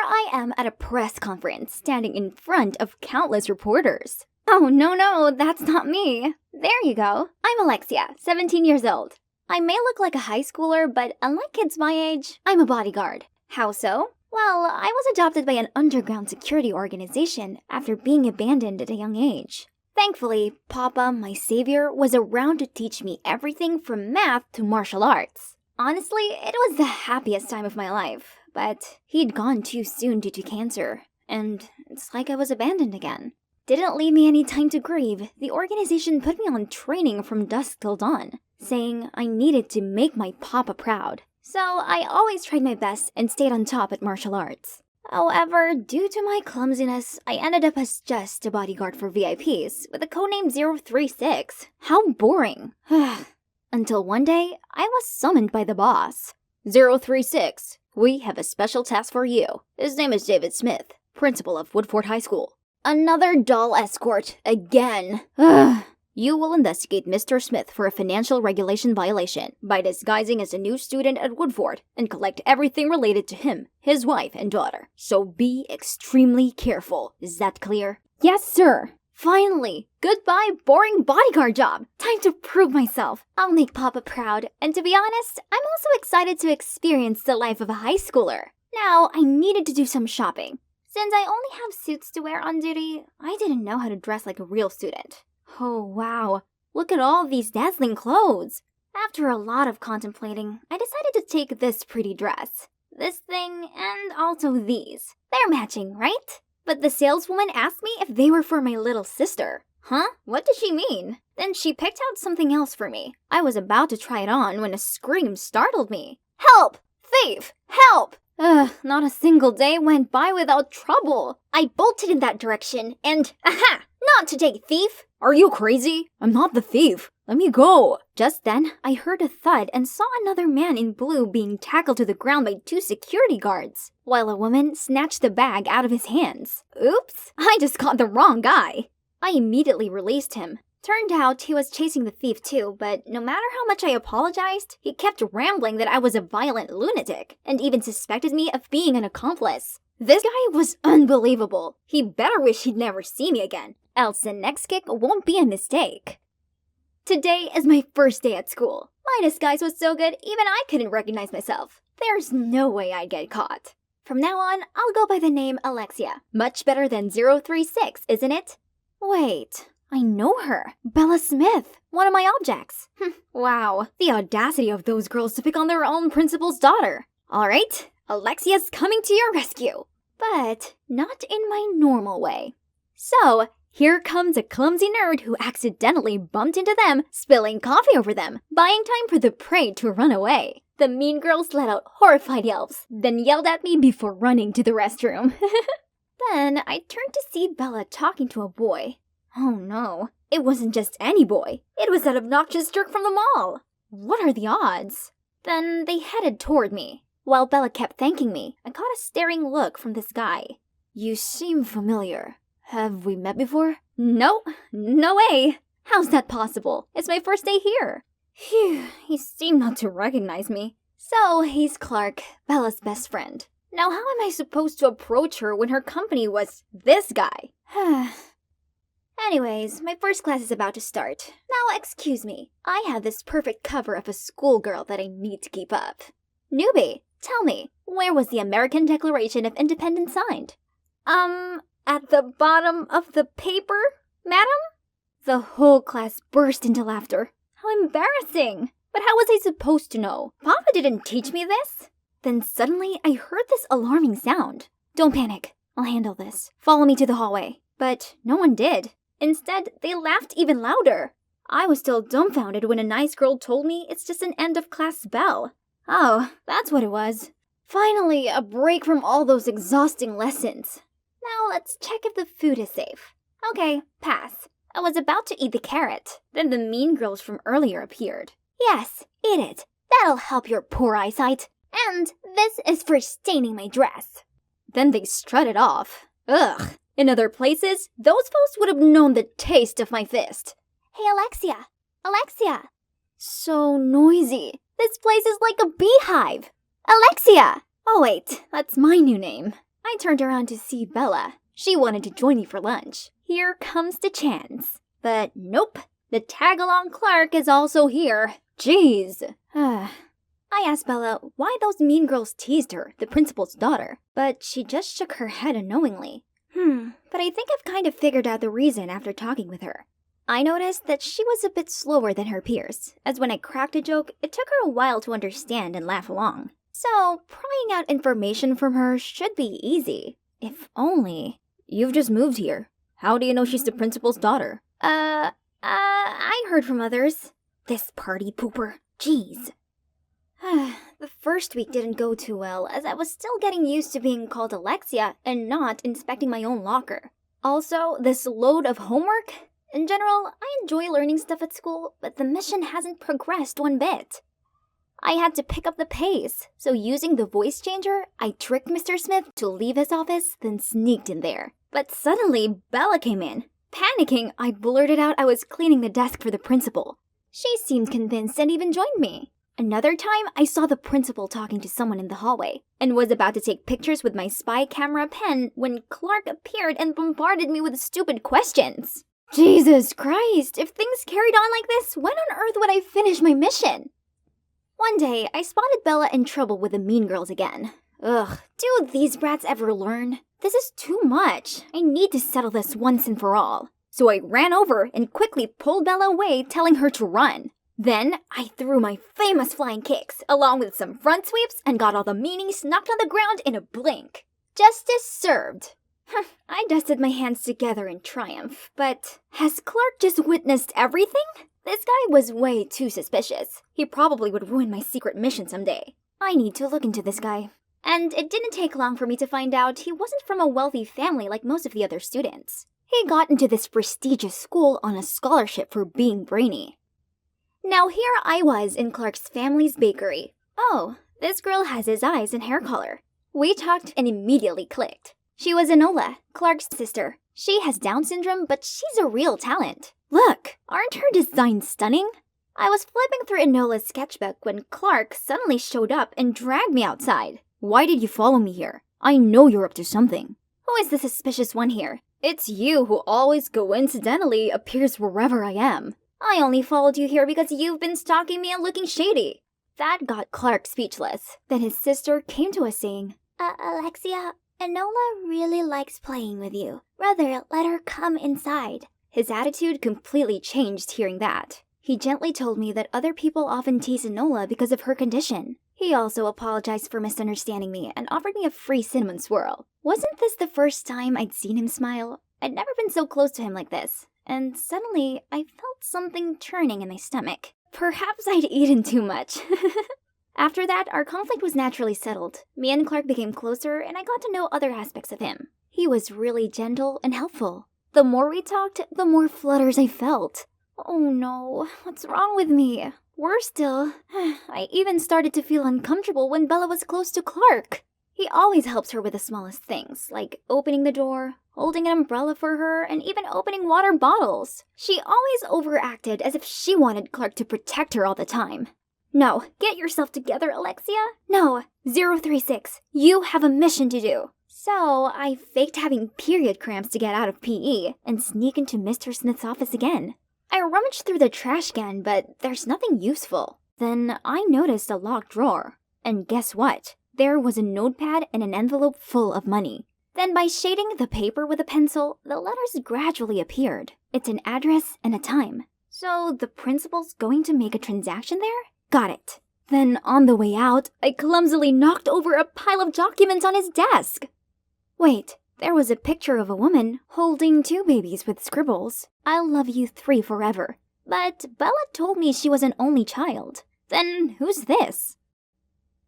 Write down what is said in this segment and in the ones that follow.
I am at a press conference, standing in front of countless reporters. Oh, no, that's not me. There you go. I'm Alexia, 17 years old. I may look like a high schooler, but unlike kids my age, I'm a bodyguard. How so? Well, I was adopted by an underground security organization after being abandoned at a young age. Thankfully, Papa, my savior, was around to teach me everything from math to martial arts. Honestly, it was the happiest time of my life, but he'd gone too soon due to cancer, and it's like I was abandoned again. Didn't leave me any time to grieve. The organization put me on training from dusk till dawn, saying I needed to make my papa proud. So I always tried my best and stayed on top at martial arts. However, due to my clumsiness, I ended up as just a bodyguard for VIPs with a codename 036. How boring. Until one day, I was summoned by the boss. 036, we have a special task for you. His name is David Smith, principal of Woodford High School. Another doll escort, again. You will investigate Mr. Smith for a financial regulation violation by disguising as a new student at Woodford and collect everything related to him, his wife, and daughter. So be extremely careful. Is that clear? Yes, sir. Finally! Goodbye, boring bodyguard job! Time to prove myself. I'll make Papa proud, and to be honest, I'm also excited to experience the life of a high schooler. Now, I needed to do some shopping. Since I only have suits to wear on duty, I didn't know how to dress like a real student. Oh wow, look at all these dazzling clothes! After a lot of contemplating, I decided to take this pretty dress. This thing, and also these. They're matching, right? But the saleswoman asked me if they were for my little sister. Huh? What does she mean? Then she picked out something else for me. I was about to try it on when a scream startled me. Help! Thief! Help! Not a single day went by without trouble. I bolted in that direction and, aha! Not today, thief! Are you crazy? I'm not the thief. Let me go. Just then, I heard a thud and saw another man in blue being tackled to the ground by 2 security guards, while a woman snatched the bag out of his hands. Oops, I just caught the wrong guy. I immediately released him. Turned out he was chasing the thief too, but no matter how much I apologized, he kept rambling that I was a violent lunatic, and even suspected me of being an accomplice. This guy was unbelievable. He better wish he'd never see me again, else the next kick won't be a mistake. Today is my first day at school. My disguise was so good, even I couldn't recognize myself. There's no way I'd get caught. From now on, I'll go by the name Alexia. Much better than 036, isn't it? Wait, I know her. Bella Smith, one of my objects. Wow, the audacity of those girls to pick on their own principal's daughter. Alright, Alexia's coming to your rescue. But not in my normal way. So, here comes a clumsy nerd who accidentally bumped into them, spilling coffee over them, buying time for the prey to run away. The mean girls let out horrified yelps, then yelled at me before running to the restroom. Then I turned to see Bella talking to a boy. Oh no, it wasn't just any boy. It was that obnoxious jerk from the mall. What are the odds? Then they headed toward me. While Bella kept thanking me, I caught a staring look from this guy. You seem familiar. Have we met before? No way. How's that possible? It's my first day here. Phew, he seemed not to recognize me. So he's Clark, Bella's best friend. Now how am I supposed to approach her when her company was this guy? Anyways, my first class is about to start. Now excuse me, I have this perfect cover of a schoolgirl that I need to keep up. Newbie, tell me, where was the American Declaration of Independence signed? At the bottom of the paper, madam? The whole class burst into laughter. How embarrassing! But how was I supposed to know? Papa didn't teach me this. Then suddenly, I heard this alarming sound. Don't panic. I'll handle this. Follow me to the hallway. But no one did. Instead, they laughed even louder. I was still dumbfounded when a nice girl told me it's just an end-of-class bell. Oh, that's what it was. Finally, a break from all those exhausting lessons. Now let's check if the food is safe. Okay, pass. I was about to eat the carrot. Then the mean girls from earlier appeared. Yes, eat it. That'll help your poor eyesight. And this is for staining my dress. Then they strutted off. Ugh. In other places, those folks would have known the taste of my fist. Hey, Alexia. Alexia. So noisy. This place is like a beehive. Alexia. Oh wait, that's my new name. I turned around to see Bella. She wanted to join me for lunch. Here comes the chance. But nope, the tag-along Clark is also here. Jeez. I asked Bella why those mean girls teased her, the principal's daughter, but she just shook her head unknowingly. But I think I've kind of figured out the reason after talking with her. I noticed that she was a bit slower than her peers, as when I cracked a joke, it took her a while to understand and laugh along. So, prying out information from her should be easy. If only... You've just moved here. How do you know she's the principal's daughter? I heard from others. This party pooper. Jeez. The first week didn't go too well, as I was still getting used to being called Alexia and not inspecting my own locker. Also, this load of homework? In general, I enjoy learning stuff at school, but the mission hasn't progressed one bit. I had to pick up the pace, so using the voice changer, I tricked Mr. Smith to leave his office, then sneaked in there. But suddenly, Bella came in. Panicking, I blurted out I was cleaning the desk for the principal. She seemed convinced and even joined me. Another time, I saw the principal talking to someone in the hallway, and was about to take pictures with my spy camera pen when Clark appeared and bombarded me with stupid questions. Jesus Christ, if things carried on like this, when on earth would I finish my mission? One day, I spotted Bella in trouble with the mean girls again. Ugh, do these brats ever learn? This is too much. I need to settle this once and for all. So I ran over and quickly pulled Bella away, telling her to run. Then, I threw my famous flying kicks, along with some front sweeps, and got all the meanies knocked on the ground in a blink. Justice served. I dusted my hands together in triumph, but has Clark just witnessed everything? This guy was way too suspicious. He probably would ruin my secret mission someday. I need to look into this guy. And it didn't take long for me to find out he wasn't from a wealthy family like most of the other students. He got into this prestigious school on a scholarship for being brainy. Now here I was in Clark's family's bakery. Oh, this girl has his eyes and hair color. We talked and immediately clicked. She was Enola, Clark's sister. She has Down syndrome, but she's a real talent. Look, aren't her designs stunning? I was flipping through Enola's sketchbook when Clark suddenly showed up and dragged me outside. Why did you follow me here? I know you're up to something. Who is the suspicious one here? It's you who always coincidentally appears wherever I am. I only followed you here because you've been stalking me and looking shady. That got Clark speechless. Then his sister came to us saying, Alexia, Enola really likes playing with you. Rather, let her come inside. His attitude completely changed hearing that. He gently told me that other people often tease Enola because of her condition. He also apologized for misunderstanding me and offered me a free cinnamon swirl. Wasn't this the first time I'd seen him smile? I'd never been so close to him like this. And suddenly, I felt something churning in my stomach. Perhaps I'd eaten too much. After that, our conflict was naturally settled. Me and Clark became closer, and I got to know other aspects of him. He was really gentle and helpful. The more we talked, the more flutters I felt. Oh no, what's wrong with me? Worse still, I even started to feel uncomfortable when Bella was close to Clark. He always helps her with the smallest things, like opening the door, holding an umbrella for her, and even opening water bottles. She always overacted as if she wanted Clark to protect her all the time. No, get yourself together, Alexia. No, 036, you have a mission to do. So, I faked having period cramps to get out of PE and sneak into Mr. Smith's office again. I rummaged through the trash can, but there's nothing useful. Then I noticed a locked drawer. And guess what? There was a notepad and an envelope full of money. Then by shading the paper with a pencil, the letters gradually appeared. It's an address and a time. So the principal's going to make a transaction there? Got it. Then on the way out, I clumsily knocked over a pile of documents on his desk. Wait, there was a picture of a woman holding 2 babies with scribbles. I'll love you 3 forever. But Bella told me she was an only child. Then who's this?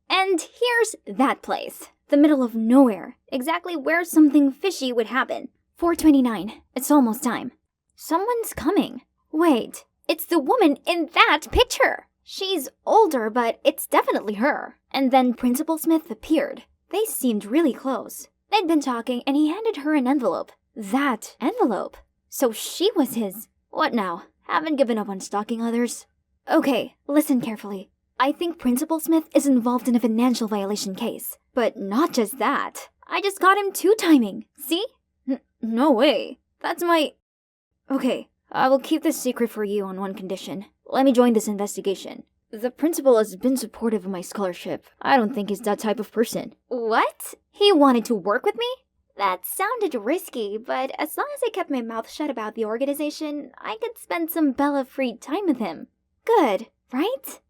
And here's that place. The middle of nowhere. Exactly where something fishy would happen. 4:29. It's almost time. Someone's coming. Wait, it's the woman in that picture. She's older, but it's definitely her. And then Principal Smith appeared. They seemed really close. They'd been talking, and he handed her an envelope. That envelope. So she was his. What now? Haven't given up on stalking others? Okay, listen carefully. I think Principal Smith is involved in a financial violation case. But not just that. I just got him two-timing. See? No way. That's my... Okay, I will keep this secret for you on one condition. Let me join this investigation. The principal has been supportive of my scholarship. I don't think he's that type of person. What? He wanted to work with me? That sounded risky, but as long as I kept my mouth shut about the organization, I could spend some Bella-free time with him. Good, right?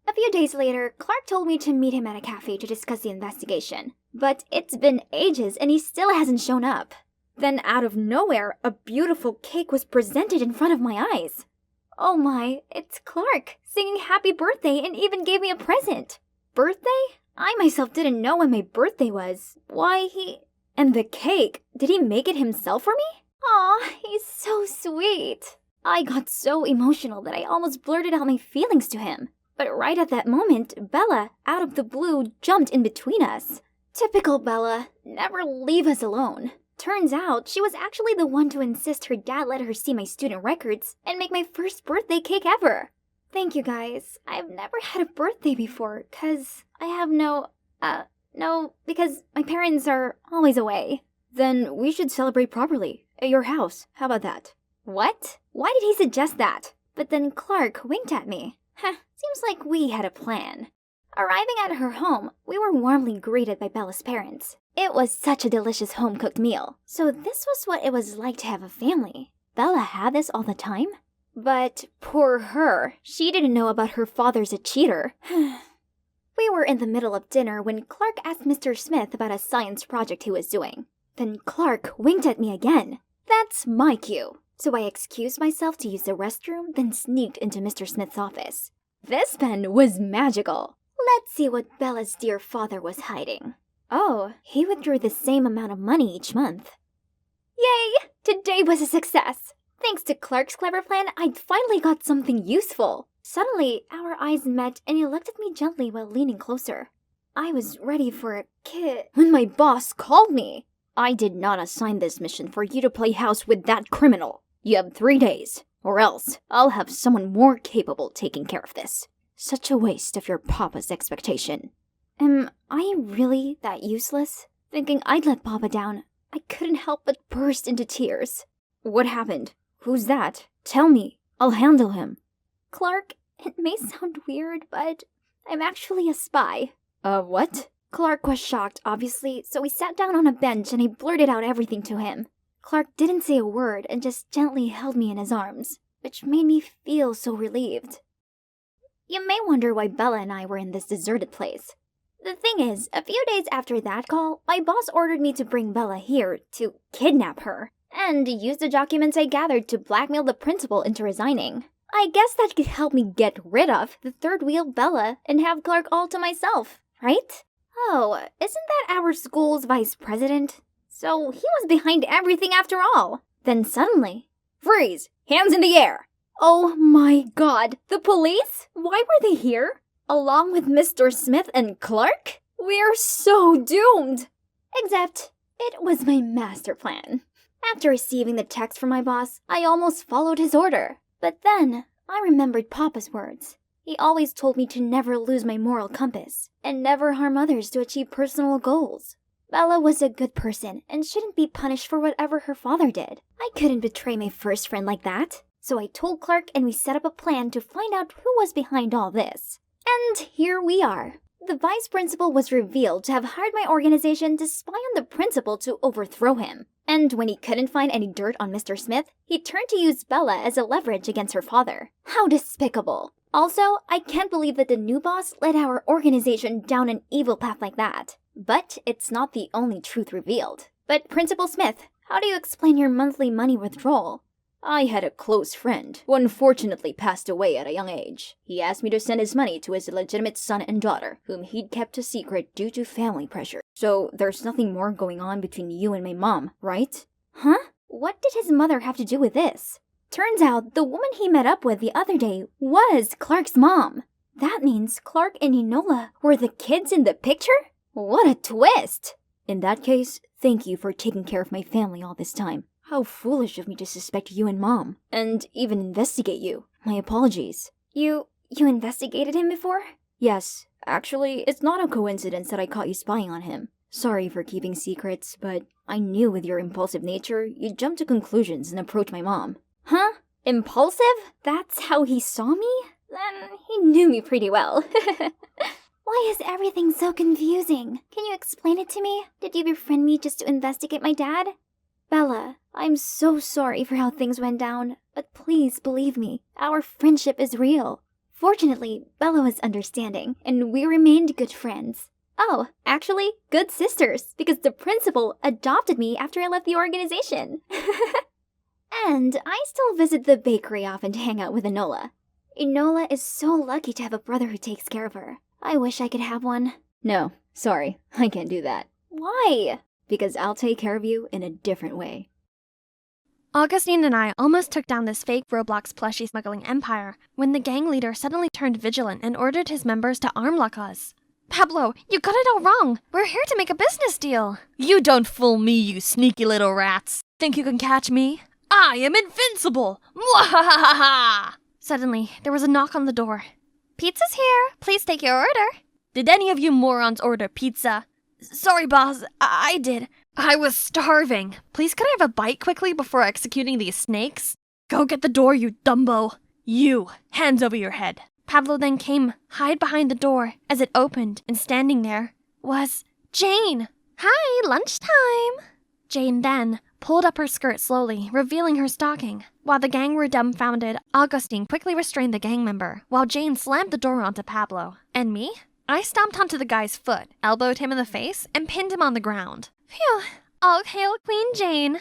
A few days later, Clark told me to meet him at a cafe to discuss the investigation. But it's been ages and he still hasn't shown up. Then out of nowhere, a beautiful cake was presented in front of my eyes. Oh my, it's Clark, singing happy birthday and even gave me a present. Birthday? I myself didn't know when my birthday was. Why, And the cake, did he make it himself for me? Aw, he's so sweet. I got so emotional that I almost blurted out my feelings to him. But right at that moment, Bella, out of the blue, jumped in between us. Typical Bella, never leave us alone. Turns out, she was actually the one to insist her dad let her see my student records and make my first birthday cake ever. Thank you guys. I've never had a birthday before, because I have because my parents are always away. Then we should celebrate properly, at your house. How about that? What? Why did he suggest that? But then Clark winked at me. Seems like we had a plan. Arriving at her home, we were warmly greeted by Bella's parents. It was such a delicious home-cooked meal. So this was what it was like to have a family. Bella had this all the time? But poor her, she didn't know about her father's a cheater. We were in the middle of dinner when Clark asked Mr. Smith about a science project he was doing. Then Clark winked at me again. That's my cue. So I excused myself to use the restroom, then sneaked into Mr. Smith's office. This pen was magical. Let's see what Bella's dear father was hiding. Oh, he withdrew the same amount of money each month. Yay! Today was a success! Thanks to Clark's clever plan, I finally got something useful. Suddenly, our eyes met and he looked at me gently while leaning closer. I was ready for a kiss when my boss called me. I did not assign this mission for you to play house with that criminal. You have 3 days, or else I'll have someone more capable taking care of this. Such a waste of your papa's expectation. Am I really that useless? Thinking I'd let Papa down, I couldn't help but burst into tears. What happened? Who's that? Tell me. I'll handle him. Clark, it may sound weird, but I'm actually a spy. What? Clark was shocked, obviously, so we sat down on a bench and I blurted out everything to him. Clark didn't say a word and just gently held me in his arms, which made me feel so relieved. You may wonder why Bella and I were in this deserted place. The thing is, a few days after that call, my boss ordered me to bring Bella here to kidnap her and use the documents I gathered to blackmail the principal into resigning. I guess that could help me get rid of the third wheel Bella and have Clark all to myself, right? Oh, isn't that our school's vice president? So he was behind everything after all. Then suddenly, freeze! Hands in the air! Oh my god, the police? Why were they here? Along with Mr. Smith and Clark? We're so doomed! Except, it was my master plan. After receiving the text from my boss, I almost followed his order. But then, I remembered Papa's words. He always told me to never lose my moral compass, and never harm others to achieve personal goals. Bella was a good person, and shouldn't be punished for whatever her father did. I couldn't betray my first friend like that. So I told Clark and we set up a plan to find out who was behind all this. And here we are. The vice principal was revealed to have hired my organization to spy on the principal to overthrow him. And when he couldn't find any dirt on Mr. Smith, he turned to use Bella as a leverage against her father. How despicable. Also, I can't believe that the new boss led our organization down an evil path like that. But it's not the only truth revealed. But Principal Smith, how do you explain your monthly money withdrawal? I had a close friend who unfortunately passed away at a young age. He asked me to send his money to his illegitimate son and daughter, whom he'd kept a secret due to family pressure. So there's nothing more going on between you and my mom, right? Huh? What did his mother have to do with this? Turns out the woman he met up with the other day was Clark's mom. That means Clark and Enola were the kids in the picture? What a twist! In that case, thank you for taking care of my family all this time. How foolish of me to suspect you and Mom, and even investigate you. My apologies. You investigated him before? Yes. Actually, it's not a coincidence that I caught you spying on him. Sorry for keeping secrets, but I knew with your impulsive nature, you'd jump to conclusions and approach my mom. Huh? Impulsive? That's how he saw me? Then he knew me pretty well. Why is everything so confusing? Can you explain it to me? Did you befriend me just to investigate my dad? Bella, I'm so sorry for how things went down, but please believe me, our friendship is real. Fortunately, Bella was understanding, and we remained good friends. Oh, actually, good sisters, because the principal adopted me after I left the organization. And I still visit the bakery often to hang out with Enola. Enola is so lucky to have a brother who takes care of her. I wish I could have one. No, sorry, I can't do that. Why? Because I'll take care of you in a different way. Augustine and I almost took down this fake Roblox plushie smuggling empire when the gang leader suddenly turned vigilant and ordered his members to armlock us. Pablo, you got it all wrong. We're here to make a business deal. You don't fool me, you sneaky little rats. Think you can catch me? I am invincible! Mwahahaha! Suddenly, there was a knock on the door. Pizza's here. Please take your order. Did any of you morons order pizza? Sorry, boss. I did. I was starving. Please could I have a bite quickly before executing these snakes? Go get the door, you dumbo. You, hands over your head. Pablo then came, hide behind the door as it opened, and standing there was Jane. Hi, lunchtime. Jane then pulled up her skirt slowly, revealing her stocking. While the gang were dumbfounded, Augustine quickly restrained the gang member, while Jane slammed the door onto Pablo. And me? I stomped onto the guy's foot, elbowed him in the face, and pinned him on the ground. Phew, all hail Queen Jane.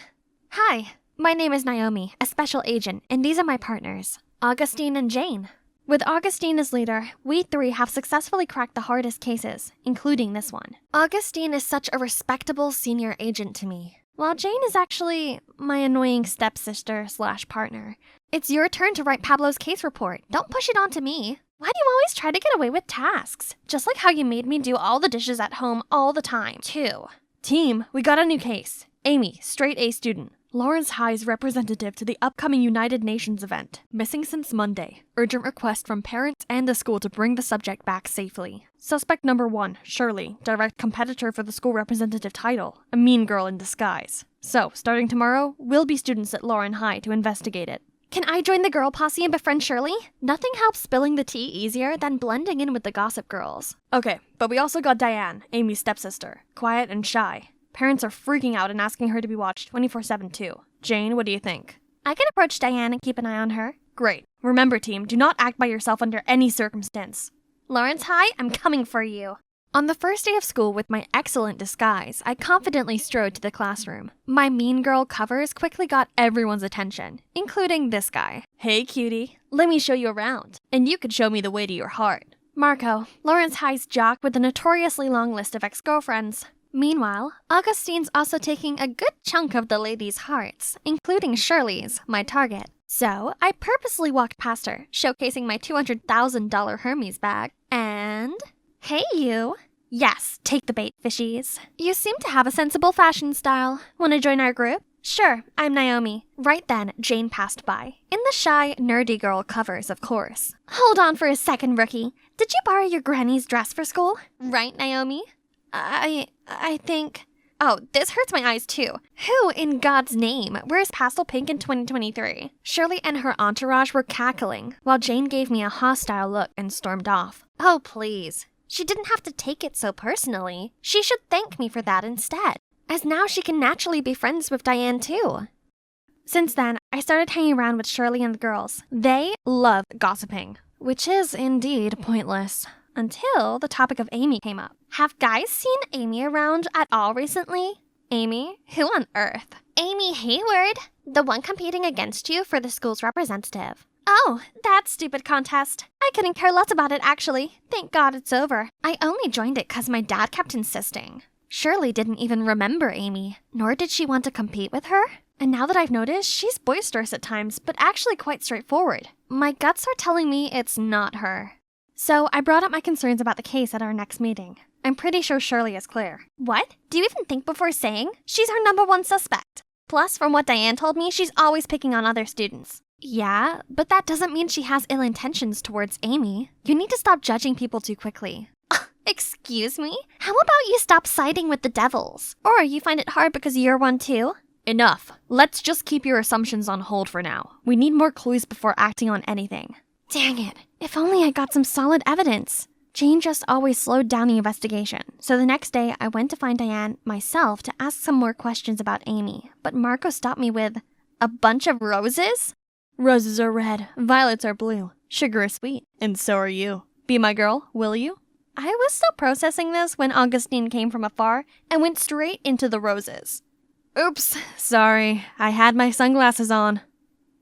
Hi, my name is Naomi, a special agent, and these are my partners, Augustine and Jane. With Augustine as leader, we three have successfully cracked the hardest cases, including this one. Augustine is such a respectable senior agent to me, while Jane is actually my annoying stepsister/partner. It's your turn to write Pablo's case report. Don't push it onto me. Why do you always try to get away with tasks? Just like how you made me do all the dishes at home all the time, too. Team, we got a new case. Amy, straight A student. Lawrence High's representative to the upcoming United Nations event. Missing since Monday. Urgent request from parents and the school to bring the subject back safely. Suspect number 1, Shirley, direct competitor for the school representative title. A mean girl in disguise. So, starting tomorrow, we'll be students at Lauren High to investigate it. Can I join the girl posse and befriend Shirley? Nothing helps spilling the tea easier than blending in with the gossip girls. Okay, but we also got Diane, Amy's stepsister. Quiet and shy. Parents are freaking out and asking her to be watched 24/7 too. Jane, what do you think? I can approach Diane and keep an eye on her. Great. Remember, team, do not act by yourself under any circumstance. Lawrence High, I'm coming for you. On the first day of school with my excellent disguise, I confidently strode to the classroom. My mean girl covers quickly got everyone's attention, including this guy. Hey, cutie. Let me show you around. And you could show me the way to your heart. Marco, Lawrence High's jock with a notoriously long list of ex-girlfriends. Meanwhile, Augustine's also taking a good chunk of the ladies' hearts, including Shirley's, my target. So, I purposely walked past her, showcasing my $200,000 Hermes bag, and... Hey, you. Yes, take the bait, fishies. You seem to have a sensible fashion style. Want to join our group? Sure, I'm Naomi. Right then, Jane passed by. In the shy, nerdy girl covers, of course. Hold on for a second, rookie. Did you borrow your granny's dress for school? Right, Naomi? I think... Oh, this hurts my eyes too. Who, in God's name, wears pastel pink in 2023? Shirley and her entourage were cackling, while Jane gave me a hostile look and stormed off. Oh, please. She didn't have to take it so personally. She should thank me for that instead, as now she can naturally be friends with Diane too. Since then, I started hanging around with Shirley and the girls. They love gossiping, which is indeed pointless. Until the topic of Amy came up. Have guys seen Amy around at all recently? Amy? Who on earth? Amy Hayward, the one competing against you for the school's representative. Oh, that stupid contest. I couldn't care less about it, actually. Thank God it's over. I only joined it because my dad kept insisting. Shirley didn't even remember Amy, nor did she want to compete with her. And now that I've noticed, she's boisterous at times, but actually quite straightforward. My guts are telling me it's not her. So I brought up my concerns about the case at our next meeting. I'm pretty sure Shirley is clear. What? Do you even think before saying? She's our #1 suspect. Plus, from what Diane told me, she's always picking on other students. Yeah, but that doesn't mean she has ill intentions towards Amy. You need to stop judging people too quickly. Excuse me? How about you stop siding with the devils? Or you find it hard because you're one too? Enough. Let's just keep your assumptions on hold for now. We need more clues before acting on anything. Dang it. If only I got some solid evidence. Jane just always slowed down the investigation, so the next day I went to find Diane myself to ask some more questions about Amy, but Marco stopped me with, a bunch of roses? Roses are red, violets are blue, sugar is sweet, and so are you. Be my girl, will you? I was still processing this when Augustine came from afar and went straight into the roses. Oops, sorry, I had my sunglasses on.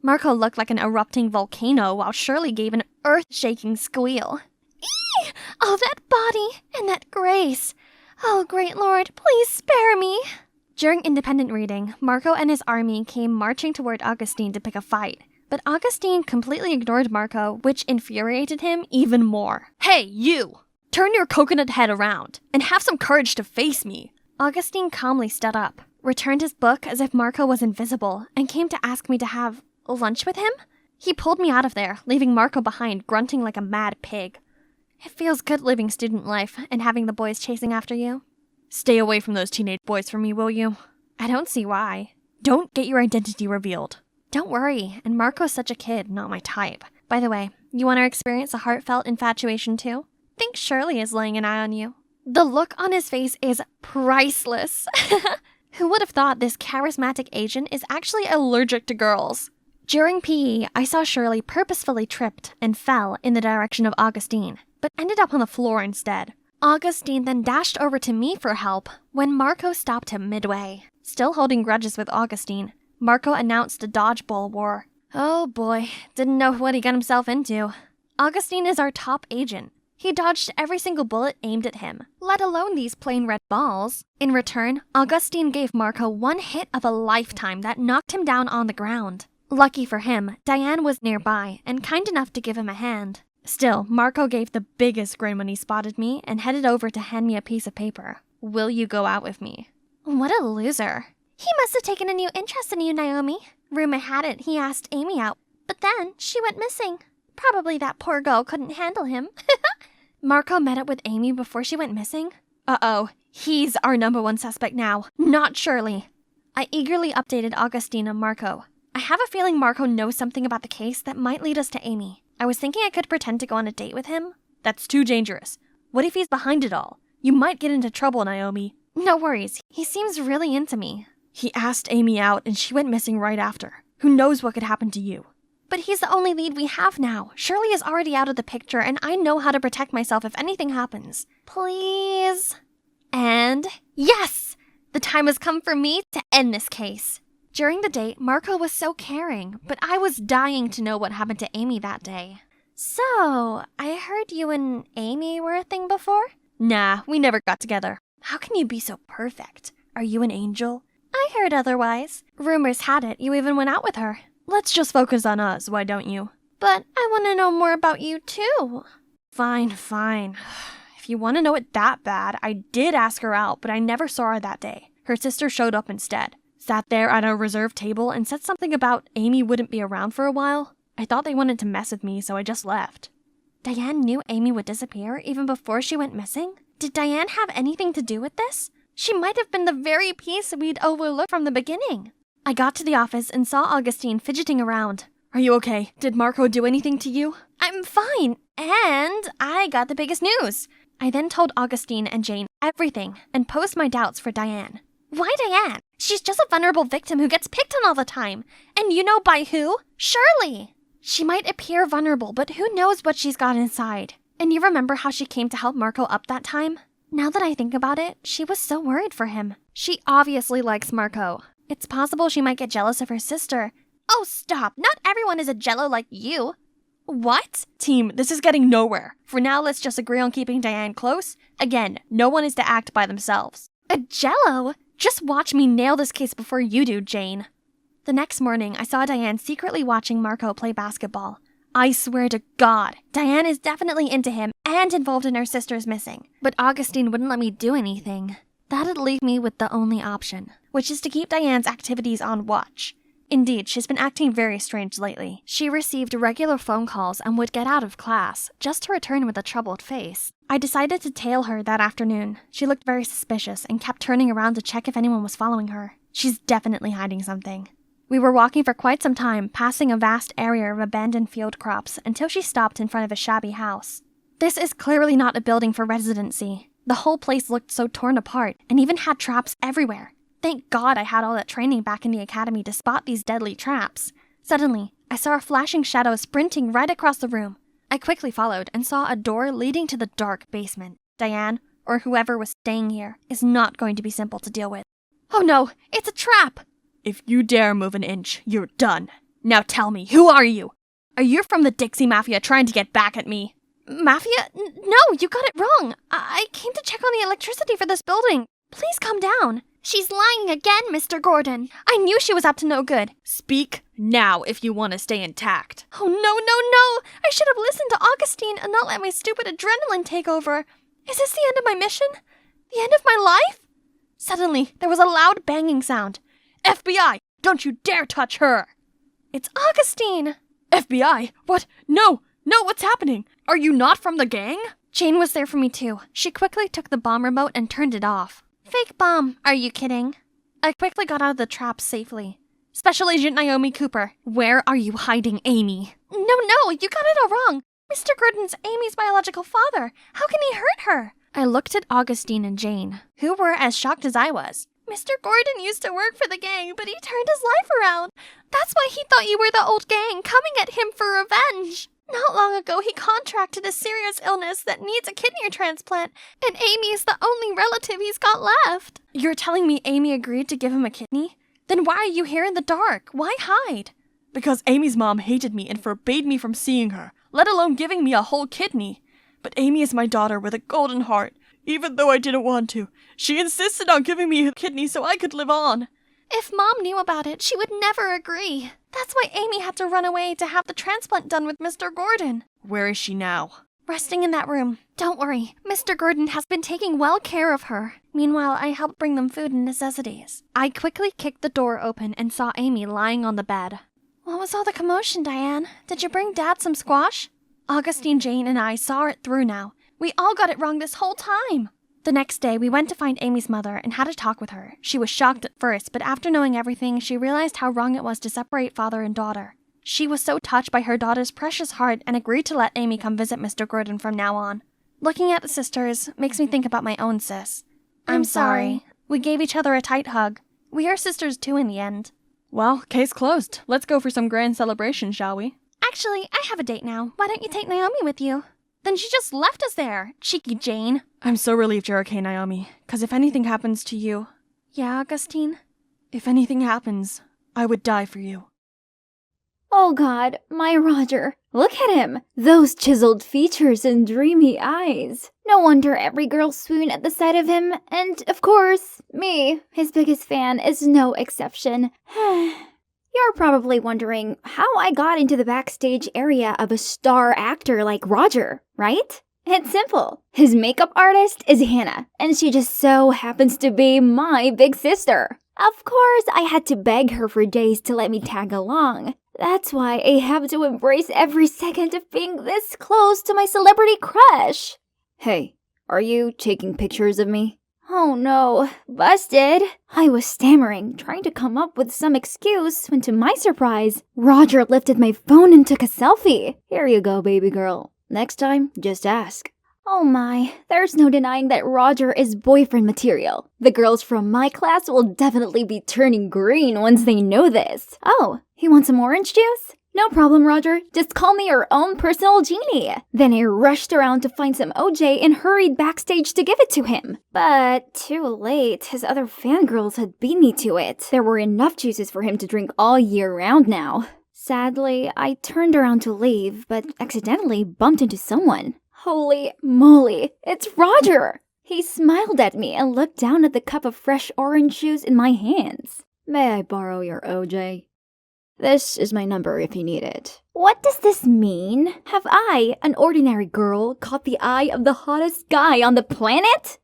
Marco looked like an erupting volcano while Shirley gave an earth-shaking squeal. Eee! Oh, that body and that grace. Oh, great Lord, please spare me. During independent reading, Marco and his army came marching toward Augustine to pick a fight. But Augustine completely ignored Marco, which infuriated him even more. Hey, you! Turn your coconut head around and have some courage to face me. Augustine calmly stood up, returned his book as if Marco was invisible, and came to ask me to have lunch with him? He pulled me out of there, leaving Marco behind, grunting like a mad pig. It feels good living student life and having the boys chasing after you. Stay away from those teenage boys from me, will you? I don't see why. Don't get your identity revealed. Don't worry, and Marco's such a kid, not my type. By the way, you want to experience a heartfelt infatuation too? Think Shirley is laying an eye on you. The look on his face is priceless. Who would have thought this charismatic agent is actually allergic to girls? During PE, I saw Shirley purposefully tripped and fell in the direction of Augustine, but ended up on the floor instead. Augustine then dashed over to me for help when Marco stopped him midway. Still holding grudges with Augustine, Marco announced a dodgeball war. Oh boy, didn't know what he got himself into. Augustine is our top agent. He dodged every single bullet aimed at him, let alone these plain red balls. In return, Augustine gave Marco one hit of a lifetime that knocked him down on the ground. Lucky for him, Diane was nearby and kind enough to give him a hand. Still, Marco gave the biggest grin when he spotted me and headed over to hand me a piece of paper. Will you go out with me? What a loser. He must have taken a new interest in you, Naomi. Rumor had it he asked Amy out, but then she went missing. Probably that poor girl couldn't handle him. Marco met up with Amy before she went missing? Uh-oh, he's our #1 suspect now, not Shirley. I eagerly updated Augustine on Marco. I have a feeling Marco knows something about the case that might lead us to Amy. I was thinking I could pretend to go on a date with him. That's too dangerous. What if he's behind it all? You might get into trouble, Naomi. No worries, he seems really into me. He asked Amy out and she went missing right after. Who knows what could happen to you? But he's the only lead we have now. Shirley is already out of the picture and I know how to protect myself if anything happens. Please? And yes! The time has come for me to end this case. During the date, Marco was so caring, but I was dying to know what happened to Amy that day. So, I heard you and Amy were a thing before? Nah, we never got together. How can you be so perfect? Are you an angel? I heard otherwise. Rumors had it you even went out with her. Let's just focus on us, why don't you? But I want to know more about you too. Fine. If you want to know it that bad, I did ask her out, but I never saw her that day. Her sister showed up instead. Sat there at a reserved table and said something about Amy wouldn't be around for a while. I thought they wanted to mess with me, so I just left. Diane knew Amy would disappear even before she went missing? Did Diane have anything to do with this? She might have been the very piece we'd overlooked from the beginning. I got to the office and saw Augustine fidgeting around. Are you okay? Did Marco do anything to you? I'm fine, and I got the biggest news. I then told Augustine and Jane everything and posed my doubts for Diane. Why Diane? She's just a vulnerable victim who gets picked on all the time. And you know by who? Shirley! She might appear vulnerable, but who knows what she's got inside. And you remember how she came to help Marco up that time? Now that I think about it, she was so worried for him. She obviously likes Marco. It's possible she might get jealous of her sister. Oh, stop! Not everyone is a jello like you. What? Team, this is getting nowhere. For now, let's just agree on keeping Diane close. Again, no one is to act by themselves. A jello? Just watch me nail this case before you do, Jane. The next morning, I saw Diane secretly watching Marco play basketball. I swear to God, Diane is definitely into him and involved in her sister's missing. But Augustine wouldn't let me do anything. That'd leave me with the only option, which is to keep Diane's activities on watch. Indeed, she's been acting very strange lately. She received regular phone calls and would get out of class, just to return with a troubled face. I decided to tail her that afternoon. She looked very suspicious and kept turning around to check if anyone was following her. She's definitely hiding something. We were walking for quite some time, passing a vast area of abandoned field crops until she stopped in front of a shabby house. This is clearly not a building for residency. The whole place looked so torn apart and even had traps everywhere. Thank God I had all that training back in the academy to spot these deadly traps. Suddenly, I saw a flashing shadow sprinting right across the room. I quickly followed and saw a door leading to the dark basement. Diane, or whoever was staying here, is not going to be simple to deal with. Oh no, it's a trap! If you dare move an inch, you're done. Now tell me, who are you? Are you from the Dixie Mafia trying to get back at me? Mafia? No, you got it wrong. I came to check on the electricity for this building. Please calm down. She's lying again, Mr. Gordon. I knew she was up to no good. Speak now if you want to stay intact. Oh, no. I should have listened to Augustine and not let my stupid adrenaline take over. Is this the end of my mission? The end of my life? Suddenly, there was a loud banging sound. FBI! Don't you dare touch her! It's Augustine! FBI? What? No, what's happening? Are you not from the gang? Jane was there for me too. She quickly took the bomb remote and turned it off. Fake bomb, are you kidding? I quickly got out of the trap safely. Special Agent Naomi Cooper, where are you hiding Amy? No, you got it all wrong. Mr. Gordon's Amy's biological father. How can he hurt her? I looked at Augustine and Jane, who were as shocked as I was. Mr. Gordon used to work for the gang, but he turned his life around. That's why he thought you were the old gang coming at him for revenge. Not long ago, he contracted a serious illness that needs a kidney transplant, and Amy is the only relative he's got left. You're telling me Amy agreed to give him a kidney? Then why are you here in the dark? Why hide? Because Amy's mom hated me and forbade me from seeing her, let alone giving me a whole kidney. But Amy is my daughter with a golden heart. Even though I didn't want to, she insisted on giving me a kidney so I could live on. If Mom knew about it, she would never agree. That's why Amy had to run away to have the transplant done with Mr. Gordon. Where is she now? Resting in that room. Don't worry, Mr. Gordon has been taking well care of her. Meanwhile, I helped bring them food and necessities. I quickly kicked the door open and saw Amy lying on the bed. What was all the commotion, Diane? Did you bring Dad some squash? Augustine, Jane, and I saw it through now. We all got it wrong this whole time. The next day, we went to find Amy's mother and had a talk with her. She was shocked at first, but after knowing everything, she realized how wrong it was to separate father and daughter. She was so touched by her daughter's precious heart and agreed to let Amy come visit Mr. Gordon from now on. Looking at the sisters makes me think about my own sis. I'm sorry. We gave each other a tight hug. We are sisters too in the end. Well, case closed. Let's go for some grand celebration, shall we? Actually, I have a date now. Why don't you take Naomi with you? Then she just left us there, cheeky Jane. I'm so relieved you're okay, Naomi, because if anything happens to you... Yeah, Augustine? If anything happens, I would die for you. Oh God, my Roger. Look at him. Those chiseled features and dreamy eyes. No wonder every girl swooned at the sight of him. And, of course, me, his biggest fan, is no exception. You're probably wondering how I got into the backstage area of a star actor like Roger, right? It's simple. His makeup artist is Hannah, and she just so happens to be my big sister. Of course, I had to beg her for days to let me tag along. That's why I have to embrace every second of being this close to my celebrity crush. Hey, are you taking pictures of me? Oh no, busted. I was stammering, trying to come up with some excuse, when to my surprise, Roger lifted my phone and took a selfie. Here you go, baby girl. Next time, just ask. Oh my, there's no denying that Roger is boyfriend material. The girls from my class will definitely be turning green once they know this. Oh, you want some orange juice? No problem, Roger. Just call me your own personal genie. Then I rushed around to find some OJ and hurried backstage to give it to him. But too late. His other fangirls had beat me to it. There were enough juices for him to drink all year round now. Sadly, I turned around to leave, but accidentally bumped into someone. Holy moly, it's Roger! He smiled at me and looked down at the cup of fresh orange juice in my hands. May I borrow your OJ? This is my number if you need it. What does this mean? Have I, an ordinary girl, caught the eye of the hottest guy on the planet?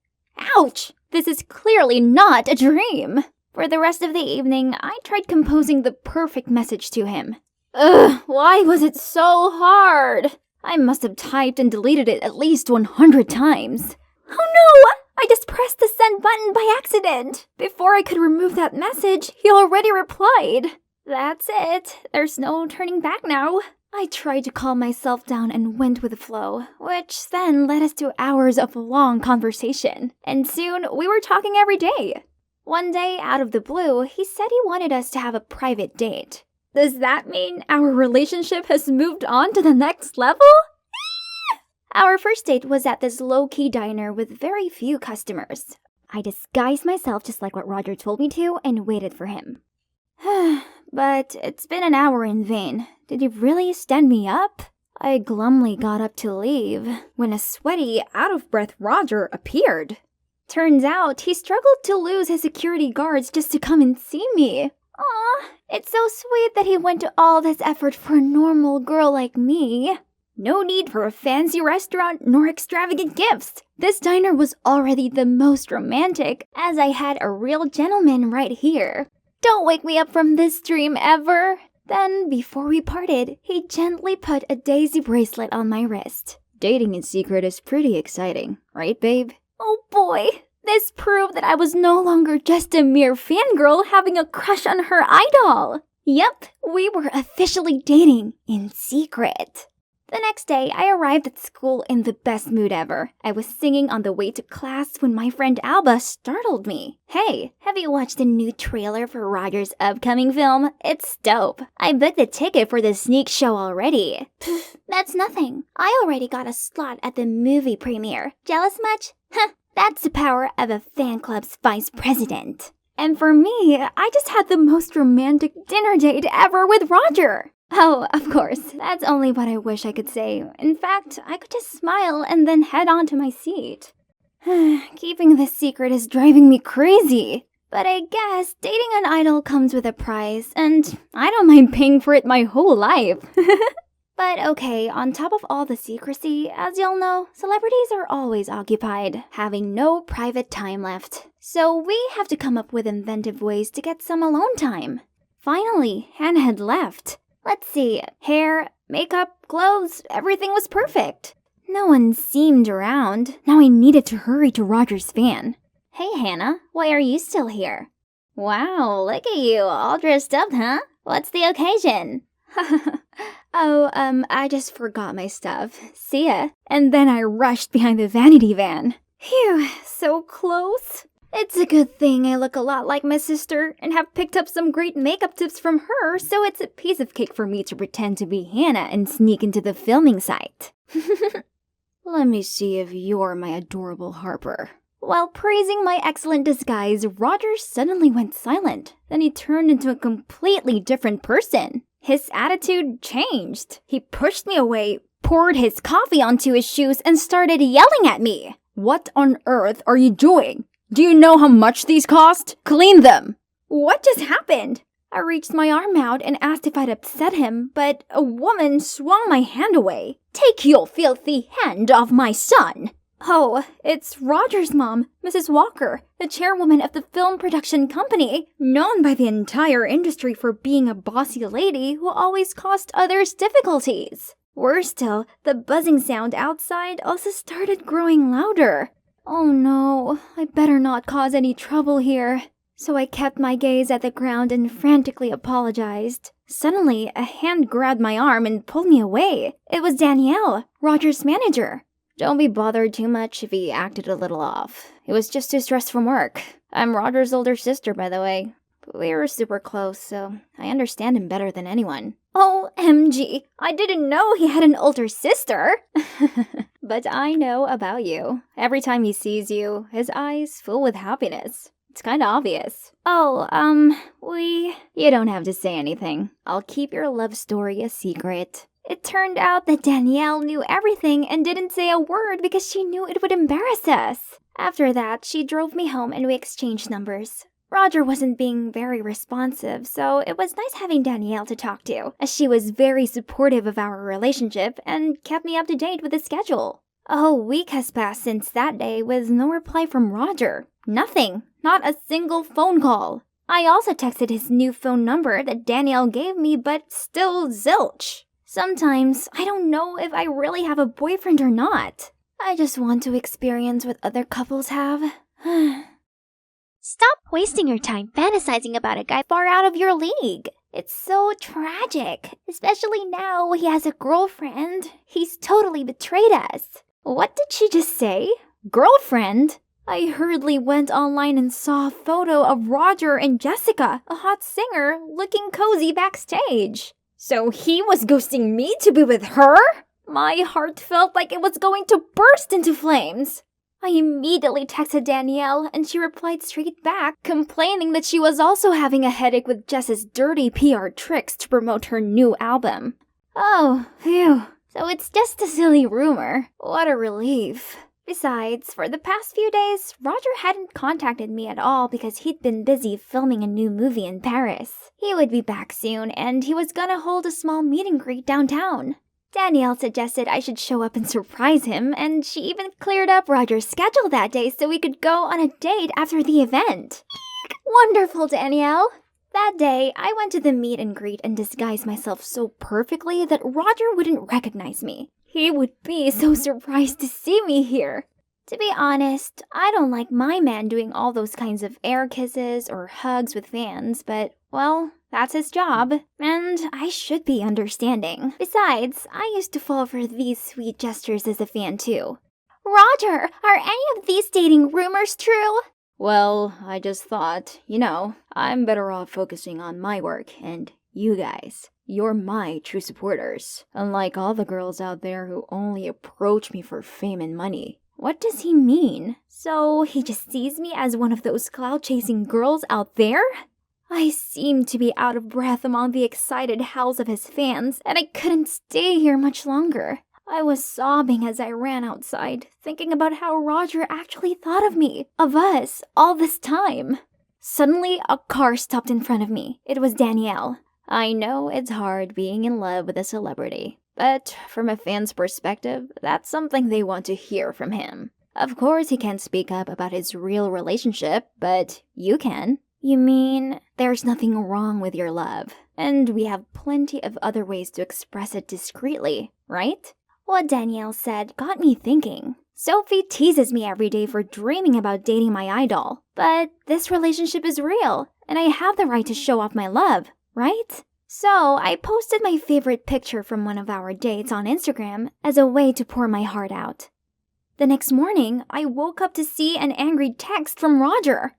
Ouch! This is clearly not a dream. For the rest of the evening, I tried composing the perfect message to him. Ugh, why was it so hard? I must have typed and deleted it at least 100 times. Oh no! I just pressed the send button by accident. Before I could remove that message, he already replied. That's it. There's no turning back now. I tried to calm myself down and went with the flow, which then led us to hours of long conversation. And soon, we were talking every day. One day, out of the blue, he said he wanted us to have a private date. Does that mean our relationship has moved on to the next level? Our first date was at this low-key diner with very few customers. I disguised myself just like what Roger told me to and waited for him. But it's been an hour in vain. Did he really stand me up? I glumly got up to leave when a sweaty, out-of-breath Roger appeared. Turns out he struggled to lose his security guards just to come and see me. Aw, it's so sweet that he went to all this effort for a normal girl like me. No need for a fancy restaurant nor extravagant gifts. This diner was already the most romantic, as I had a real gentleman right here. Don't wake me up from this dream ever. Then, before we parted, he gently put a daisy bracelet on my wrist. Dating in secret is pretty exciting, right, babe? Oh boy, this proved that I was no longer just a mere fangirl having a crush on her idol. Yep, we were officially dating in secret. The next day, I arrived at school in the best mood ever. I was singing on the way to class when my friend Alba startled me. Hey, have you watched the new trailer for Roger's upcoming film? It's dope. I booked the ticket for the sneak show already. Pfft, that's nothing. I already got a slot at the movie premiere. Jealous much? Huh, that's the power of a fan club's vice president. And for me, I just had the most romantic dinner date ever with Roger. Oh, of course, that's only what I wish I could say. In fact, I could just smile and then head on to my seat. Keeping this secret is driving me crazy. But I guess dating an idol comes with a price, and I don't mind paying for it my whole life. But okay, on top of all the secrecy, as y'all know, celebrities are always occupied, having no private time left. So we have to come up with inventive ways to get some alone time. Finally, Hannah had left. Let's see, hair, makeup, clothes, everything was perfect. No one seemed around. Now I needed to hurry to Roger's van. Hey Hannah, why are you still here? Wow, look at you, all dressed up, huh? What's the occasion? I just forgot my stuff. See ya. And then I rushed behind the vanity van. Phew, so close. It's a good thing I look a lot like my sister and have picked up some great makeup tips from her, so it's a piece of cake for me to pretend to be Hannah and sneak into the filming site. Let me see if you're my adorable Harper. While praising my excellent disguise, Roger suddenly went silent. Then he turned into a completely different person. His attitude changed. He pushed me away, poured his coffee onto his shoes, and started yelling at me. What on earth are you doing? Do you know how much these cost? Clean them! What just happened? I reached my arm out and asked if I'd upset him, but a woman swung my hand away. Take your filthy hand off my son! Oh, it's Roger's mom, Mrs. Walker, the chairwoman of the film production company, known by the entire industry for being a bossy lady who always caused others difficulties. Worse still, the buzzing sound outside also started growing louder. Oh no, I better not cause any trouble here. So I kept my gaze at the ground and frantically apologized. Suddenly, a hand grabbed my arm and pulled me away. It was Danielle, Roger's manager. Don't be bothered too much if he acted a little off. It was just too stressed from work. I'm Roger's older sister, by the way. We were super close, so I understand him better than anyone. OMG, I didn't know he had an older sister. But I know about you. Every time he sees you, his eyes fill with happiness. It's kinda obvious. You don't have to say anything. I'll keep your love story a secret. It turned out that Danielle knew everything and didn't say a word because she knew it would embarrass us. After that, she drove me home and we exchanged numbers. Roger wasn't being very responsive, so it was nice having Danielle to talk to, as she was very supportive of our relationship and kept me up to date with the schedule. A whole week has passed since that day with no reply from Roger. Nothing. Not a single phone call. I also texted his new phone number that Danielle gave me, but still zilch. Sometimes I don't know if I really have a boyfriend or not. I just want to experience what other couples have. Stop wasting your time fantasizing about a guy far out of your league. It's so tragic, especially now he has a girlfriend. He's totally betrayed us. What did she just say? Girlfriend? I hurriedly went online and saw a photo of Roger and Jessica, a hot singer, looking cozy backstage. So he was ghosting me to be with her? My heart felt like it was going to burst into flames. I immediately texted Danielle, and she replied straight back, complaining that she was also having a headache with Jess's dirty PR tricks to promote her new album. Oh, phew. So it's just a silly rumor. What a relief. Besides, for the past few days, Roger hadn't contacted me at all because he'd been busy filming a new movie in Paris. He would be back soon, and he was gonna hold a small meet and greet downtown. Danielle suggested I should show up and surprise him, and she even cleared up Roger's schedule that day so we could go on a date after the event. Wonderful, Danielle! That day, I went to the meet and greet and disguised myself so perfectly that Roger wouldn't recognize me. He would be so surprised to see me here. To be honest, I don't like my man doing all those kinds of air kisses or hugs with fans, but, well, that's his job, and I should be understanding. Besides, I used to fall for these sweet gestures as a fan too. Roger, are any of these dating rumors true? Well, I just thought, I'm better off focusing on my work and you guys. You're my true supporters. Unlike all the girls out there who only approach me for fame and money. What does he mean? So he just sees me as one of those cloud-chasing girls out there? I seemed to be out of breath among the excited howls of his fans, and I couldn't stay here much longer. I was sobbing as I ran outside, thinking about how Roger actually thought of me, of us, all this time. Suddenly, a car stopped in front of me. It was Danielle. I know it's hard being in love with a celebrity, but from a fan's perspective, that's something they want to hear from him. Of course, he can't speak up about his real relationship, but you can. You mean there's nothing wrong with your love, and we have plenty of other ways to express it discreetly, right? What Danielle said got me thinking. Sophie teases me every day for dreaming about dating my idol, but this relationship is real, and I have the right to show off my love, right? So I posted my favorite picture from one of our dates on Instagram as a way to pour my heart out. The next morning, I woke up to see an angry text from Roger.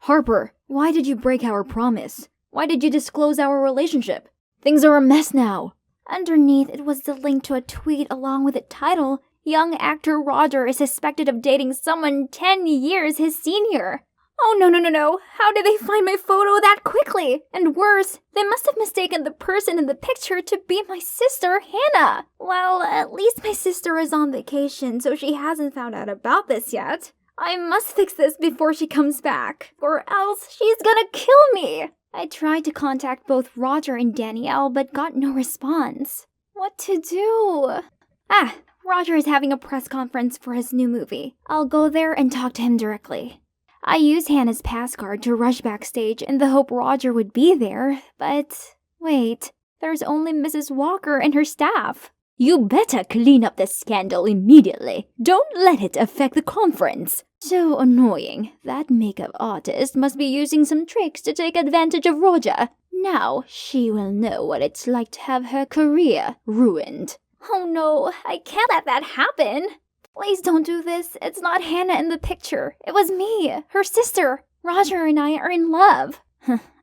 Harper, why did you break our promise? Why did you disclose our relationship? Things are a mess now. Underneath, it was the link to a tweet along with the title, "Young actor Roger is suspected of dating someone 10 years his senior." Oh, no. How did they find my photo that quickly? And worse, they must have mistaken the person in the picture to be my sister, Hannah. Well, at least my sister is on vacation, so she hasn't found out about this yet. I must fix this before she comes back, or else she's gonna kill me. I tried to contact both Roger and Danielle, but got no response. What to do? Roger is having a press conference for his new movie. I'll go there and talk to him directly. I used Hannah's pass card to rush backstage in the hope Roger would be there, but wait, there's only Mrs. Walker and her staff. You better clean up this scandal immediately. Don't let it affect the conference. So annoying. That makeup artist must be using some tricks to take advantage of Roger. Now she will know what it's like to have her career ruined. Oh no, I can't let that happen. Please don't do this. It's not Hannah in the picture. It was me, her sister. Roger and I are in love.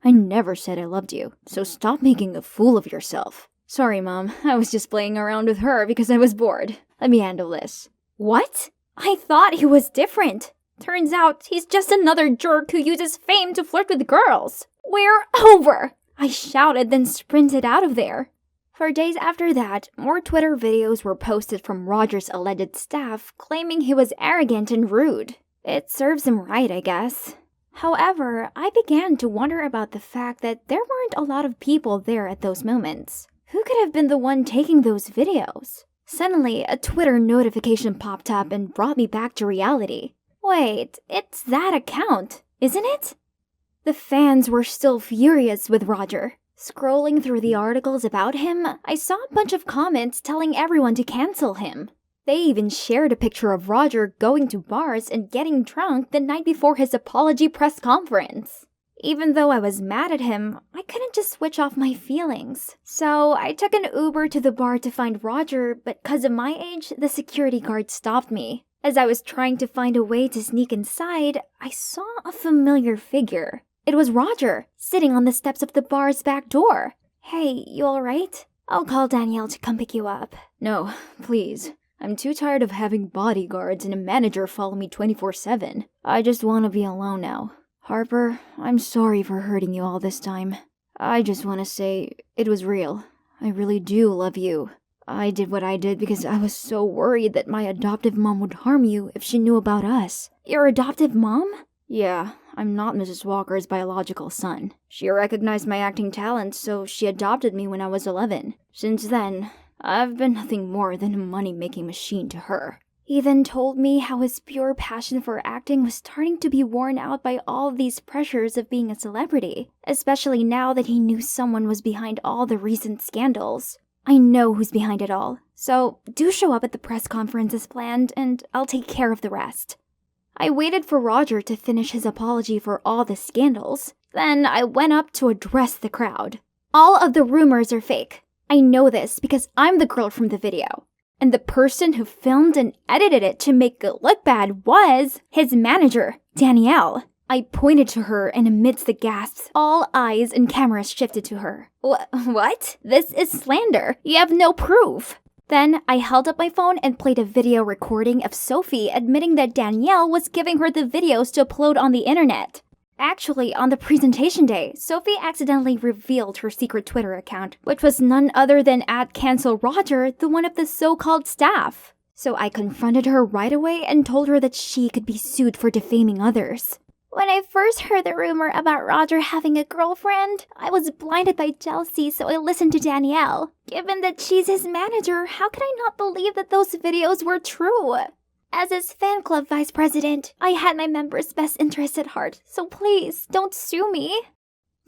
I never said I loved you, so stop making a fool of yourself. Sorry, Mom. I was just playing around with her because I was bored. Let me handle this. What? I thought he was different. Turns out he's just another jerk who uses fame to flirt with girls. We're over! I shouted, then sprinted out of there. For days after that, more Twitter videos were posted from Roger's alleged staff claiming he was arrogant and rude. It serves him right, I guess. However, I began to wonder about the fact that there weren't a lot of people there at those moments. Who could have been the one taking those videos? Suddenly, a Twitter notification popped up and brought me back to reality. Wait, it's that account, isn't it? The fans were still furious with Roger. Scrolling through the articles about him, I saw a bunch of comments telling everyone to cancel him. They even shared a picture of Roger going to bars and getting drunk the night before his apology press conference. Even though I was mad at him, I couldn't just switch off my feelings. So I took an Uber to the bar to find Roger, but because of my age, the security guard stopped me. As I was trying to find a way to sneak inside, I saw a familiar figure. It was Roger, sitting on the steps of the bar's back door. Hey, you alright? I'll call Danielle to come pick you up. No, please. I'm too tired of having bodyguards and a manager follow me 24/7. I just want to be alone now. Harper, I'm sorry for hurting you all this time. I just want to say it was real. I really do love you. I did what I did because I was so worried that my adoptive mom would harm you if she knew about us. Your adoptive mom? Yeah, I'm not Mrs. Walker's biological son. She recognized my acting talents, so she adopted me when I was 11. Since then, I've been nothing more than a money-making machine to her. He then told me how his pure passion for acting was starting to be worn out by all these pressures of being a celebrity, especially now that he knew someone was behind all the recent scandals. I know who's behind it all, so do show up at the press conference as planned, and I'll take care of the rest. I waited for Roger to finish his apology for all the scandals. Then I went up to address the crowd. All of the rumors are fake. I know this because I'm the girl from the video. And the person who filmed and edited it to make it look bad was his manager, Danielle. I pointed to her, and amidst the gasps, all eyes and cameras shifted to her. What? This is slander. You have no proof. Then I held up my phone and played a video recording of Sophie admitting that Danielle was giving her the videos to upload on the internet. Actually, on the presentation day, Sophie accidentally revealed her secret Twitter account, which was none other than @CancelRoger, the one of the so-called staff. So I confronted her right away and told her that she could be sued for defaming others. When I first heard the rumor about Roger having a girlfriend, I was blinded by jealousy, so I listened to Danielle. Given that she's his manager, how could I not believe that those videos were true? As his fan club vice president, I had my members' best interests at heart, so please, don't sue me.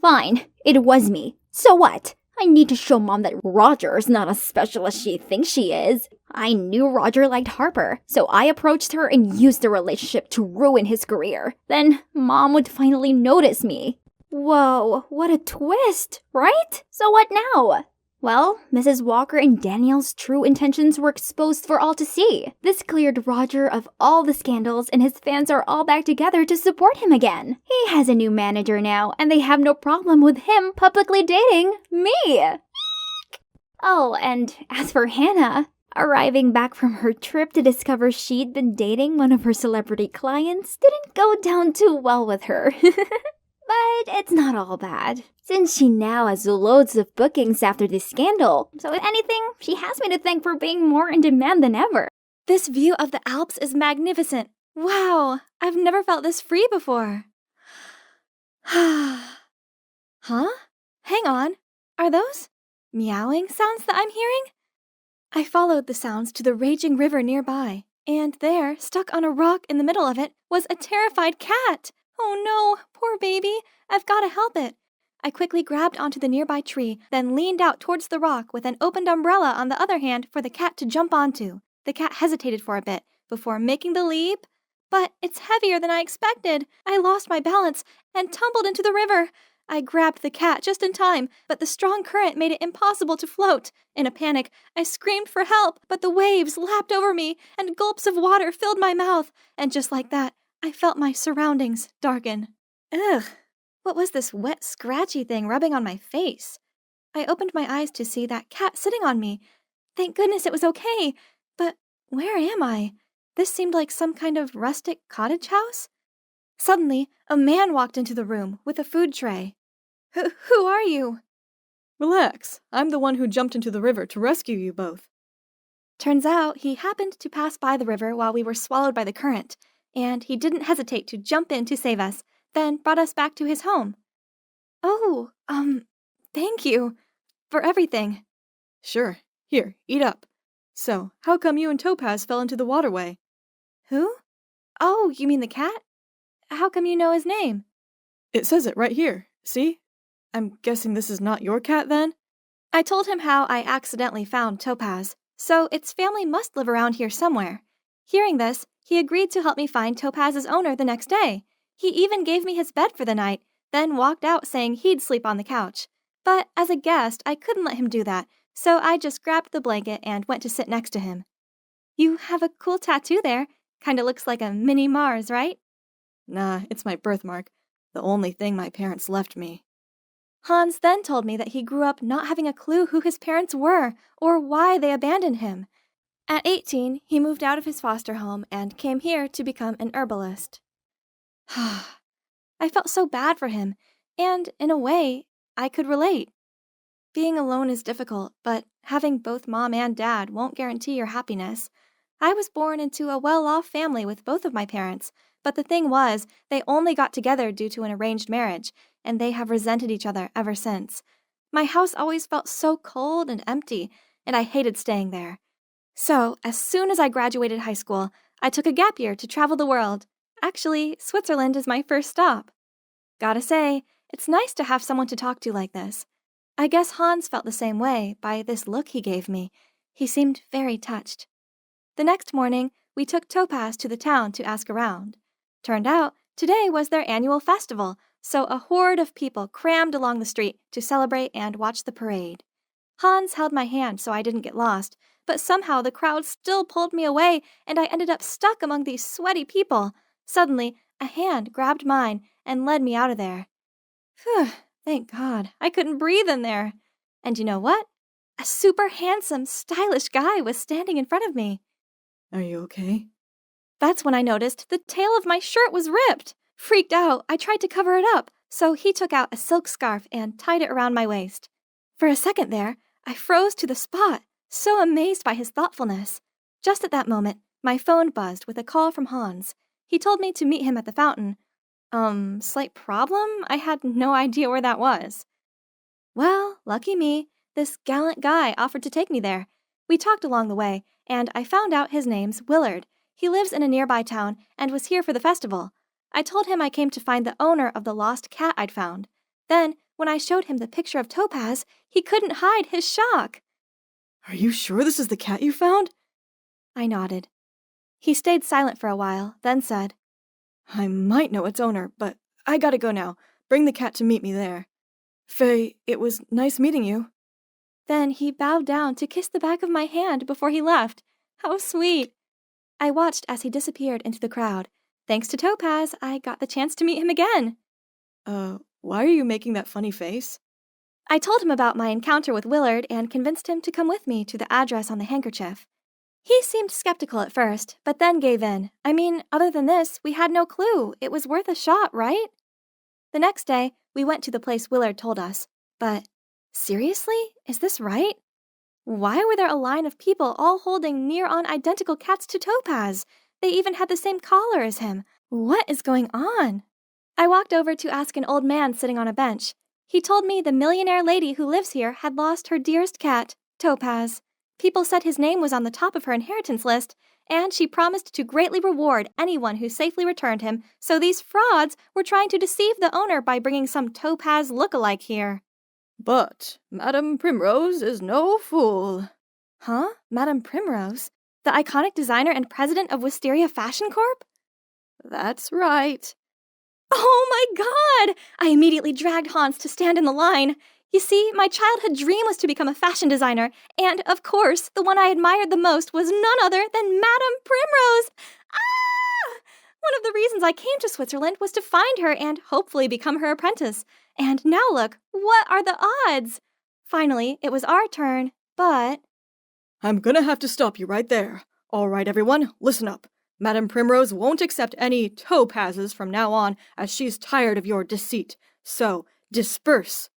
Fine, it was me. So what? I need to show Mom that Roger is not as special as she thinks she is. I knew Roger liked Harper, so I approached her and used the relationship to ruin his career. Then Mom would finally notice me. Whoa, what a twist, right? So what now? Well, Mrs. Walker and Danielle's true intentions were exposed for all to see. This cleared Roger of all the scandals, and his fans are all back together to support him again. He has a new manager now, and they have no problem with him publicly dating me. Oh, and as for Hannah, arriving back from her trip to discover she'd been dating one of her celebrity clients didn't go down too well with her. But it's not all bad, since she now has loads of bookings after this scandal. So if anything, she has me to thank for being more in demand than ever. This view of the Alps is magnificent. Wow, I've never felt this free before. Huh? Hang on. Are those meowing sounds that I'm hearing? I followed the sounds to the raging river nearby, and there, stuck on a rock in the middle of it, was a terrified cat. Oh no, poor baby. I've got to help it. I quickly grabbed onto the nearby tree, then leaned out towards the rock with an opened umbrella on the other hand for the cat to jump onto. The cat hesitated for a bit before making the leap, but it's heavier than I expected. I lost my balance and tumbled into the river. I grabbed the cat just in time, but the strong current made it impossible to float. In a panic, I screamed for help, but the waves lapped over me and gulps of water filled my mouth, and just like that, I felt my surroundings darken. Ugh, what was this wet, scratchy thing rubbing on my face? I opened my eyes to see that cat sitting on me. Thank goodness it was okay, but where am I? This seemed like some kind of rustic cottage house. Suddenly, a man walked into the room with a food tray. Who are you? Relax, I'm the one who jumped into the river to rescue you both. Turns out he happened to pass by the river while we were swallowed by the current, and he didn't hesitate to jump in to save us, then brought us back to his home. Oh, thank you for everything. Sure, here, eat up. So, how come you and Topaz fell into the waterway? Who? Oh, you mean the cat? How come you know his name? It says it right here, see? I'm guessing this is not your cat then? I told him how I accidentally found Topaz, so its family must live around here somewhere. Hearing this, he agreed to help me find Topaz's owner the next day. He even gave me his bed for the night, then walked out saying he'd sleep on the couch. But as a guest, I couldn't let him do that, so I just grabbed the blanket and went to sit next to him. You have a cool tattoo there. Kinda looks like a mini Mars, right? Nah, it's my birthmark. The only thing my parents left me. Hans then told me that he grew up not having a clue who his parents were or why they abandoned him. At 18, he moved out of his foster home and came here to become an herbalist. I felt so bad for him, and in a way, I could relate. Being alone is difficult, but having both mom and dad won't guarantee your happiness. I was born into a well-off family with both of my parents, but the thing was, they only got together due to an arranged marriage, and they have resented each other ever since. My house always felt so cold and empty, and I hated staying there. So, as soon as I graduated high school, I took a gap year to travel the world. Actually, Switzerland is my first stop. Gotta say, it's nice to have someone to talk to like this. I guess Hans felt the same way by this look he gave me. He seemed very touched. The next morning, we took Topaz to the town to ask around. Turned out, today was their annual festival, so a horde of people crammed along the street to celebrate and watch the parade. Hans held my hand so I didn't get lost, but somehow the crowd still pulled me away and I ended up stuck among these sweaty people. Suddenly, a hand grabbed mine and led me out of there. Phew, thank God, I couldn't breathe in there. And you know what? A super handsome, stylish guy was standing in front of me. Are you okay? That's when I noticed the tail of my shirt was ripped. Freaked out, I tried to cover it up, so he took out a silk scarf and tied it around my waist. For a second there, I froze to the spot, so amazed by his thoughtfulness. Just at that moment, my phone buzzed with a call from Hans. He told me to meet him at the fountain. Slight problem? I had no idea where that was. Well, lucky me, this gallant guy offered to take me there. We talked along the way, and I found out his name's Willard. He lives in a nearby town and was here for the festival. I told him I came to find the owner of the lost cat I'd found. Then, when I showed him the picture of Topaz, he couldn't hide his shock. Are you sure this is the cat you found? I nodded. He stayed silent for a while, then said, I might know its owner, but I gotta go now. Bring the cat to meet me there. Faye, it was nice meeting you. Then he bowed down to kiss the back of my hand before he left. How sweet! I watched as he disappeared into the crowd. Thanks to Topaz, I got the chance to meet him again. Why are you making that funny face? I told him about my encounter with Willard and convinced him to come with me to the address on the handkerchief. He seemed skeptical at first, but then gave in. I mean, other than this, we had no clue. It was worth a shot, right? The next day, we went to the place Willard told us. But, seriously? Is this right? Why were there a line of people all holding near-on identical cats to Topaz? They even had the same collar as him. What is going on? I walked over to ask an old man sitting on a bench. He told me the millionaire lady who lives here had lost her dearest cat, Topaz. People said his name was on the top of her inheritance list, and she promised to greatly reward anyone who safely returned him, so these frauds were trying to deceive the owner by bringing some Topaz look-alike here. But Madame Primrose is no fool. Huh? Madame Primrose? The iconic designer and president of Wisteria Fashion Corp? That's right. Oh my God! I immediately dragged Hans to stand in the line. You see, my childhood dream was to become a fashion designer, and, of course, the one I admired the most was none other than Madame Primrose! Ah! One of the reasons I came to Switzerland was to find her and hopefully become her apprentice. And now look, what are the odds? Finally, it was our turn, but... I'm gonna have to stop you right there. All right, everyone, listen up. Madame Primrose won't accept any topazes from now on, as she's tired of your deceit. So, disperse.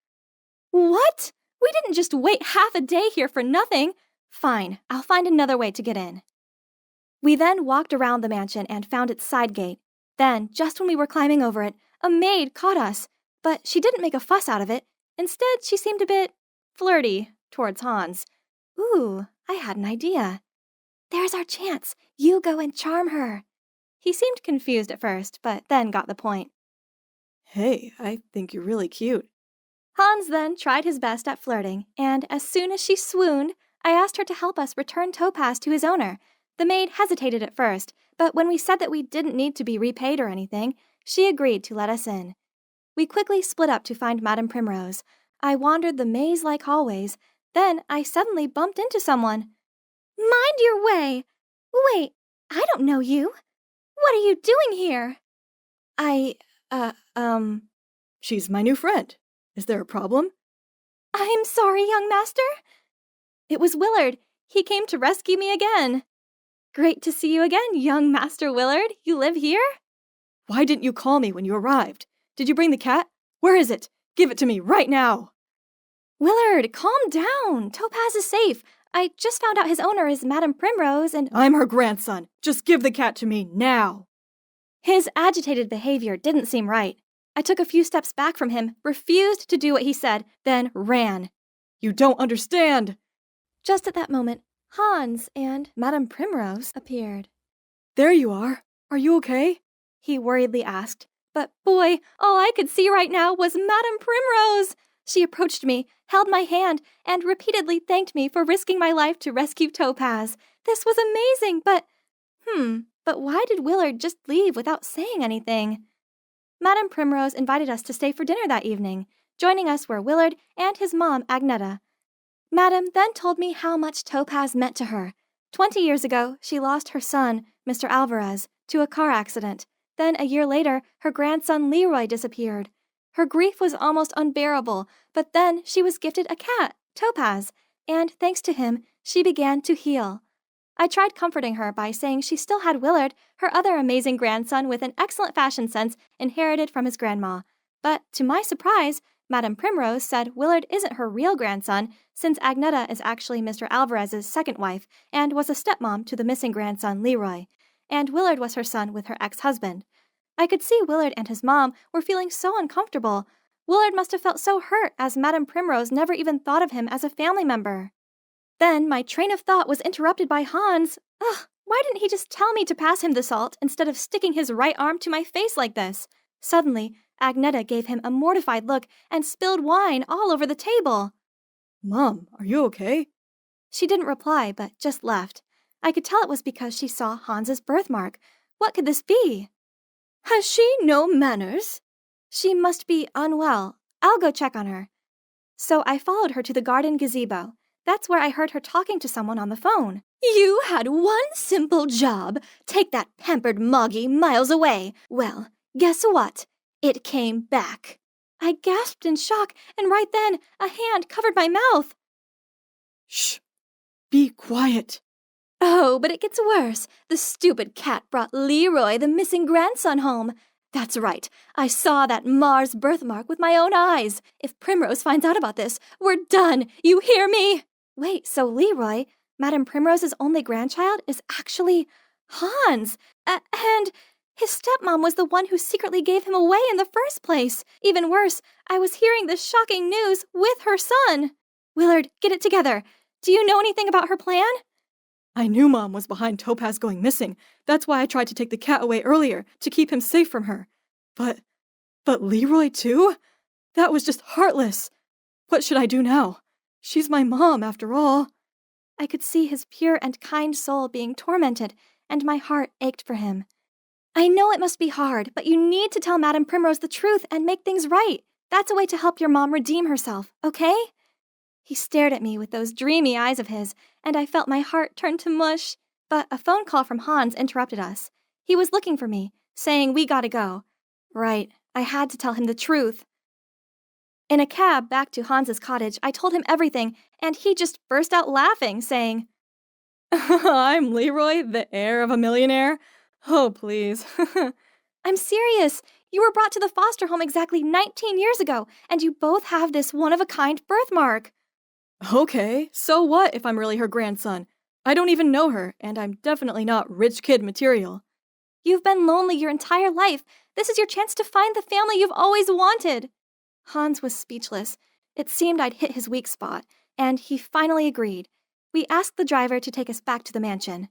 What? We didn't just wait half a day here for nothing. Fine, I'll find another way to get in. We then walked around the mansion and found its side gate. Then, just when we were climbing over it, a maid caught us. But she didn't make a fuss out of it. Instead, she seemed a bit flirty towards Hans. Ooh, I had an idea. There's our chance. You go and charm her. He seemed confused at first, but then got the point. Hey, I think you're really cute. Hans then tried his best at flirting, and as soon as she swooned, I asked her to help us return Topaz to his owner. The maid hesitated at first, but when we said that we didn't need to be repaid or anything, she agreed to let us in. We quickly split up to find Madame Primrose. I wandered the maze-like hallways. Then I suddenly bumped into someone. Mind your way! Wait, I don't know you. What are you doing here? She's my new friend. Is there a problem? I'm sorry, young master. It was Willard. He came to rescue me again. Great to see you again, young Master Willard. You live here? Why didn't you call me when you arrived? Did you bring the cat? Where is it? Give it to me right now. Willard, calm down. Topaz is safe. I just found out his owner is Madame Primrose and— I'm her grandson. Just give the cat to me now. His agitated behavior didn't seem right. I took a few steps back from him, refused to do what he said, then ran. You don't understand. Just at that moment, Hans and Madame Primrose appeared. There you are. Are you okay? He worriedly asked. But boy, all I could see right now was Madame Primrose. She approached me, held my hand, and repeatedly thanked me for risking my life to rescue Topaz. This was amazing, but why did Willard just leave without saying anything? Madame Primrose invited us to stay for dinner that evening. Joining us were Willard and his mom, Agneta. Madame then told me how much Topaz meant to her. 20 years ago, she lost her son, Mr. Alvarez, to a car accident. Then a year later, her grandson Leroy disappeared. Her grief was almost unbearable, but then she was gifted a cat, Topaz, and thanks to him, she began to heal. I tried comforting her by saying she still had Willard, her other amazing grandson with an excellent fashion sense inherited from his grandma. But to my surprise, Madame Primrose said Willard isn't her real grandson, since Agneta is actually Mr. Alvarez's second wife and was a stepmom to the missing grandson Leroy, and Willard was her son with her ex-husband. I could see Willard and his mom were feeling so uncomfortable. Willard must have felt so hurt as Madame Primrose never even thought of him as a family member. Then my train of thought was interrupted by Hans. Why didn't he just tell me to pass him the salt instead of sticking his right arm to my face like this? Suddenly, Agneta gave him a mortified look and spilled wine all over the table. Mom, are you okay? She didn't reply, but just left. I could tell it was because she saw Hans's birthmark. What could this be? Has she no manners? She must be unwell. I'll go check on her. So I followed her to the garden gazebo. That's where I heard her talking to someone on the phone. You had one simple job. Take that pampered Moggy miles away. Well, guess what? It came back. I gasped in shock, and right then, a hand covered my mouth. Shh. Be quiet. Oh, but it gets worse. The stupid cat brought Leroy, the missing grandson, home. That's right. I saw that Mars birthmark with my own eyes. If Primrose finds out about this, we're done. You hear me? Wait, so Leroy, Madame Primrose's only grandchild, is actually Hans. And his stepmom was the one who secretly gave him away in the first place. Even worse, I was hearing this shocking news with her son. Willard, get it together. Do you know anything about her plan? I knew Mom was behind Topaz going missing. That's why I tried to take the cat away earlier, to keep him safe from her. But Leroy too? That was just heartless. What should I do now? She's my mom, after all. I could see his pure and kind soul being tormented, and my heart ached for him. I know it must be hard, but you need to tell Madame Primrose the truth and make things right. That's a way to help your mom redeem herself, okay? He stared at me with those dreamy eyes of his, and I felt my heart turn to mush. But a phone call from Hans interrupted us. He was looking for me, saying we gotta go. Right, I had to tell him the truth. In a cab back to Hans's cottage, I told him everything, and he just burst out laughing, saying, I'm Leroy, the heir of a millionaire? Oh, please. I'm serious. You were brought to the foster home exactly 19 years ago, and you both have this one-of-a-kind birthmark. Okay, so what if I'm really her grandson? I don't even know her, and I'm definitely not rich kid material. You've been lonely your entire life. This is your chance to find the family you've always wanted. Hans was speechless. It seemed I'd hit his weak spot, and he finally agreed. We asked the driver to take us back to the mansion.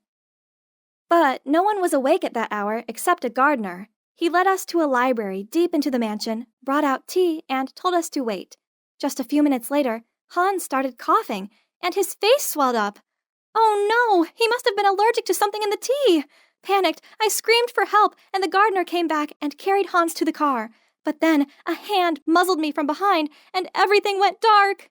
But no one was awake at that hour except a gardener. He led us to a library deep into the mansion, brought out tea, and told us to wait. Just a few minutes later, Hans started coughing, and his face swelled up. Oh no, he must have been allergic to something in the tea. Panicked, I screamed for help, and the gardener came back and carried Hans to the car. But then a hand muzzled me from behind, and everything went dark.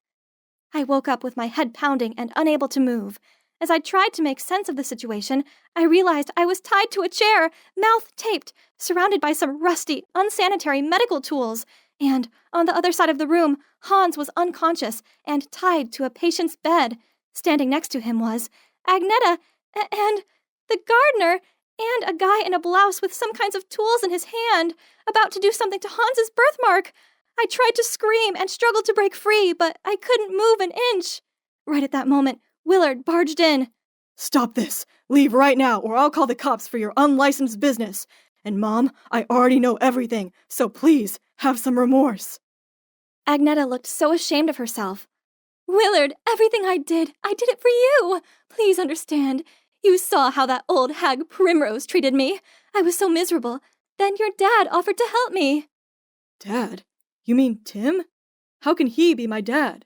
I woke up with my head pounding and unable to move. As I tried to make sense of the situation, I realized I was tied to a chair, mouth taped, surrounded by some rusty, unsanitary medical tools. And on the other side of the room, Hans was unconscious and tied to a patient's bed. Standing next to him was Agneta and the gardener and a guy in a blouse with some kinds of tools in his hand, about to do something to Hans's birthmark. I tried to scream and struggled to break free, but I couldn't move an inch. Right at that moment, Willard barged in. Stop this! Leave right now, or I'll call the cops for your unlicensed business. And Mom, I already know everything, so please, have some remorse. Agneta looked so ashamed of herself. Willard, everything I did it for you. Please understand. You saw how that old hag Primrose treated me. I was so miserable. Then your dad offered to help me. Dad? You mean Tim? How can he be my dad?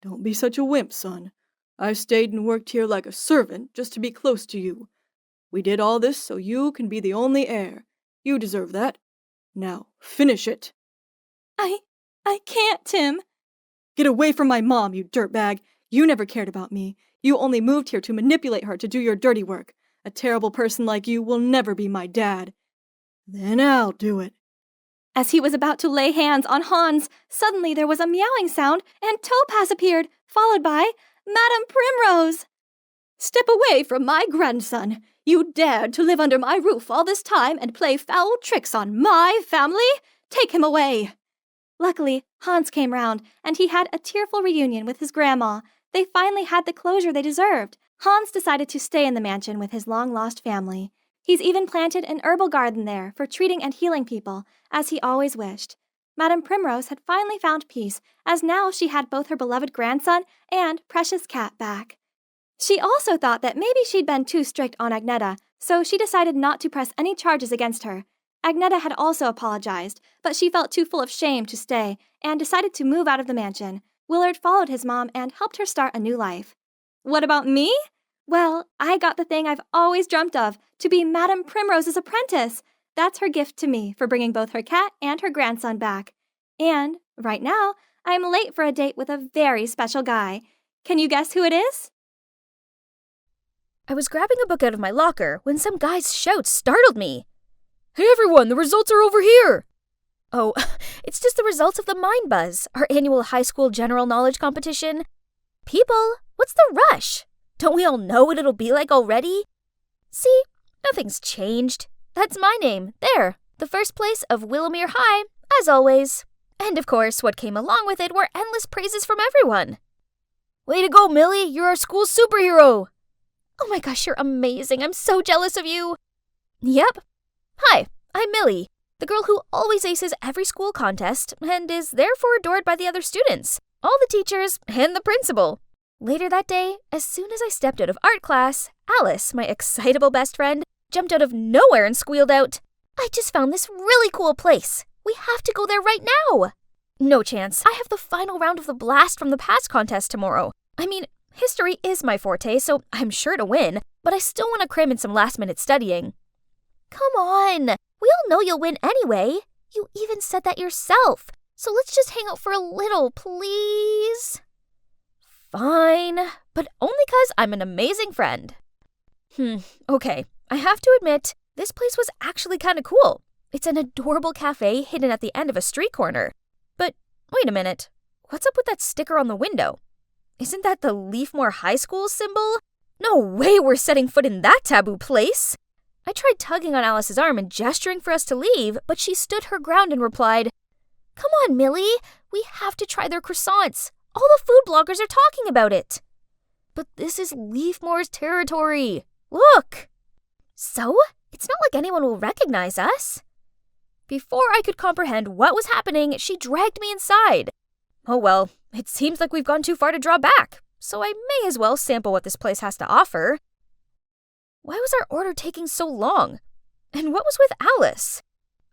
Don't be such a wimp, son. I've stayed and worked here like a servant just to be close to you. We did all this so you can be the only heir. You deserve that. Now, finish it. I can't, Tim. Get away from my mom, you dirtbag. You never cared about me. You only moved here to manipulate her to do your dirty work. A terrible person like you will never be my dad. Then I'll do it. As he was about to lay hands on Hans, suddenly there was a meowing sound and Topaz appeared, followed by Madame Primrose. Step away from my grandson. You dared to live under my roof all this time and play foul tricks on my family? Take him away. Luckily, Hans came round, and he had a tearful reunion with his grandma. They finally had the closure they deserved. Hans decided to stay in the mansion with his long-lost family. He's even planted an herbal garden there for treating and healing people, as he always wished. Madame Primrose had finally found peace, as now she had both her beloved grandson and precious cat back. She also thought that maybe she'd been too strict on Agneta, so she decided not to press any charges against her. Agneta had also apologized, but she felt too full of shame to stay and decided to move out of the mansion. Willard followed his mom and helped her start a new life. What about me? Well, I got the thing I've always dreamt of, to be Madame Primrose's apprentice. That's her gift to me for bringing both her cat and her grandson back. And, right now, I'm late for a date with a very special guy. Can you guess who it is? I was grabbing a book out of my locker when some guy's shout startled me. Hey everyone, the results are over here! Oh, it's just the results of the Mind Buzz, our annual high school general knowledge competition. People, what's the rush? Don't we all know what it'll be like already? See, nothing's changed. That's my name, there, the first place of Willowmere High, as always. And of course, what came along with it were endless praises from everyone. Way to go, Millie, you're our school superhero! Oh my gosh, you're amazing, I'm so jealous of you! Yep. Hi, I'm Millie, the girl who always aces every school contest and is therefore adored by the other students, all the teachers, and the principal. Later that day, as soon as I stepped out of art class, Alice, my excitable best friend, jumped out of nowhere and squealed out, I just found this really cool place. We have to go there right now. No chance. I have the final round of the blast from the past contest tomorrow. I mean, history is my forte, so I'm sure to win, but I still want to cram in some last-minute studying. Come on. We all know you'll win anyway. You even said that yourself. So let's just hang out for a little, please. Fine, but only 'cause I'm an amazing friend. Okay. I have to admit, this place was actually kind of cool. It's an adorable cafe hidden at the end of a street corner. But wait a minute. What's up with that sticker on the window? Isn't that the Leafmore High School symbol? No way we're setting foot in that taboo place. I tried tugging on Alice's arm and gesturing for us to leave, but she stood her ground and replied, Come on, Millie. We have to try their croissants. All the food bloggers are talking about it. But this is Leafmore's territory. Look. So? It's not like anyone will recognize us. Before I could comprehend what was happening, she dragged me inside. Oh well, it seems like we've gone too far to draw back, so I may as well sample what this place has to offer. Why was our order taking so long? And what was with Alice?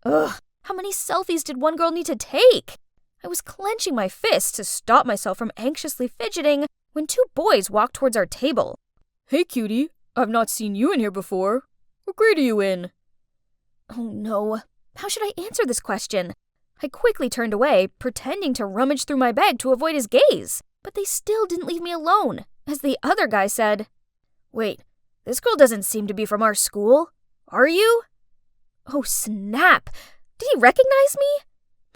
Ugh, how many selfies did one girl need to take? I was clenching my fists to stop myself from anxiously fidgeting when two boys walked towards our table. Hey, cutie. I've not seen you in here before. What grade are you in? Oh no. How should I answer this question? I quickly turned away, pretending to rummage through my bag to avoid his gaze. But they still didn't leave me alone, as the other guy said, "Wait, this girl doesn't seem to be from our school. Are you?" Oh snap! Did he recognize me?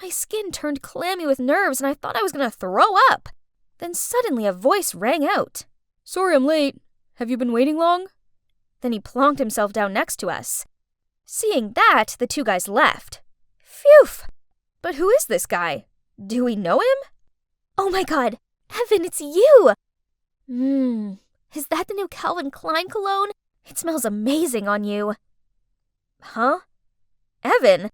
My skin turned clammy with nerves and I thought I was going to throw up. Then suddenly a voice rang out. Sorry I'm late. Have you been waiting long? Then he plonked himself down next to us. Seeing that, the two guys left. Phew! But who is this guy? Do we know him? Oh my god, Evan, it's you! Is that the new Calvin Klein cologne? It smells amazing on you. Huh? Evan?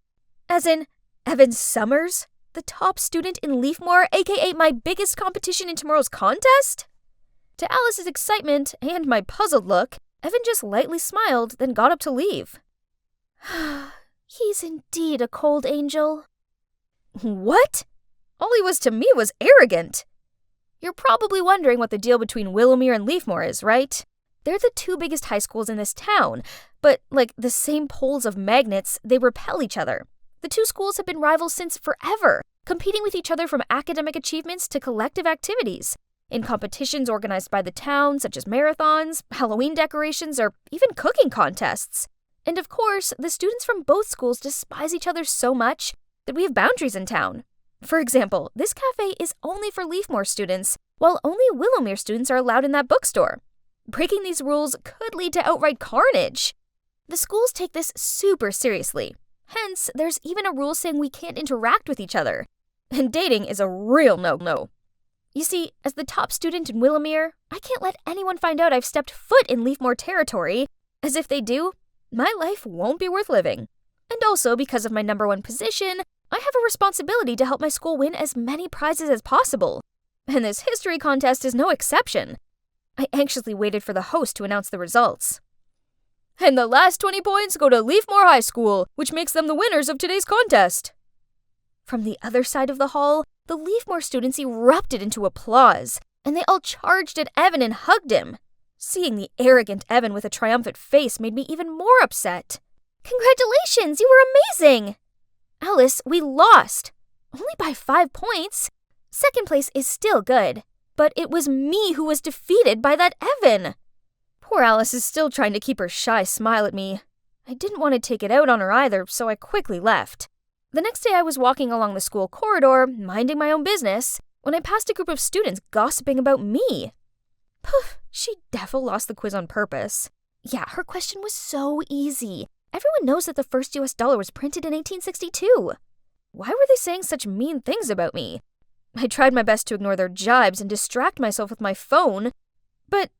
As in, Evan Summers? The top student in Leafmore, aka my biggest competition in tomorrow's contest? To Alice's excitement and my puzzled look, Evan just lightly smiled, then got up to leave. He's indeed a cold angel. What? All he was to me was arrogant. You're probably wondering what the deal between Willowmere and Leafmore is, right? They're the two biggest high schools in this town, but like the same poles of magnets, they repel each other. The two schools have been rivals since forever, competing with each other from academic achievements to collective activities. In competitions organized by the town, such as marathons, Halloween decorations, or even cooking contests. And of course, the students from both schools despise each other so much that we have boundaries in town. For example, this cafe is only for Leafmore students, while only Willowmere students are allowed in that bookstore. Breaking these rules could lead to outright carnage. The schools take this super seriously. Hence, there's even a rule saying we can't interact with each other. And dating is a real no-no. You see, as the top student in Willowmere, I can't let anyone find out I've stepped foot in Leafmore territory, as if they do, my life won't be worth living. And also, because of my #1 position, I have a responsibility to help my school win as many prizes as possible. And this history contest is no exception. I anxiously waited for the host to announce the results. And the last 20 points go to Leafmore High School, which makes them the winners of today's contest. From the other side of the hall, the Leafmore students erupted into applause, and they all charged at Evan and hugged him. Seeing the arrogant Evan with a triumphant face made me even more upset. Congratulations, you were amazing! Alice, we lost. Only by 5 points. Second place is still good, but it was me who was defeated by that Evan. Poor Alice is still trying to keep her shy smile at me. I didn't want to take it out on her either, so I quickly left. The next day I was walking along the school corridor, minding my own business, when I passed a group of students gossiping about me. Poof, she defo lost the quiz on purpose. Yeah, her question was so easy. Everyone knows that the first US dollar was printed in 1862. Why were they saying such mean things about me? I tried my best to ignore their jibes and distract myself with my phone. But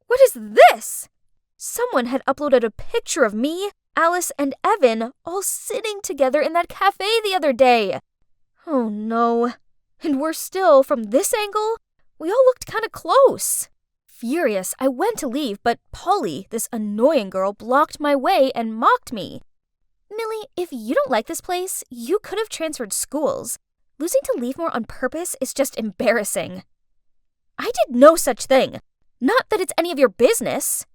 what is this? Someone had uploaded a picture of me, Alice, and Evan all sitting together in that cafe the other day. Oh no. And worse still, from this angle, we all looked kind of close. Furious, I went to leave, but Polly, this annoying girl, blocked my way and mocked me. Millie, if you don't like this place, you could have transferred schools. Losing to Leafmore on purpose is just embarrassing. I did no such thing. Not that it's any of your business.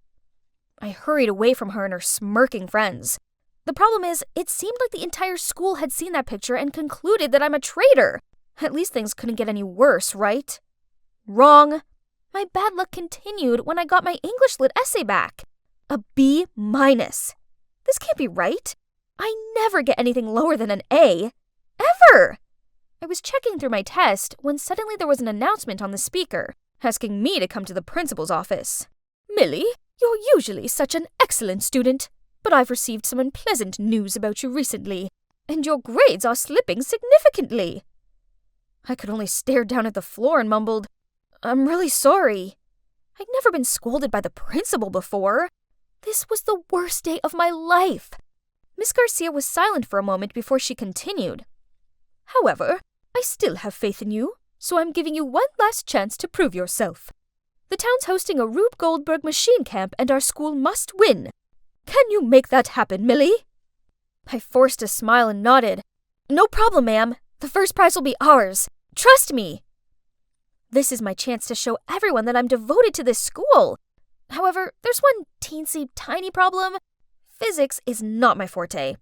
I hurried away from her and her smirking friends. The problem is, it seemed like the entire school had seen that picture and concluded that I'm a traitor. At least things couldn't get any worse, right? Wrong. My bad luck continued when I got my English Lit essay back. A B-. This can't be right. I never get anything lower than an A. Ever! I was checking through my test when suddenly there was an announcement on the speaker, asking me to come to the principal's office. Millie, you're usually such an excellent student, but I've received some unpleasant news about you recently, and your grades are slipping significantly. I could only stare down at the floor and mumbled, I'm really sorry. I'd never been scolded by the principal before. This was the worst day of my life. Miss Garcia was silent for a moment before she continued. However, I still have faith in you, so I'm giving you one last chance to prove yourself. The town's hosting a Rube Goldberg machine camp and our school must win. Can you make that happen, Millie? I forced a smile and nodded. No problem, ma'am. The first prize will be ours. Trust me. This is my chance to show everyone that I'm devoted to this school. However, there's one teensy tiny problem. Physics is not my forte.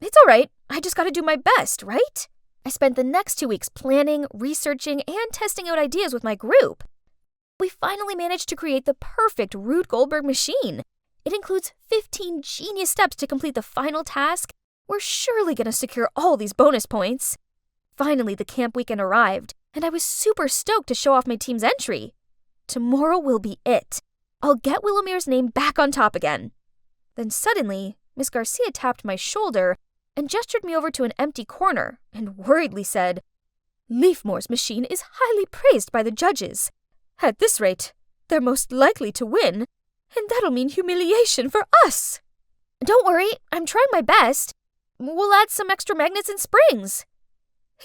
It's all right. I just gotta do my best, right? I spent the next 2 weeks planning, researching, and testing out ideas with my group. We finally managed to create the perfect Rube Goldberg machine. It includes 15 genius steps to complete the final task. We're surely gonna secure all these bonus points. Finally, the camp weekend arrived, and I was super stoked to show off my team's entry. Tomorrow will be it. I'll get Willomir's name back on top again. Then suddenly, Miss Garcia tapped my shoulder and gestured me over to an empty corner and worriedly said, "Leafmore's machine is highly praised by the judges. At this rate, they're most likely to win, and that'll mean humiliation for us." "Don't worry, I'm trying my best. We'll add some extra magnets and springs."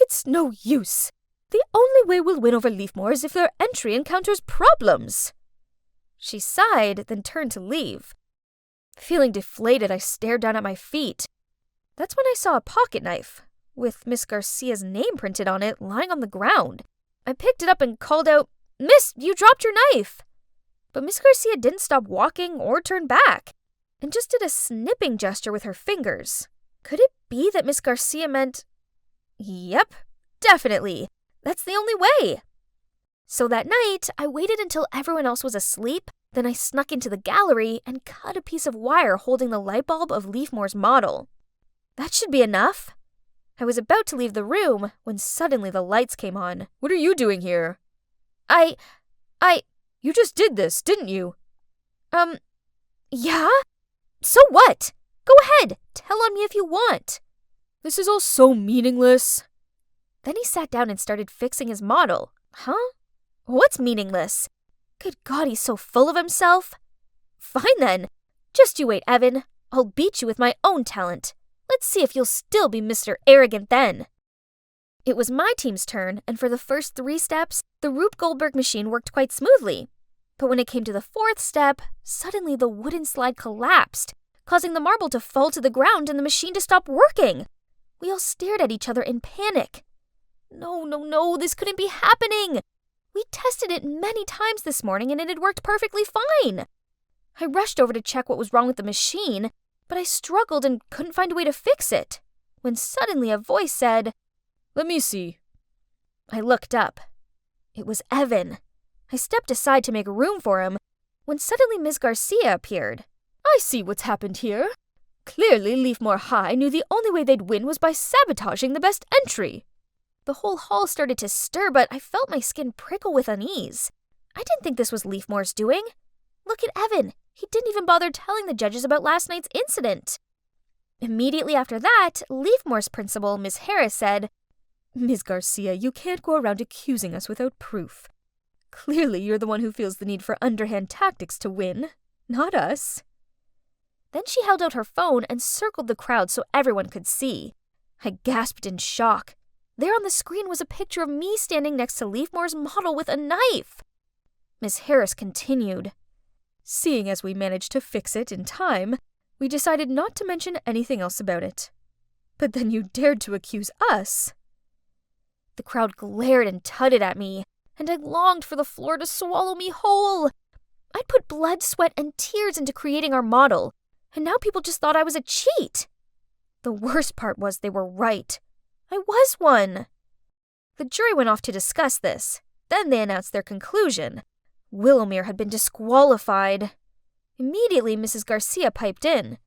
"It's no use. The only way we'll win over Leafmore is if their entry encounters problems." She sighed, then turned to leave. Feeling deflated, I stared down at my feet. That's when I saw a pocket knife, with Miss Garcia's name printed on it, lying on the ground. I picked it up and called out, "Miss, you dropped your knife!" But Miss Garcia didn't stop walking or turn back, and just did a snipping gesture with her fingers. Could it be that Miss Garcia meant... Yep, definitely. That's the only way. So that night, I waited until everyone else was asleep, then I snuck into the gallery and cut a piece of wire holding the light bulb of Leafmore's model. That should be enough. I was about to leave the room when suddenly the lights came on. "What are you doing here?" You just did this, didn't you? Yeah? So what? Go ahead, tell on me if you want. This is all so meaningless. Then he sat down and started fixing his model. Huh? What's meaningless? Good God, he's so full of himself. Fine then. Just you wait, Evan. I'll beat you with my own talent. Let's see if you'll still be Mr. Arrogant then. It was my team's turn, and for the first 3 steps, the Rube Goldberg machine worked quite smoothly. But when it came to the 4th step, suddenly the wooden slide collapsed, causing the marble to fall to the ground and the machine to stop working. We all stared at each other in panic. No, this couldn't be happening. We tested it many times this morning and it had worked perfectly fine. I rushed over to check what was wrong with the machine, but I struggled and couldn't find a way to fix it, when suddenly a voice said, "Let me see." I looked up. It was Evan. I stepped aside to make room for him, when suddenly Ms. Garcia appeared. "I see what's happened here. Clearly Leafmore High knew the only way they'd win was by sabotaging the best entry." The whole hall started to stir, but I felt my skin prickle with unease. I didn't think this was Leafmore's doing. Look at Evan. He didn't even bother telling the judges about last night's incident. Immediately after that, Leafmore's principal, Miss Harris, said, "Ms. Garcia, you can't go around accusing us without proof. Clearly you're the one who feels the need for underhand tactics to win, not us." Then she held out her phone and circled the crowd so everyone could see. I gasped in shock. There on the screen was a picture of me standing next to Leafmore's model with a knife. Miss Harris continued, "Seeing as we managed to fix it in time, we decided not to mention anything else about it. But then you dared to accuse us." The crowd glared and tutted at me, and I longed for the floor to swallow me whole. I'd put blood, sweat, and tears into creating our model, and now people just thought I was a cheat. The worst part was they were right. I was one. The jury went off to discuss this. Then they announced their conclusion. Willowmere had been disqualified. Immediately, Mrs. Garcia piped in.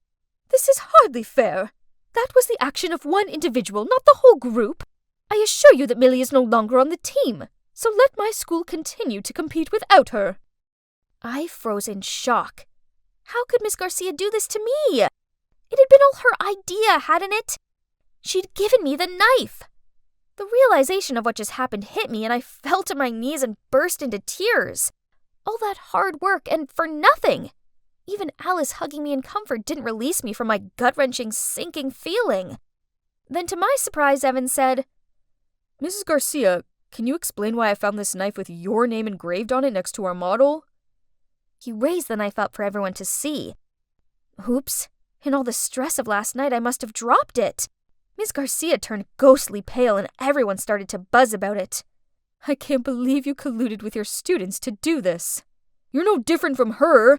"This is hardly fair. That was the action of one individual, not the whole group. I assure you that Millie is no longer on the team, so let my school continue to compete without her." I froze in shock. How could Miss Garcia do this to me? It had been all her idea, hadn't it? She'd given me the knife. The realization of what just happened hit me, and I fell to my knees and burst into tears. All that hard work, and for nothing. Even Alice hugging me in comfort didn't release me from my gut-wrenching, sinking feeling. Then to my surprise, Evan said, "Mrs. Garcia, can you explain why I found this knife with your name engraved on it next to our model?" He raised the knife up for everyone to see. Oops. In all the stress of last night, I must have dropped it. Miss Garcia turned ghostly pale and everyone started to buzz about it. I can't believe you colluded with your students to do this. You're no different from her.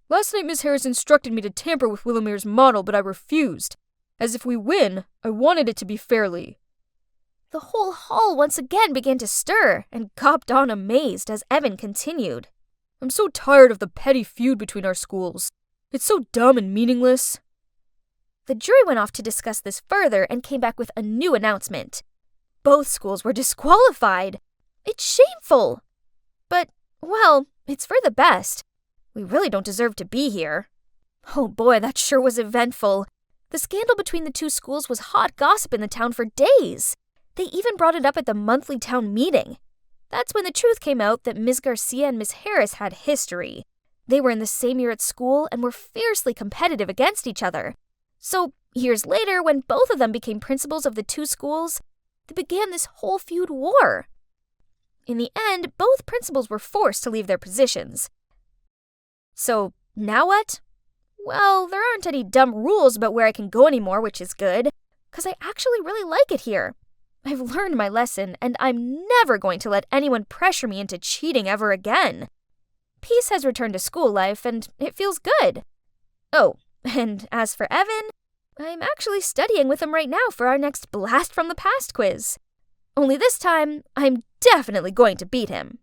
Last night Miss Harris instructed me to tamper with Willamere's model, but I refused. As if we win, I wanted it to be fairly. The whole hall once again began to stir and gawped on amazed as Evan continued. I'm so tired of the petty feud between our schools. It's so dumb and meaningless. The jury went off to discuss this further and came back with a new announcement. Both schools were disqualified. It's shameful. But, well, it's for the best. We really don't deserve to be here. Oh boy, that sure was eventful. The scandal between the two schools was hot gossip in the town for days. They even brought it up at the monthly town meeting. That's when the truth came out that Ms. Garcia and Miss Harris had history. They were in the same year at school and were fiercely competitive against each other. So, years later, when both of them became principals of the two schools, they began this whole feud war. In the end, both principals were forced to leave their positions. So, now what? Well, there aren't any dumb rules about where I can go anymore, which is good, because I actually really like it here. I've learned my lesson, and I'm never going to let anyone pressure me into cheating ever again. Peace has returned to school life, and it feels good. Oh, and as for Evan, I'm actually studying with him right now for our next Blast from the Past quiz. Only this time, I'm definitely going to beat him.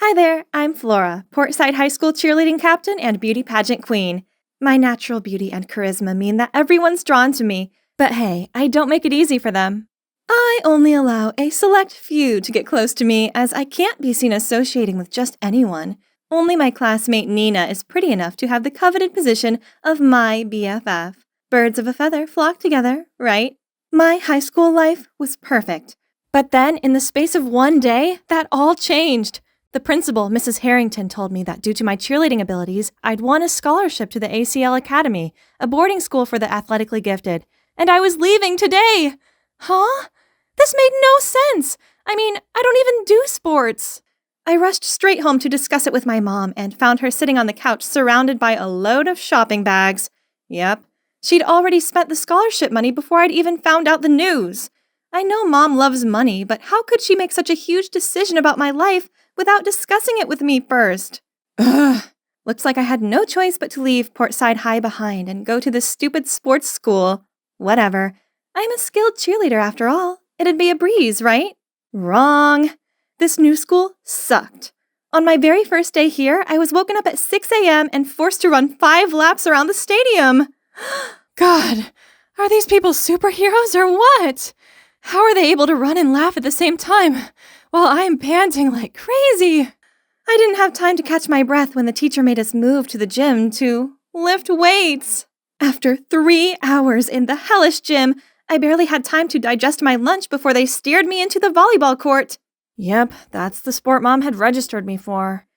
Hi there, I'm Flora, Portside High School cheerleading captain and beauty pageant queen. My natural beauty and charisma mean that everyone's drawn to me, but hey, I don't make it easy for them. I only allow a select few to get close to me, as I can't be seen associating with just anyone. Only my classmate Nina is pretty enough to have the coveted position of my BFF. Birds of a feather flock together, right? My high school life was perfect. But then, in the space of one day, that all changed. The principal, Mrs. Harrington, told me that due to my cheerleading abilities, I'd won a scholarship to the ACL Academy, a boarding school for the athletically gifted. And I was leaving today! Huh? This made no sense! I mean, I don't even do sports! I rushed straight home to discuss it with my mom and found her sitting on the couch surrounded by a load of shopping bags. Yep, she'd already spent the scholarship money before I'd even found out the news. I know Mom loves money, but how could she make such a huge decision about my life without discussing it with me first? Ugh. Looks like I had no choice but to leave Portside High behind and go to this stupid sports school. Whatever. I'm a skilled cheerleader after all. It'd be a breeze, right? Wrong. This new school sucked. On my very first day here, I was woken up at 6 a.m. and forced to run 5 laps around the stadium. God, are these people superheroes or what? How are they able to run and laugh at the same time while I'm panting like crazy? I didn't have time to catch my breath when the teacher made us move to the gym to lift weights. After 3 hours in the hellish gym, I barely had time to digest my lunch before they steered me into the volleyball court. Yep, that's the sport Mom had registered me for.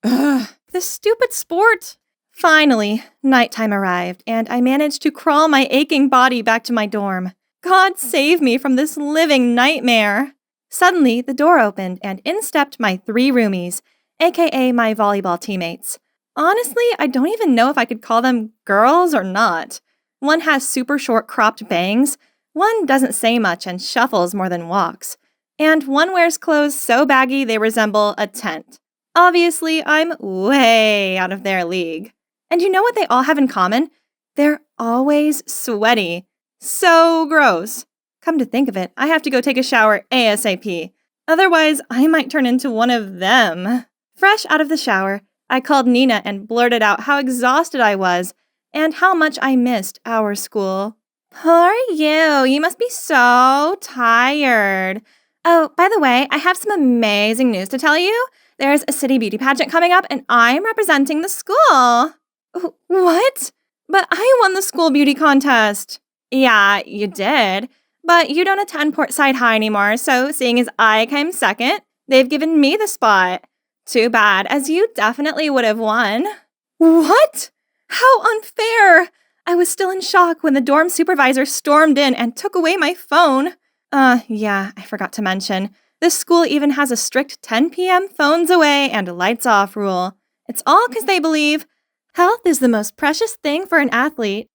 Ugh, this stupid sport. Finally, nighttime arrived, and I managed to crawl my aching body back to my dorm. God save me from this living nightmare. Suddenly, the door opened, and in stepped my 3 roomies, aka my volleyball teammates. Honestly, I don't even know if I could call them girls or not. One has super short cropped bangs, one doesn't say much and shuffles more than walks, and one wears clothes so baggy they resemble a tent. Obviously, I'm way out of their league. And you know what they all have in common? They're always sweaty. So gross. Come to think of it, I have to go take a shower ASAP. Otherwise, I might turn into one of them. Fresh out of the shower, I called Nina and blurted out how exhausted I was and how much I missed our school. Poor you, you must be so tired. Oh, by the way, I have some amazing news to tell you. There's a city beauty pageant coming up and I'm representing the school. What? But I won the school beauty contest. Yeah, you did. But you don't attend Portside High anymore, so seeing as I came second, they've given me the spot. Too bad, as you definitely would have won. What? How unfair! I was still in shock when the dorm supervisor stormed in and took away my phone. Yeah, I forgot to mention. This school even has a strict 10 p.m. phones away and lights off rule. It's all because they believe health is the most precious thing for an athlete.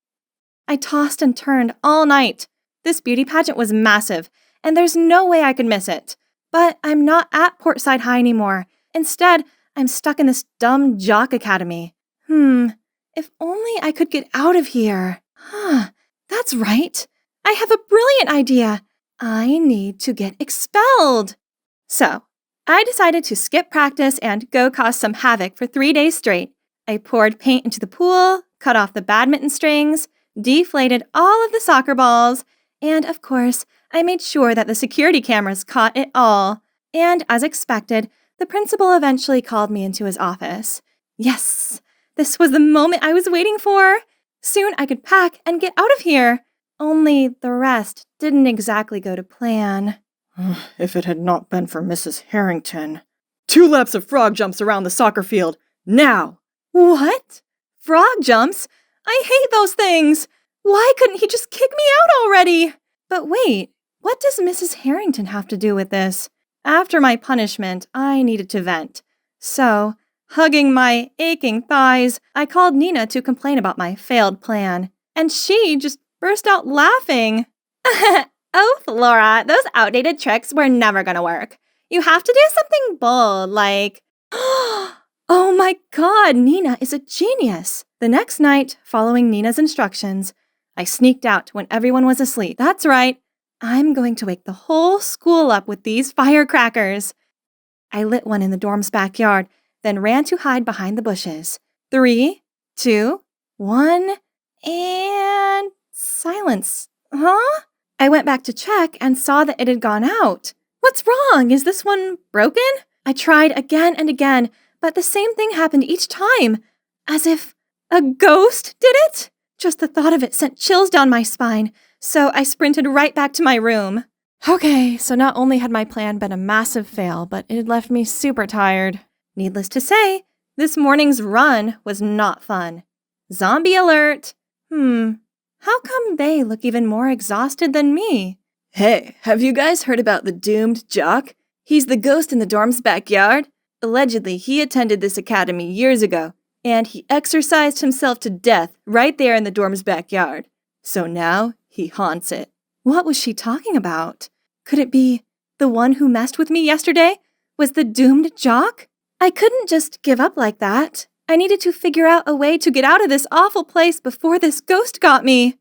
I tossed and turned all night. This beauty pageant was massive, and there's no way I could miss it. But I'm not at Portside High anymore. Instead, I'm stuck in this dumb jock academy. If only I could get out of here. That's right. I have a brilliant idea. I need to get expelled. So, I decided to skip practice and go cause some havoc for 3 days straight. I poured paint into the pool, cut off the badminton strings, deflated all of the soccer balls, and of course, I made sure that the security cameras caught it all. And as expected, the principal eventually called me into his office. Yes, this was the moment I was waiting for. Soon I could pack and get out of here. Only the rest didn't exactly go to plan. If it had not been for Mrs. Harrington. 2 laps of frog jumps around the soccer field, now! What? Frog jumps? I hate those things! Why couldn't he just kick me out already? But wait, what does Mrs. Harrington have to do with this? After my punishment, I needed to vent. So, hugging my aching thighs, I called Nina to complain about my failed plan. And she just burst out laughing. Oh, Laura, those outdated tricks were never gonna work. You have to do something bold, like... Oh my god, Nina is a genius! The next night, following Nina's instructions, I sneaked out when everyone was asleep. That's right, I'm going to wake the whole school up with these firecrackers. I lit one in the dorm's backyard, then ran to hide behind the bushes. 3, 2, 1, and... silence. Huh? I went back to check and saw that it had gone out. What's wrong? Is this one broken? I tried again and again, but the same thing happened each time. As if a ghost did it? Just the thought of it sent chills down my spine, so I sprinted right back to my room. Okay, so not only had my plan been a massive fail, but it had left me super tired. Needless to say, this morning's run was not fun. Zombie alert! How come they look even more exhausted than me? Hey, have you guys heard about the doomed jock? He's the ghost in the dorm's backyard. Allegedly, he attended this academy years ago, and he exercised himself to death right there in the dorm's backyard. So now, he haunts it. What was she talking about? Could it be the one who messed with me yesterday was the doomed jock? I couldn't just give up like that. I needed to figure out a way to get out of this awful place before this ghost got me.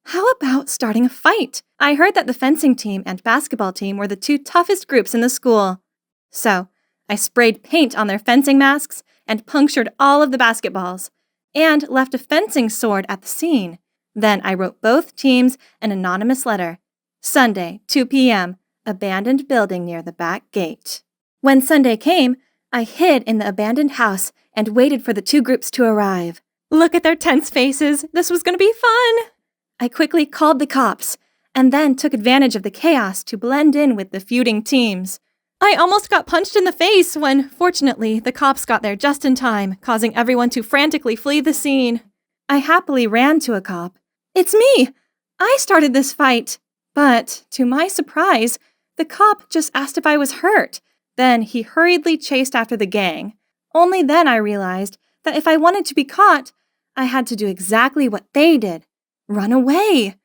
How about starting a fight? I heard that the fencing team and basketball team were the 2 toughest groups in the school. So, I sprayed paint on their fencing masks and punctured all of the basketballs, and left a fencing sword at the scene. Then I wrote both teams an anonymous letter. Sunday, 2 p.m., abandoned building near the back gate. When Sunday came, I hid in the abandoned house and waited for the 2 groups to arrive. Look at their tense faces. This was going to be fun. I quickly called the cops and then took advantage of the chaos to blend in with the feuding teams. I almost got punched in the face when, fortunately, the cops got there just in time, causing everyone to frantically flee the scene. I happily ran to a cop. It's me! I started this fight. But, to my surprise, the cop just asked if I was hurt. Then he hurriedly chased after the gang. Only then I realized that if I wanted to be caught, I had to do exactly what they did. Run away.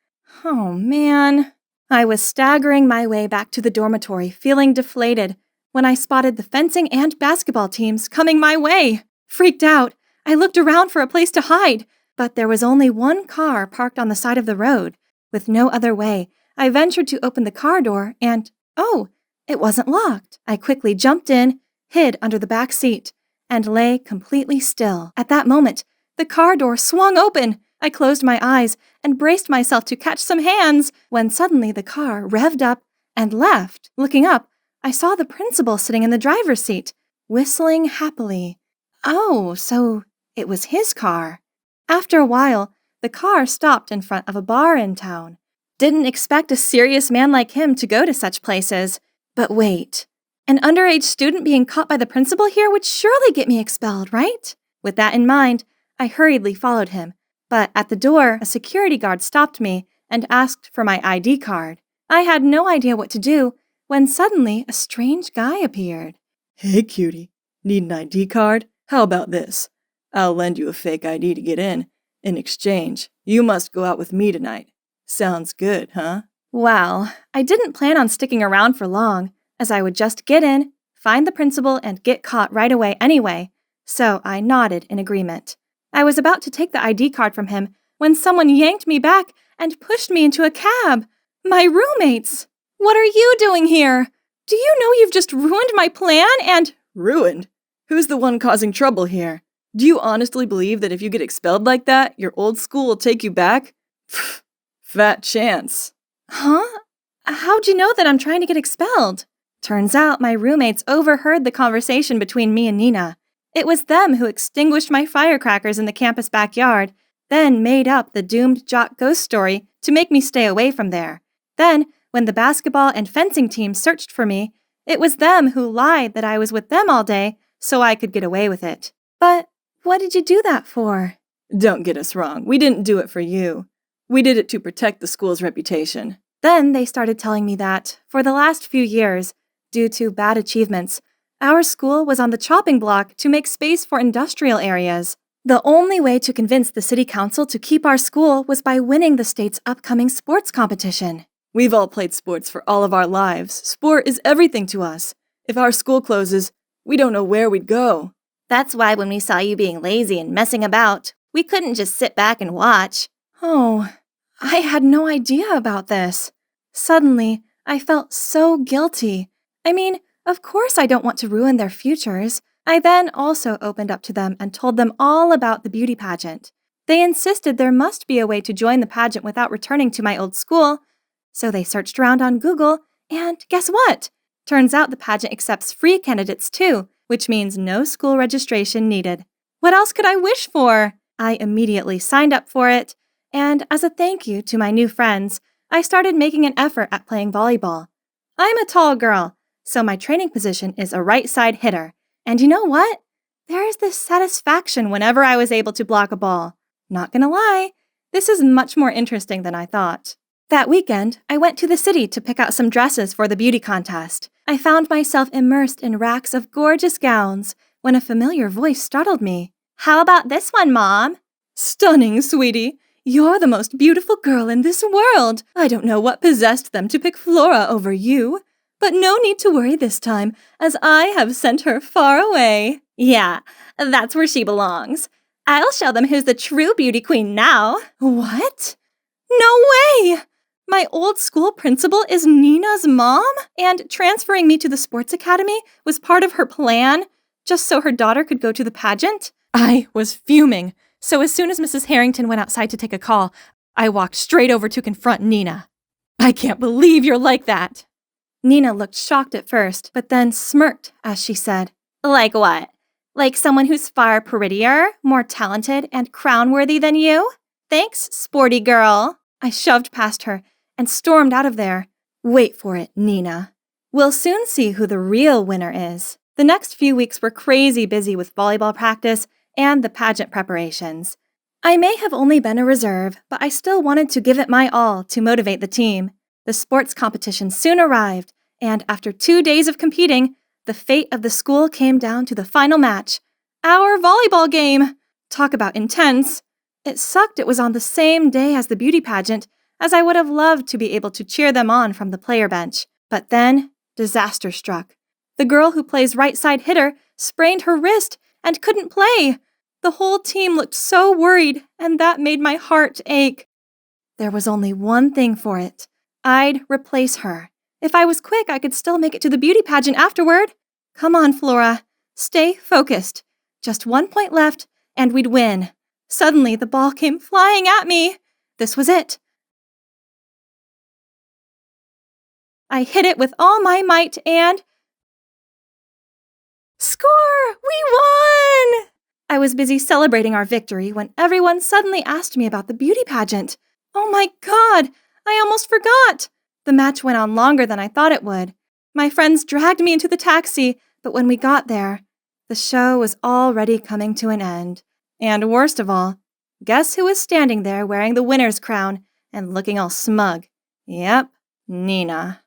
Oh, man. I was staggering my way back to the dormitory, feeling deflated, when I spotted the fencing and basketball teams coming my way. Freaked out, I looked around for a place to hide, but there was only one car parked on the side of the road. With no other way, I ventured to open the car door and, oh, it wasn't locked. I quickly jumped in, hid under the back seat, and lay completely still. At that moment, the car door swung open. I closed my eyes and braced myself to catch some hands when suddenly the car revved up and left. Looking up, I saw the principal sitting in the driver's seat, whistling happily. Oh, so it was his car. After a while, the car stopped in front of a bar in town. Didn't expect a serious man like him to go to such places. But wait, an underage student being caught by the principal here would surely get me expelled, right? With that in mind, I hurriedly followed him. But at the door, a security guard stopped me and asked for my ID card. I had no idea what to do when suddenly a strange guy appeared. Hey, cutie. Need an ID card? How about this? I'll lend you a fake ID to get in. In exchange, you must go out with me tonight. Sounds good, huh? Wow, I didn't plan on sticking around for long, as I would just get in, find the principal, and get caught right away anyway, so I nodded in agreement. I was about to take the ID card from him when someone yanked me back and pushed me into a cab. My roommates! What are you doing here? Do you know you've just ruined my plan and— Ruined? Who's the one causing trouble here? Do you honestly believe that if you get expelled like that, your old school will take you back? Fat chance. Huh? How'd you know that I'm trying to get expelled? Turns out my roommates overheard the conversation between me and Nina. It was them who extinguished my firecrackers in the campus backyard, then made up the doomed jock ghost story to make me stay away from there. Then, when the basketball and fencing teams searched for me, it was them who lied that I was with them all day so I could get away with it. But what did you do that for? Don't get us wrong, we didn't do it for you. We did it to protect the school's reputation. Then they started telling me that, for the last few years, due to bad achievements, our school was on the chopping block to make space for industrial areas. The only way to convince the city council to keep our school was by winning the state's upcoming sports competition. We've all played sports for all of our lives. Sport is everything to us. If our school closes, we don't know where we'd go. That's why when we saw you being lazy and messing about, we couldn't just sit back and watch. Oh, I had no idea about this. Suddenly, I felt so guilty. I mean, of course I don't want to ruin their futures. I then also opened up to them and told them all about the beauty pageant. They insisted there must be a way to join the pageant without returning to my old school. So they searched around on Google, and guess what? Turns out the pageant accepts free candidates too, which means no school registration needed. What else could I wish for? I immediately signed up for it, and as a thank you to my new friends, I started making an effort at playing volleyball. I'm a tall girl, so my training position is a right side hitter. And you know what? There is this satisfaction whenever I was able to block a ball. Not gonna lie, this is much more interesting than I thought. That weekend, I went to the city to pick out some dresses for the beauty contest. I found myself immersed in racks of gorgeous gowns when a familiar voice startled me. How about this one, Mom? Stunning, sweetie. You're the most beautiful girl in this world. I don't know what possessed them to pick Flora over you. But no need to worry this time, as I have sent her far away. Yeah, that's where she belongs. I'll show them who's the true beauty queen now. What? No way! My old school principal is Nina's mom? And transferring me to the sports academy was part of her plan, just so her daughter could go to the pageant? I was fuming, so as soon as Mrs. Harrington went outside to take a call, I walked straight over to confront Nina. I can't believe you're like that! Nina looked shocked at first, but then smirked as she said, Like what? Like someone who's far prettier, more talented, and crown-worthy than you? Thanks, sporty girl. I shoved past her and stormed out of there. Wait for it, Nina. We'll soon see who the real winner is. The next few weeks were crazy busy with volleyball practice and the pageant preparations. I may have only been a reserve, but I still wanted to give it my all to motivate the team. The sports competition soon arrived, and after 2 days of competing, the fate of the school came down to the final match. Our volleyball game! Talk about intense. It sucked it was on the same day as the beauty pageant, as I would have loved to be able to cheer them on from the player bench. But then, disaster struck. The girl who plays right side hitter sprained her wrist and couldn't play. The whole team looked so worried, and that made my heart ache. There was only one thing for it. I'd replace her. If I was quick, I could still make it to the beauty pageant afterward. Come on, Flora. Stay focused. Just 1 point left, and we'd win. Suddenly, the ball came flying at me. This was it. I hit it with all my might and— Score! We won! I was busy celebrating our victory when everyone suddenly asked me about the beauty pageant. Oh my God! I almost forgot! The match went on longer than I thought it would. My friends dragged me into the taxi, but when we got there, the show was already coming to an end. And worst of all, guess who was standing there wearing the winner's crown and looking all smug? Yep, Nina.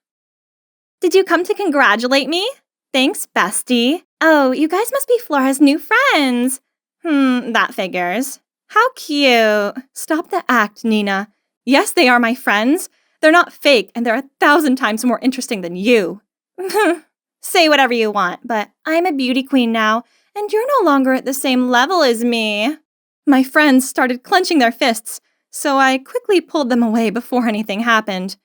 Did you come to congratulate me? Thanks, bestie. Oh, you guys must be Flora's new friends. That figures. How cute. Stop the act, Nina. Yes, they are my friends. They're not fake, and they're 1,000 times more interesting than you. Say whatever you want, but I'm a beauty queen now, and you're no longer at the same level as me. My friends started clenching their fists, so I quickly pulled them away before anything happened.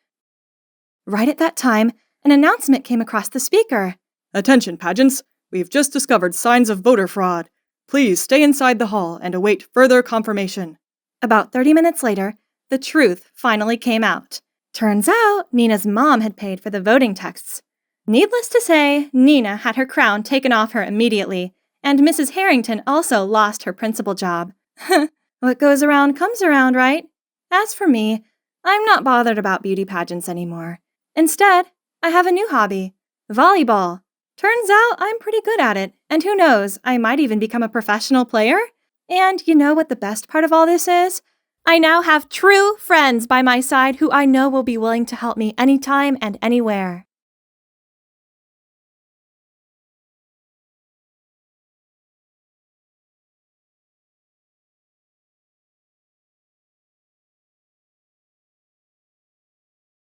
Right at that time, an announcement came across the speaker. Attention, pageants. We've just discovered signs of voter fraud. Please stay inside the hall and await further confirmation. About 30 minutes later, the truth finally came out. Turns out, Nina's mom had paid for the voting texts. Needless to say, Nina had her crown taken off her immediately, and Mrs. Harrington also lost her principal job. What goes around comes around, right? As for me, I'm not bothered about beauty pageants anymore. Instead, I have a new hobby, volleyball. Turns out I'm pretty good at it, and who knows, I might even become a professional player? And you know what the best part of all this is? I now have true friends by my side who I know will be willing to help me anytime and anywhere.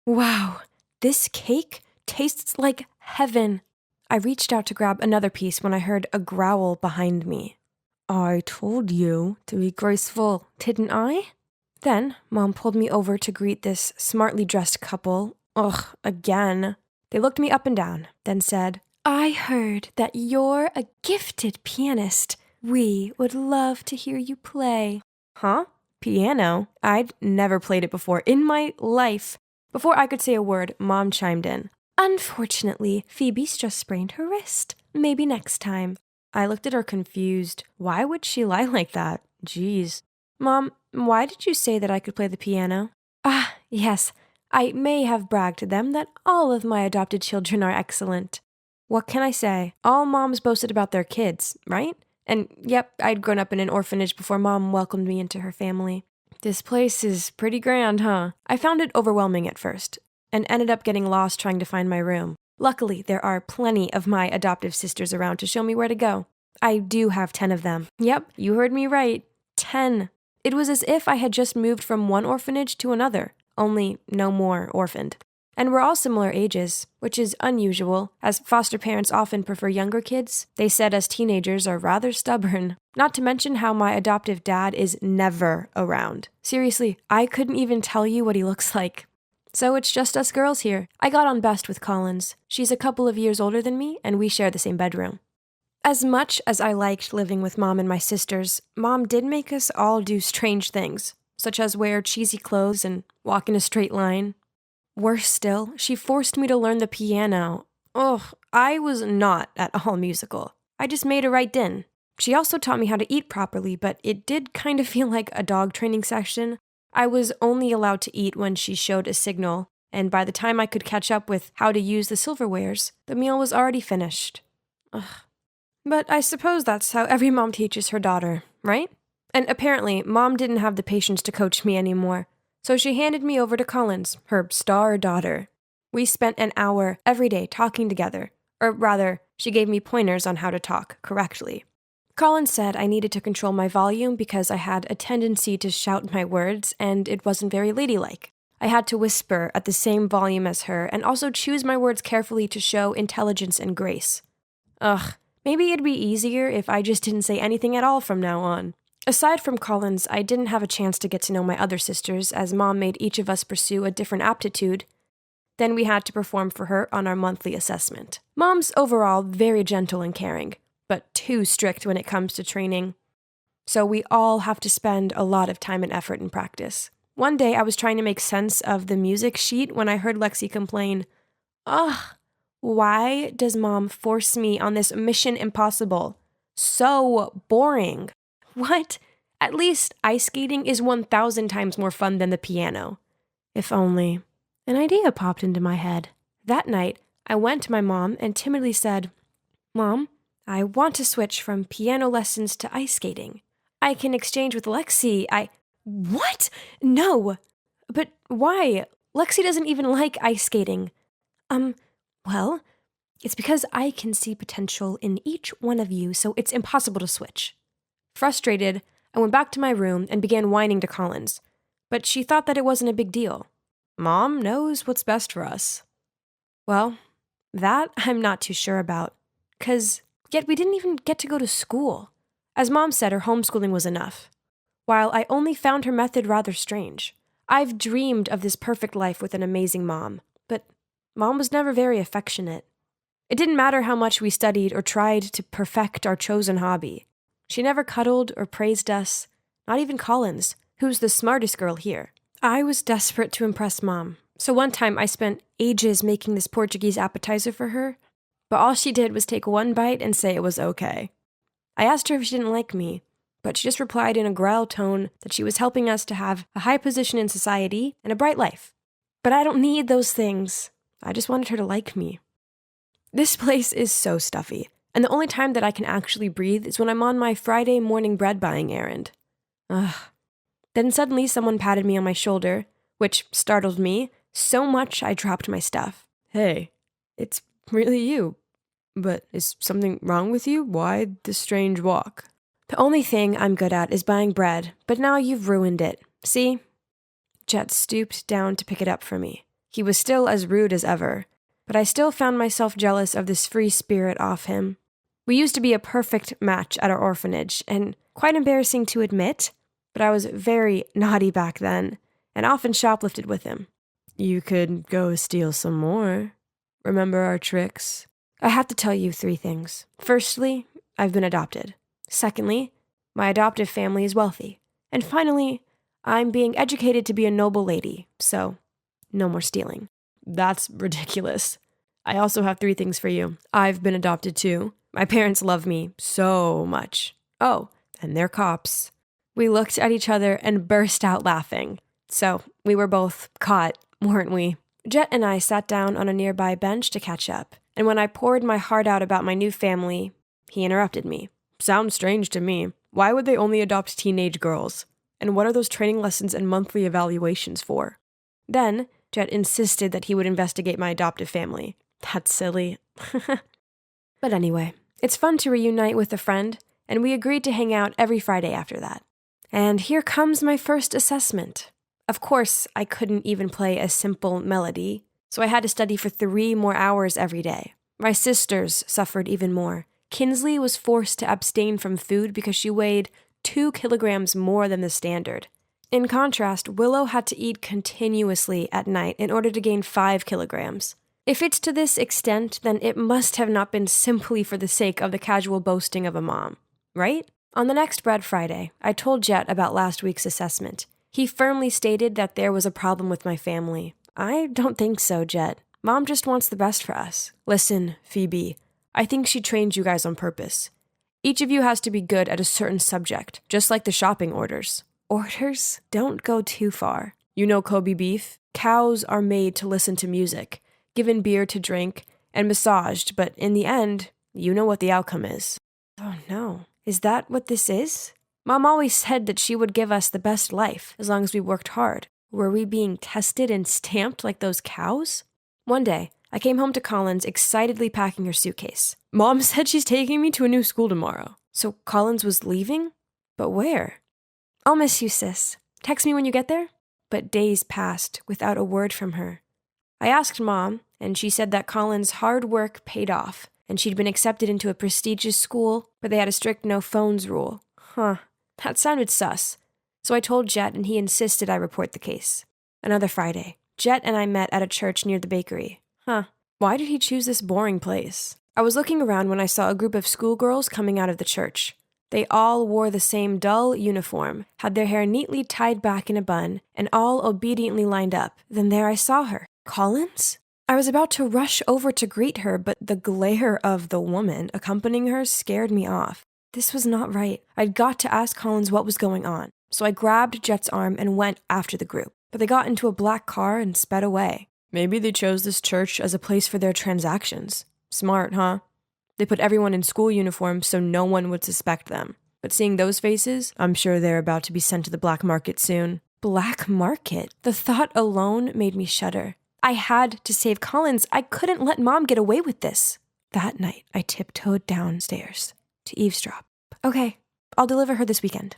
Wow, this cake tastes like heaven. I reached out to grab another piece when I heard a growl behind me. I told you to be graceful, didn't I? Then, Mom pulled me over to greet this smartly dressed couple. Ugh, again. They looked me up and down, then said, I heard that you're a gifted pianist. We would love to hear you play. Huh? Piano? I'd never played it before in my life. Before I could say a word, Mom chimed in. Unfortunately, Phoebe's just sprained her wrist. Maybe next time. I looked at her confused. Why would she lie like that? Jeez. Mom, why did you say that I could play the piano? Ah, yes. I may have bragged to them that all of my adopted children are excellent. What can I say? All moms boasted about their kids, right? And yep, I'd grown up in an orphanage before Mom welcomed me into her family. This place is pretty grand, huh? I found it overwhelming at first, and ended up getting lost trying to find my room. Luckily, there are plenty of my adoptive sisters around to show me where to go. I do have 10 of them. Yep, you heard me right. 10. It was as if I had just moved from one orphanage to another, only no more orphaned. And we're all similar ages, which is unusual, as foster parents often prefer younger kids. They said us teenagers are rather stubborn. Not to mention how my adoptive dad is never around. Seriously, I couldn't even tell you what he looks like. So it's just us girls here. I got on best with Collins. She's a couple of years older than me, and we share the same bedroom. As much as I liked living with Mom and my sisters, Mom did make us all do strange things, such as wear cheesy clothes and walk in a straight line. Worse still, she forced me to learn the piano. Ugh, I was not at all musical. I just made it right in. She also taught me how to eat properly, but it did kind of feel like a dog training session. I was only allowed to eat when she showed a signal, and by the time I could catch up with how to use the silverwares, the meal was already finished. Ugh. But I suppose that's how every mom teaches her daughter, right? And apparently, Mom didn't have the patience to coach me anymore. So she handed me over to Collins, her star daughter. We spent an hour every day talking together. Or rather, she gave me pointers on how to talk correctly. Collins said I needed to control my volume because I had a tendency to shout my words, and it wasn't very ladylike. I had to whisper at the same volume as her, and also choose my words carefully to show intelligence and grace. Ugh, maybe it'd be easier if I just didn't say anything at all from now on. Aside from Collins, I didn't have a chance to get to know my other sisters, as Mom made each of us pursue a different aptitude. Then we had to perform for her on our monthly assessment. Mom's overall very gentle and caring, but too strict when it comes to training. So we all have to spend a lot of time and effort in practice. One day I was trying to make sense of the music sheet when I heard Lexi complain, Ugh, why does Mom force me on this mission impossible? So boring. What? At least ice skating is 1,000 times more fun than the piano. If only. An idea popped into my head. That night, I went to my mom and timidly said, Mom, I want to switch from piano lessons to ice skating. I can exchange with Lexi. What? No. But why? Lexi doesn't even like ice skating. Well, it's because I can see potential in each one of you, so it's impossible to switch. Frustrated, I went back to my room and began whining to Collins. but she thought that it wasn't a big deal. Mom knows what's best for us. Well, that I'm not too sure about, yet we didn't even get to go to school. As Mom said, her homeschooling was enough. While I only found her method rather strange, I've dreamed of this perfect life with an amazing mom, but Mom was never very affectionate. It didn't matter how much we studied or tried to perfect our chosen hobby. She never cuddled or praised us, not even Collins, who's the smartest girl here. I was desperate to impress Mom, so one time I spent ages making this Portuguese appetizer for her, but all she did was take one bite and say it was okay. I asked her if she didn't like me, but she just replied in a growl tone that she was helping us to have a high position in society and a bright life. But I don't need those things. I just wanted her to like me. This place is so stuffy, and the only time that I can actually breathe is when I'm on my Friday morning bread buying errand. Ugh. Then suddenly someone patted me on my shoulder, which startled me so much I dropped my stuff. Hey, it's really you. But is something wrong with you? Why the strange walk? The only thing I'm good at is buying bread, but now you've ruined it. See? Jet stooped down to pick it up for me. He was still as rude as ever, but I still found myself jealous of this free spirit off him. We used to be a perfect match at our orphanage, and quite embarrassing to admit, but I was very naughty back then, and often shoplifted with him. You could go steal some more. Remember our tricks? I have to tell you 3 things. Firstly, I've been adopted. Secondly, my adoptive family is wealthy. And finally, I'm being educated to be a noble lady, so no more stealing. That's ridiculous. I also have 3 things for you. I've been adopted too. My parents love me so much. Oh, and they're cops. We looked at each other and burst out laughing. So we were both caught, weren't we? Jet and I sat down on a nearby bench to catch up, and when I poured my heart out about my new family, he interrupted me. Sounds strange to me. Why would they only adopt teenage girls? And what are those training lessons and monthly evaluations for? Then, Jet insisted that he would investigate my adoptive family. That's silly. But anyway, it's fun to reunite with a friend, and we agreed to hang out every Friday after that. And here comes my first assessment. Of course, I couldn't even play a simple melody, so I had to study for 3 more hours every day. My sisters suffered even more. Kinsley was forced to abstain from food because she weighed 2 kilograms more than the standard. In contrast, Willow had to eat continuously at night in order to gain 5 kilograms. If it's to this extent, then it must have not been simply for the sake of the casual boasting of a mom, right? On the next Bread Friday, I told Jet about last week's assessment. He firmly stated that there was a problem with my family. I don't think so, Jet. Mom just wants the best for us. Listen, Phoebe, I think she trained you guys on purpose. Each of you has to be good at a certain subject, just like the shopping orders. Orders? Don't go too far. You know Kobe beef? Cows are made to listen to music, given beer to drink, and massaged, but in the end, you know what the outcome is. Oh no. Is that what this is? Mom always said that she would give us the best life as long as we worked hard. Were we being tested and stamped like those cows? One day, I came home to Collins excitedly packing her suitcase. Mom said she's taking me to a new school tomorrow. So Collins was leaving? But where? I'll miss you, sis. Text me when you get there? But days passed without a word from her. I asked Mom, and she said that Collins' hard work paid off, and she'd been accepted into a prestigious school, but they had a strict no phones rule. Huh, that sounded sus. So I told Jet, and he insisted I report the case. Another Friday, Jet and I met at a church near the bakery. Huh, why did he choose this boring place? I was looking around when I saw a group of schoolgirls coming out of the church. They all wore the same dull uniform, had their hair neatly tied back in a bun, and all obediently lined up. Then there I saw her. Collins? I was about to rush over to greet her, but the glare of the woman accompanying her scared me off. This was not right. I'd got to ask Collins what was going on. So I grabbed Jet's arm and went after the group. But they got into a black car and sped away. Maybe they chose this church as a place for their transactions. Smart, huh? They put everyone in school uniforms so no one would suspect them. But seeing those faces, I'm sure they're about to be sent to the black market soon. Black market? The thought alone made me shudder. I had to save Collins. I couldn't let Mom get away with this. That night, I tiptoed downstairs to eavesdrop. Okay, I'll deliver her this weekend.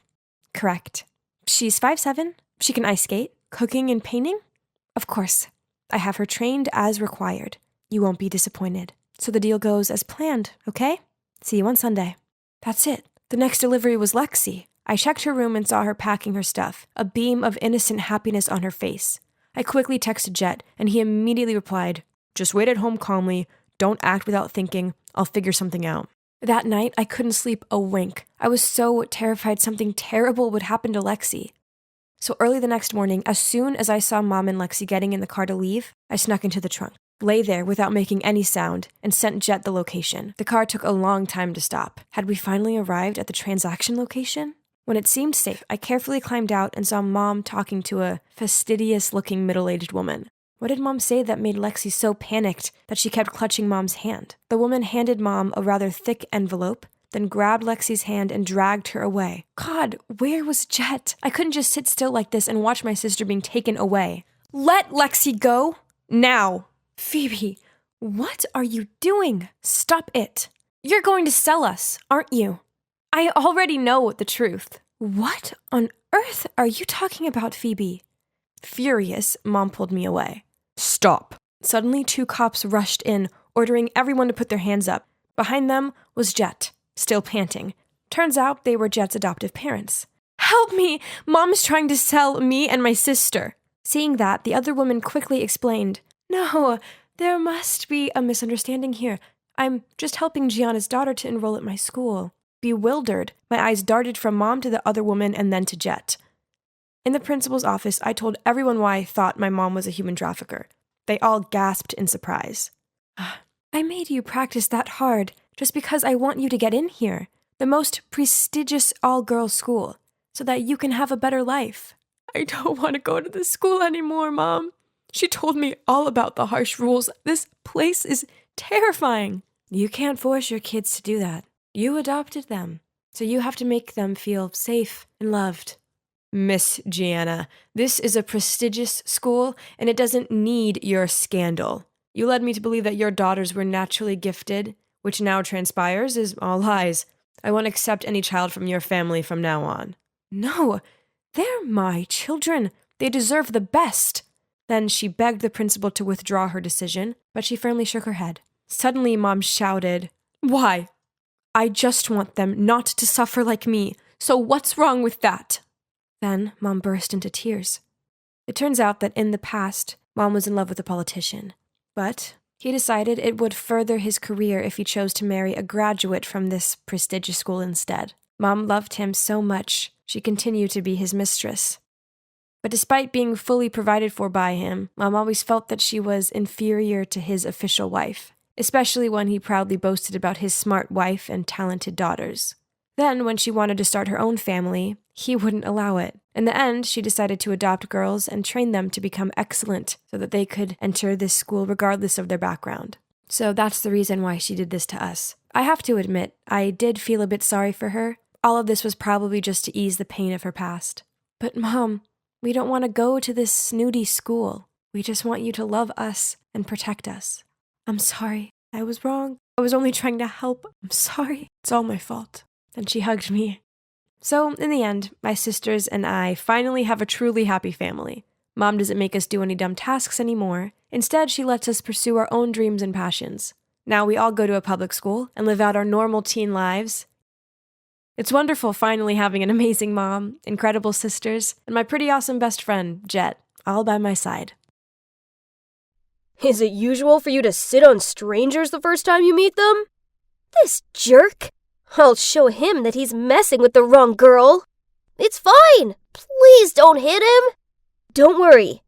Correct. She's 5'7", She can ice skate, cooking, and painting? Of course. I have her trained as required. You won't be disappointed. So the deal goes as planned, okay? See you on Sunday. That's it. The next delivery was Lexi. I checked her room and saw her packing her stuff, a beam of innocent happiness on her face. I quickly texted Jet, and he immediately replied, "Just wait at home calmly. Don't act without thinking. I'll figure something out." That night, I couldn't sleep a wink. I was so terrified something terrible would happen to Lexi. So early the next morning, as soon as I saw Mom and Lexi getting in the car to leave, I snuck into the trunk, lay there without making any sound, and sent Jet the location. The car took a long time to stop. Had we finally arrived at the transaction location? When it seemed safe, I carefully climbed out and saw Mom talking to a fastidious-looking middle-aged woman. What did Mom say that made Lexi so panicked that she kept clutching Mom's hand? The woman handed Mom a rather thick envelope, then grabbed Lexi's hand and dragged her away. God, where was Jet? I couldn't just sit still like this and watch my sister being taken away. Let Lexi go! Now! Phoebe, what are you doing? Stop it. You're going to sell us, aren't you? I already know the truth. What on earth are you talking about, Phoebe? Furious, Mom pulled me away. Stop. Suddenly, 2 cops rushed in, ordering everyone to put their hands up. Behind them was Jet, still panting. Turns out they were Jet's adoptive parents. Help me! Mom is trying to sell me and my sister. Seeing that, the other woman quickly explained, No, there must be a misunderstanding here. I'm just helping Gianna's daughter to enroll at my school. Bewildered, my eyes darted from Mom to the other woman and then to Jet. In the principal's office, I told everyone why I thought my mom was a human trafficker. They all gasped in surprise. I made you practice that hard just because I want you to get in here, the most prestigious all-girls school, so that you can have a better life. I don't want to go to this school anymore, Mom. She told me all about the harsh rules. This place is terrifying. You can't force your kids to do that. You adopted them, so you have to make them feel safe and loved. Miss Gianna, this is a prestigious school, and it doesn't need your scandal. You led me to believe that your daughters were naturally gifted, which now transpires is all lies. I won't accept any child from your family from now on. No, they're my children. They deserve the best. Then she begged the principal to withdraw her decision, but she firmly shook her head. Suddenly, Mom shouted, Why? I just want them not to suffer like me, so what's wrong with that? Then Mom burst into tears. It turns out that in the past, Mom was in love with a politician, but he decided it would further his career if he chose to marry a graduate from this prestigious school instead. Mom loved him so much, she continued to be his mistress. But despite being fully provided for by him, Mom always felt that she was inferior to his official wife, especially when he proudly boasted about his smart wife and talented daughters. Then, when she wanted to start her own family, he wouldn't allow it. In the end, she decided to adopt girls and train them to become excellent so that they could enter this school regardless of their background. So that's the reason why she did this to us. I have to admit, I did feel a bit sorry for her. All of this was probably just to ease the pain of her past. But Mom, we don't want to go to this snooty school. We just want you to love us and protect us. I'm sorry. I was wrong. I was only trying to help. I'm sorry. It's all my fault. Then she hugged me. So, in the end, my sisters and I finally have a truly happy family. Mom doesn't make us do any dumb tasks anymore. Instead, she lets us pursue our own dreams and passions. Now we all go to a public school and live out our normal teen lives. It's wonderful finally having an amazing mom, incredible sisters, and my pretty awesome best friend, Jet, all by my side. Is it usual for you to sit on strangers the first time you meet them? This jerk! I'll show him that he's messing with the wrong girl. It's fine. Please don't hit him. Don't worry.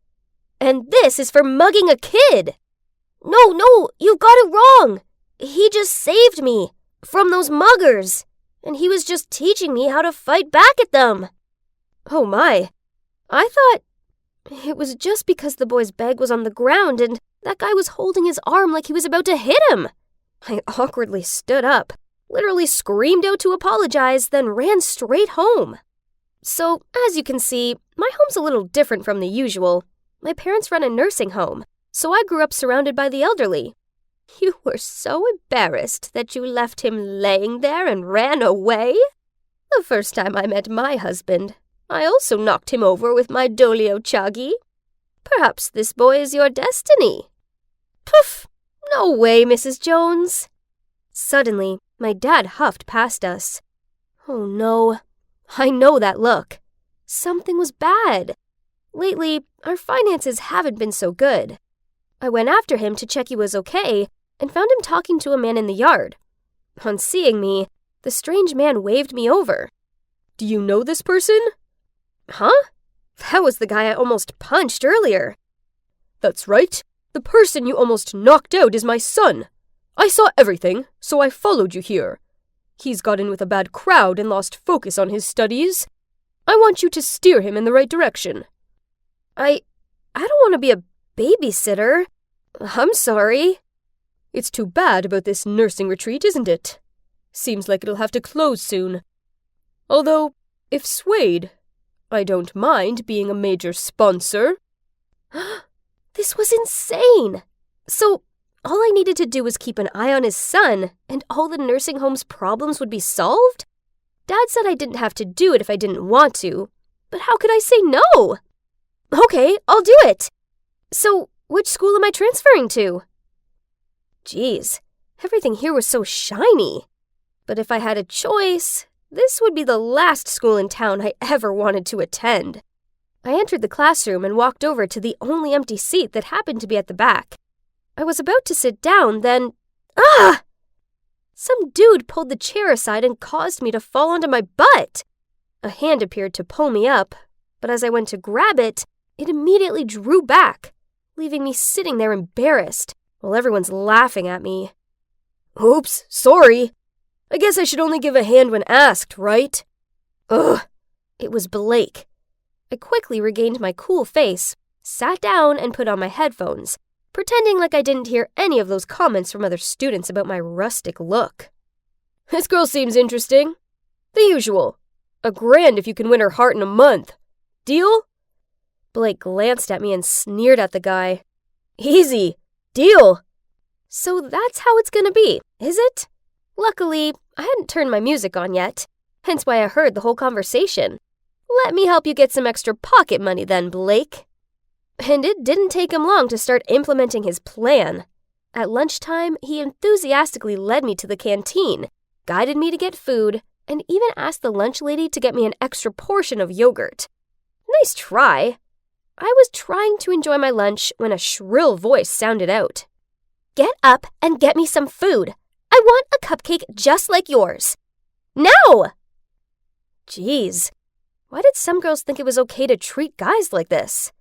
And this is for mugging a kid. No, you got it wrong. He just saved me from those muggers. And he was just teaching me how to fight back at them. Oh my. I thought it was just because the boy's bag was on the ground and that guy was holding his arm like he was about to hit him. I awkwardly stood up, literally screamed out to apologize, then ran straight home. So, as you can see, my home's a little different from the usual. My parents run a nursing home, so I grew up surrounded by the elderly. You were so embarrassed that you left him laying there and ran away? The first time I met my husband, I also knocked him over with my dolio chagi. Perhaps this boy is your destiny. Poof! No way, Mrs. Jones. Suddenly, my dad huffed past us. Oh no, I know that look. Something was bad. Lately, our finances haven't been so good. I went after him to check he was okay and found him talking to a man in the yard. On seeing me, the strange man waved me over. Do you know this person? Huh? That was the guy I almost punched earlier. That's right. The person you almost knocked out is my son. I saw everything, so I followed you here. He's got in with a bad crowd and lost focus on his studies. I want you to steer him in the right direction. I don't want to be a babysitter. I'm sorry. It's too bad about this nursing retreat, isn't it? Seems like it'll have to close soon. Although, if swayed, I don't mind being a major sponsor. This was insane! So, all I needed to do was keep an eye on his son, and all the nursing home's problems would be solved? Dad said I didn't have to do it if I didn't want to, but how could I say no? Okay, I'll do it! So, which school am I transferring to? Geez, everything here was so shiny. But if I had a choice, this would be the last school in town I ever wanted to attend. I entered the classroom and walked over to the only empty seat that happened to be at the back. I was about to sit down, then... Ah! Some dude pulled the chair aside and caused me to fall onto my butt. A hand appeared to pull me up, but as I went to grab it, it immediately drew back, leaving me sitting there embarrassed, while everyone's laughing at me. Oops, sorry. I guess I should only give a hand when asked, right? Ugh. It was Blake. I quickly regained my cool face, sat down, and put on my headphones, pretending like I didn't hear any of those comments from other students about my rustic look. This girl seems interesting. The usual. $1,000 if you can win her heart in a month. Deal? Blake glanced at me and sneered at the guy. Easy. Deal. So that's how it's gonna be, is it? Luckily, I hadn't turned my music on yet, hence why I heard the whole conversation. Let me help you get some extra pocket money then, Blake. And it didn't take him long to start implementing his plan. At lunchtime, he enthusiastically led me to the canteen, guided me to get food, and even asked the lunch lady to get me an extra portion of yogurt. Nice try. I was trying to enjoy my lunch when a shrill voice sounded out. Get up and get me some food. I want a cupcake just like yours. Now! Jeez, why did some girls think it was okay to treat guys like this?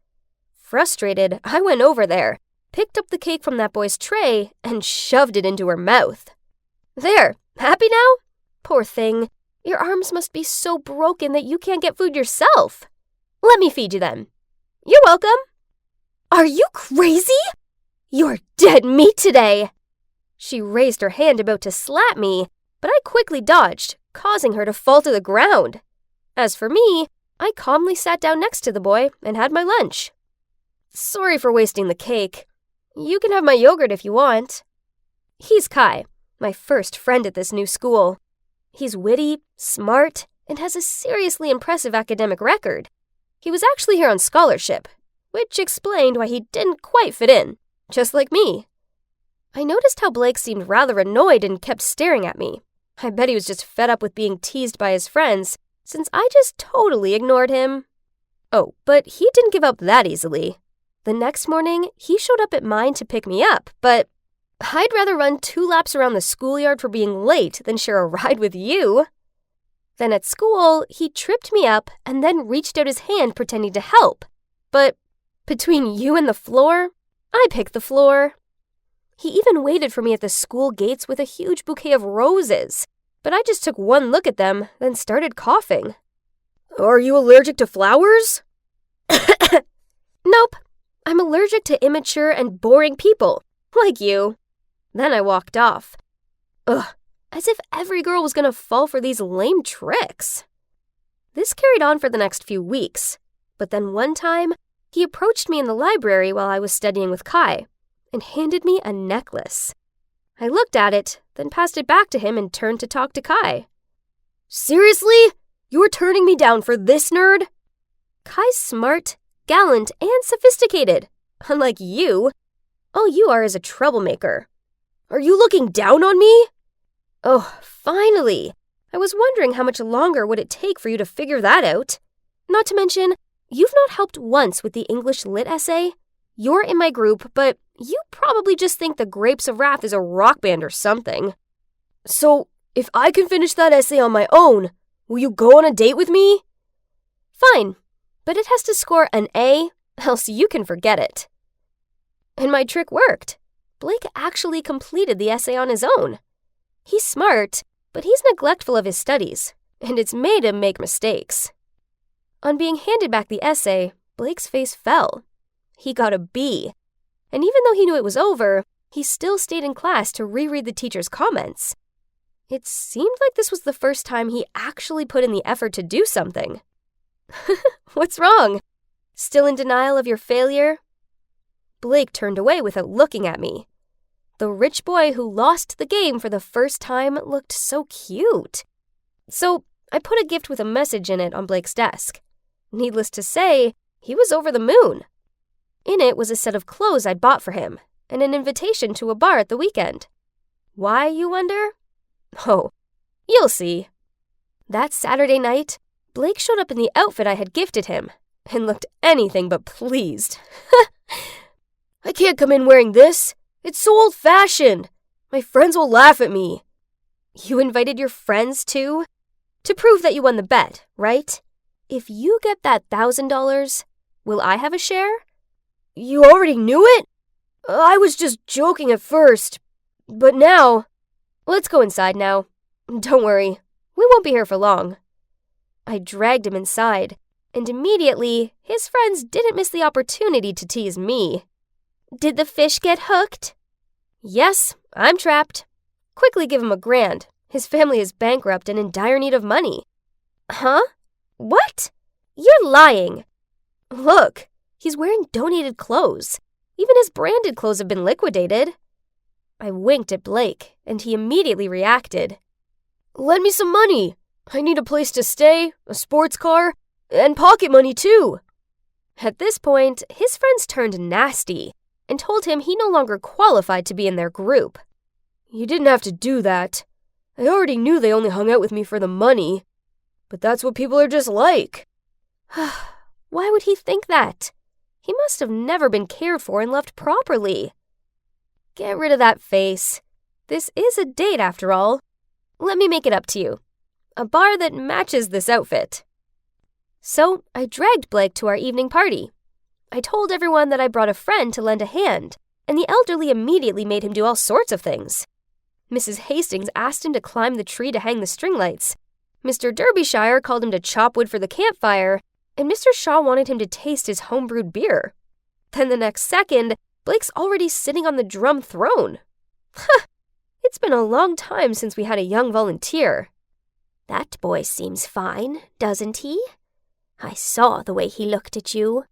Frustrated, I went over there, picked up the cake from that boy's tray, and shoved it into her mouth. There, happy now? Poor thing, your arms must be so broken that you can't get food yourself. Let me feed you then. You're welcome. Are you crazy? You're dead meat today. She raised her hand about to slap me, but I quickly dodged, causing her to fall to the ground. As for me, I calmly sat down next to the boy and had my lunch. Sorry for wasting the cake. You can have my yogurt if you want. He's Kai, my first friend at this new school. He's witty, smart, and has a seriously impressive academic record. He was actually here on scholarship, which explained why he didn't quite fit in, just like me. I noticed how Blake seemed rather annoyed and kept staring at me. I bet he was just fed up with being teased by his friends, since I just totally ignored him. Oh, but he didn't give up that easily. The next morning, he showed up at mine to pick me up, but I'd rather run 2 laps around the schoolyard for being late than share a ride with you. Then at school, he tripped me up and then reached out his hand pretending to help. But between you and the floor, I picked the floor. He even waited for me at the school gates with a huge bouquet of roses, but I just took one look at them, then started coughing. Are you allergic to flowers? Nope. I'm allergic to immature and boring people, like you. Then I walked off. Ugh, as if every girl was gonna fall for these lame tricks. This carried on for the next few weeks, but then one time, he approached me in the library while I was studying with Kai and handed me a necklace. I looked at it, then passed it back to him and turned to talk to Kai. Seriously? You're turning me down for this nerd? Kai's smart, gallant, and sophisticated. Unlike you, all you are is a troublemaker. Are you looking down on me? Oh, finally! I was wondering how much longer would it take for you to figure that out. Not to mention, you've not helped once with the English Lit essay. You're in my group, but you probably just think the Grapes of Wrath is a rock band or something. So, if I can finish that essay on my own, will you go on a date with me? Fine, but it has to score an A, else you can forget it. And my trick worked. Blake actually completed the essay on his own. He's smart, but he's neglectful of his studies, and it's made him make mistakes. On being handed back the essay, Blake's face fell. He got a B, and even though he knew it was over, he still stayed in class to reread the teacher's comments. It seemed like this was the first time he actually put in the effort to do something. What's wrong? Still in denial of your failure? Blake turned away without looking at me. The rich boy who lost the game for the first time looked so cute. So I put a gift with a message in it on Blake's desk. Needless to say, he was over the moon. In it was a set of clothes I'd bought for him, and an invitation to a bar at the weekend. Why, you wonder? Oh, you'll see. That Saturday night, Blake showed up in the outfit I had gifted him, and looked anything but pleased. I can't come in wearing this. It's so old-fashioned. My friends will laugh at me. You invited your friends too? To prove that you won the bet, right? If you get that $1,000, will I have a share? You already knew it? I was just joking at first. But now... Let's go inside now. Don't worry, we won't be here for long. I dragged him inside, and immediately, his friends didn't miss the opportunity to tease me. Did the fish get hooked? Yes, I'm trapped. Quickly give him $1,000. His family is bankrupt and in dire need of money. Huh? What? You're lying. Look, he's wearing donated clothes. Even his branded clothes have been liquidated. I winked at Blake, and he immediately reacted. Lend me some money. I need a place to stay, a sports car, and pocket money too. At this point, his friends turned nasty and told him he no longer qualified to be in their group. You didn't have to do that. I already knew they only hung out with me for the money. But that's what people are just like. Why would he think that? He must have never been cared for and loved properly. Get rid of that face. This is a date after all. Let me make it up to you. A bar that matches this outfit. So I dragged Blake to our evening party. I told everyone that I brought a friend to lend a hand, and the elderly immediately made him do all sorts of things. Mrs. Hastings asked him to climb the tree to hang the string lights. Mr. Derbyshire called him to chop wood for the campfire, and Mr. Shaw wanted him to taste his home-brewed beer. Then the next second, Blake's already sitting on the drum throne. It's been a long time since we had a young volunteer. That boy seems fine, doesn't he? I saw the way he looked at you.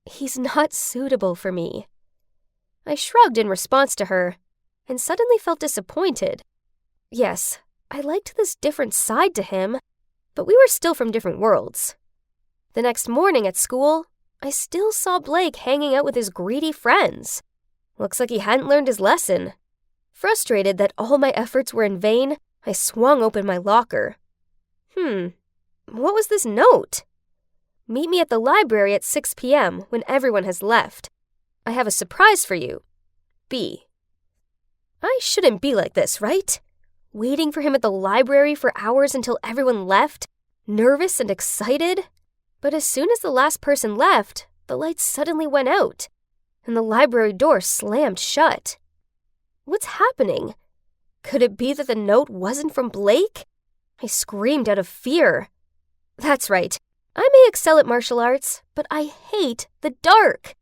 He's not suitable for me. I shrugged in response to her, and suddenly felt disappointed. Yes, I liked this different side to him, but we were still from different worlds. The next morning at school, I still saw Blake hanging out with his greedy friends. Looks like he hadn't learned his lesson. Frustrated that all my efforts were in vain, I swung open my locker. What was this note? Meet me at the library at 6 p.m. when everyone has left. I have a surprise for you. B. I shouldn't be like this, right? Waiting for him at the library for hours until everyone left, nervous and excited. But as soon as the last person left, the lights suddenly went out, and the library door slammed shut. What's happening? Could it be that the note wasn't from Blake? I screamed out of fear. That's right. I may excel at martial arts, but I hate the dark.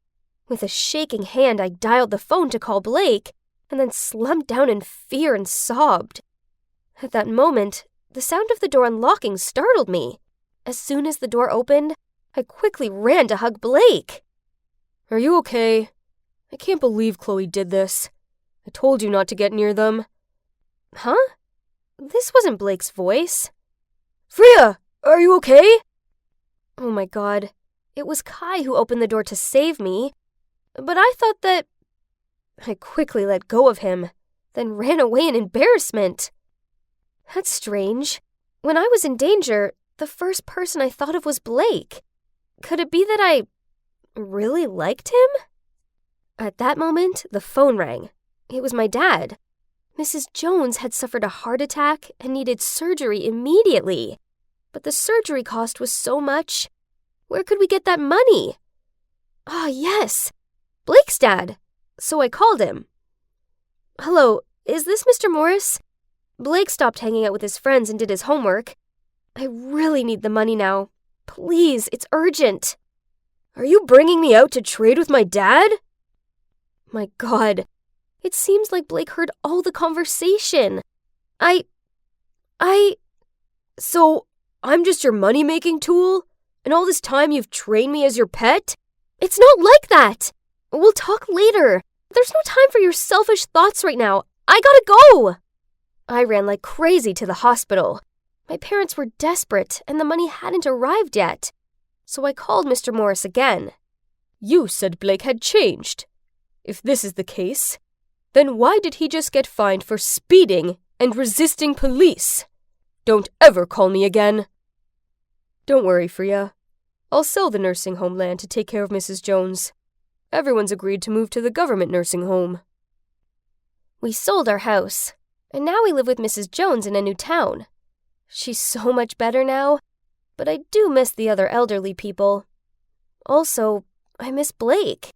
With a shaking hand, I dialed the phone to call Blake, and then slumped down in fear and sobbed. At that moment, the sound of the door unlocking startled me. As soon as the door opened, I quickly ran to hug Blake. Are you okay? I can't believe Chloe did this. I told you not to get near them. Huh? This wasn't Blake's voice. Freya, are you okay? Oh my god. It was Kai who opened the door to save me, but I thought that... I quickly let go of him, then ran away in embarrassment. That's strange. When I was in danger, the first person I thought of was Blake. Could it be that I really liked him? At that moment, the phone rang. It was my dad. Mrs. Jones had suffered a heart attack and needed surgery immediately. But the surgery cost was so much. Where could we get that money? Ah, yes, Blake's dad. So I called him. Hello, is this Mr. Morris? Blake stopped hanging out with his friends and did his homework. I really need the money now. Please, it's urgent. Are you bringing me out to trade with my dad? My God, it seems like Blake heard all the conversation. So, I'm just your money-making tool? And all this time you've trained me as your pet? It's not like that! We'll talk later. There's no time for your selfish thoughts right now. I gotta go! I ran like crazy to the hospital. My parents were desperate, and the money hadn't arrived yet. So I called Mr. Morris again. You said Blake had changed. If this is the case, then why did he just get fined for speeding and resisting police? Don't ever call me again. Don't worry, Freya. I'll sell the nursing home land to take care of Mrs. Jones. Everyone's agreed to move to the government nursing home. We sold our house, and now we live with Mrs. Jones in a new town. She's so much better now, but I do miss the other elderly people. Also, I miss Blake.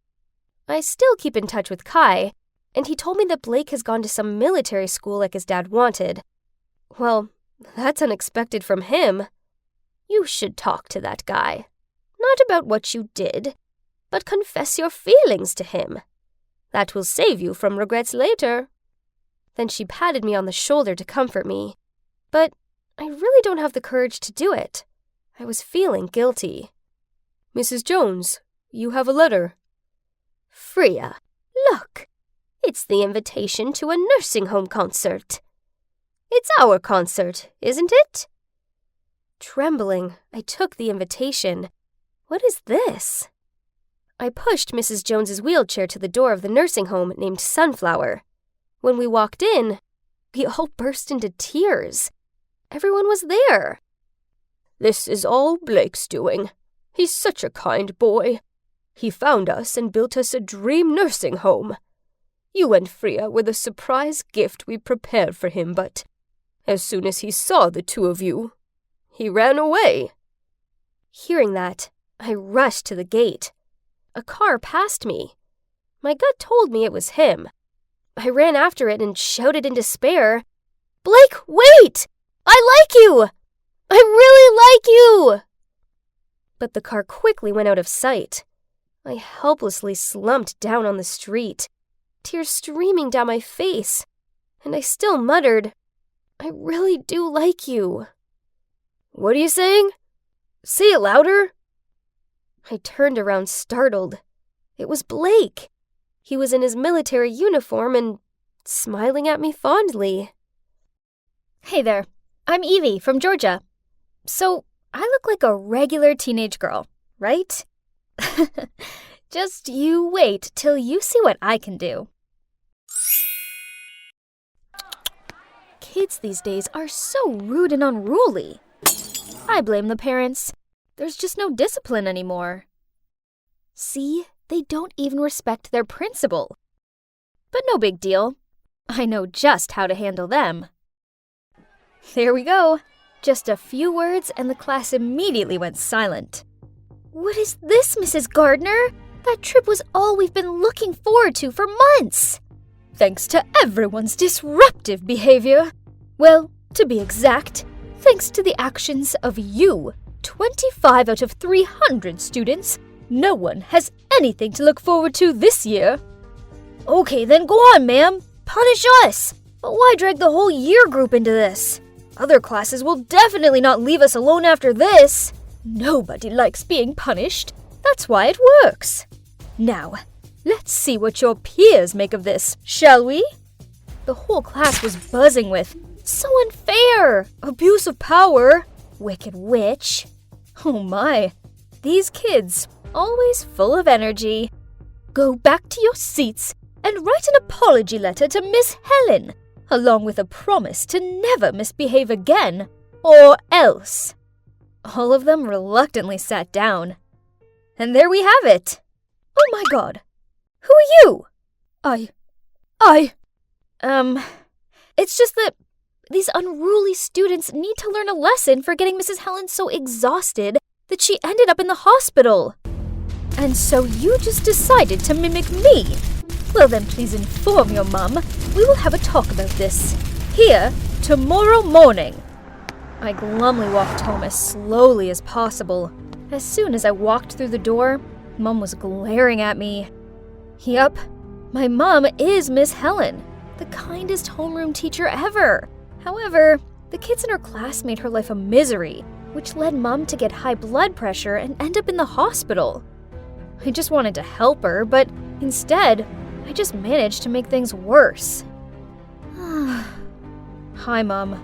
I still keep in touch with Kai, and he told me that Blake has gone to some military school like his dad wanted. Well, that's unexpected from him. You should talk to that guy. Not about what you did, but confess your feelings to him. That will save you from regrets later. Then she patted me on the shoulder to comfort me, but I really don't have the courage to do it. I was feeling guilty. Mrs. Jones, you have a letter. Freya, look. It's the invitation to a nursing home concert. It's our concert, isn't it? Trembling, I took the invitation. What is this? I pushed Mrs. Jones's wheelchair to the door of the nursing home named Sunflower. When we walked in, we all burst into tears. Everyone was there. This is all Blake's doing. He's such a kind boy. He found us and built us a dream nursing home. You and Freya were the surprise gift we prepared for him, but as soon as he saw the two of you, he ran away. Hearing that, I rushed to the gate. A car passed me. My gut told me it was him. I ran after it and shouted in despair, Blake, wait! I like you! I really like you! But the car quickly went out of sight. I helplessly slumped down on the street, tears streaming down my face, and I still muttered, I really do like you. What are you saying? Say it louder. I turned around startled. It was Blake. He was in his military uniform and smiling at me fondly. Hey there, I'm Evie from Georgia. So, I look like a regular teenage girl, right? Just you wait till you see what I can do. Kids these days are so rude and unruly. I blame the parents. There's just no discipline anymore. See, they don't even respect their principal. But no big deal. I know just how to handle them. There we go. Just a few words and the class immediately went silent. What is this, Mrs. Gardner? That trip was all we've been looking forward to for months. Thanks to everyone's disruptive behavior. Well, to be exact, thanks to the actions of you, 25 out of 300 students, no one has anything to look forward to this year. Okay, then go on, ma'am. Punish us. But why drag the whole year group into this? Other classes will definitely not leave us alone after this. Nobody likes being punished. That's why it works. Now, let's see what your peers make of this, shall we? The whole class was buzzing with, so unfair, abuse of power, wicked witch. Oh my, these kids, always full of energy. Go back to your seats and write an apology letter to Miss Helen, along with a promise to never misbehave again, or else. All of them reluctantly sat down. And there we have it. Oh my god. Who are you? It's just that these unruly students need to learn a lesson for getting Mrs. Helen so exhausted that she ended up in the hospital. And so you just decided to mimic me. Well then, please inform your mum. We will have a talk about this. Here, tomorrow morning. I glumly walked home as slowly as possible. As soon as I walked through the door, Mum was glaring at me. Yup, my mum is Miss Helen, the kindest homeroom teacher ever. However, the kids in her class made her life a misery, which led Mum to get high blood pressure and end up in the hospital. I just wanted to help her, but instead, I just managed to make things worse. Hi, Mum.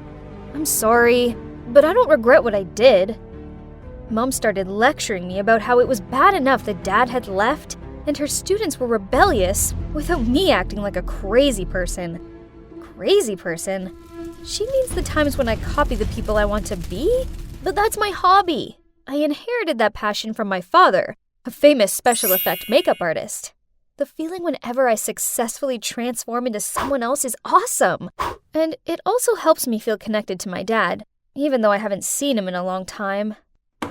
I'm sorry, but I don't regret what I did. Mum started lecturing me about how it was bad enough that Dad had left and her students were rebellious without me acting like a crazy person. Crazy person? She means the times when I copy the people I want to be? But that's my hobby. I inherited that passion from my father, a famous special effect makeup artist. The feeling whenever I successfully transform into someone else is awesome. And it also helps me feel connected to my dad, even though I haven't seen him in a long time.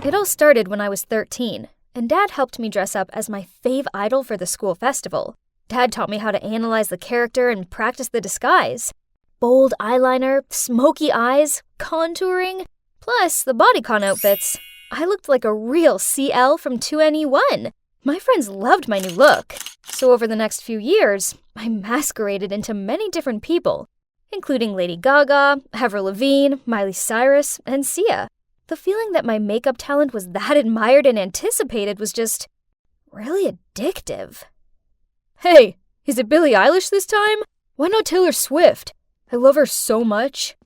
It all started when I was 13, and Dad helped me dress up as my fave idol for the school festival. Dad taught me how to analyze the character and practice the disguise. Bold eyeliner, smoky eyes, contouring, plus the bodycon outfits. I looked like a real CL from 2NE1. My friends loved my new look. So over the next few years, I masqueraded into many different people, including Lady Gaga, Avril Lavigne, Miley Cyrus, and Sia. The feeling that my makeup talent was that admired and anticipated was just really addictive. Hey, is it Billie Eilish this time? Why not Taylor Swift? I love her so much.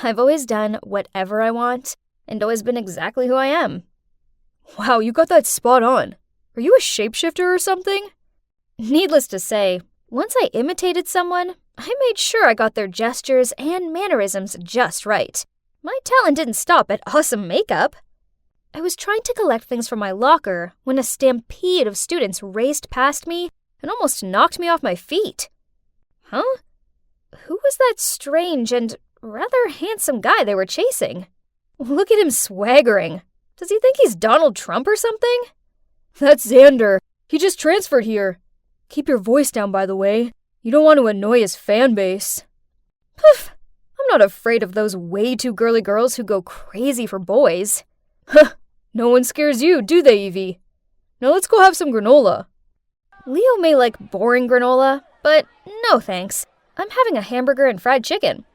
I've always done whatever I want and always been exactly who I am. Wow, you got that spot on. Are you a shapeshifter or something? Needless to say, once I imitated someone, I made sure I got their gestures and mannerisms just right. My talent didn't stop at awesome makeup. I was trying to collect things from my locker when a stampede of students raced past me and almost knocked me off my feet. Huh? Who was that strange and rather handsome guy they were chasing? Look at him swaggering. Does he think he's Donald Trump or something? That's Xander. He just transferred here. Keep your voice down, by the way. You don't want to annoy his fan base. Poof. I'm not afraid of those way too girly girls who go crazy for boys. Huh. No one scares you, do they, Evie? Now let's go have some granola. Leo may like boring granola, but no thanks. I'm having a hamburger and fried chicken.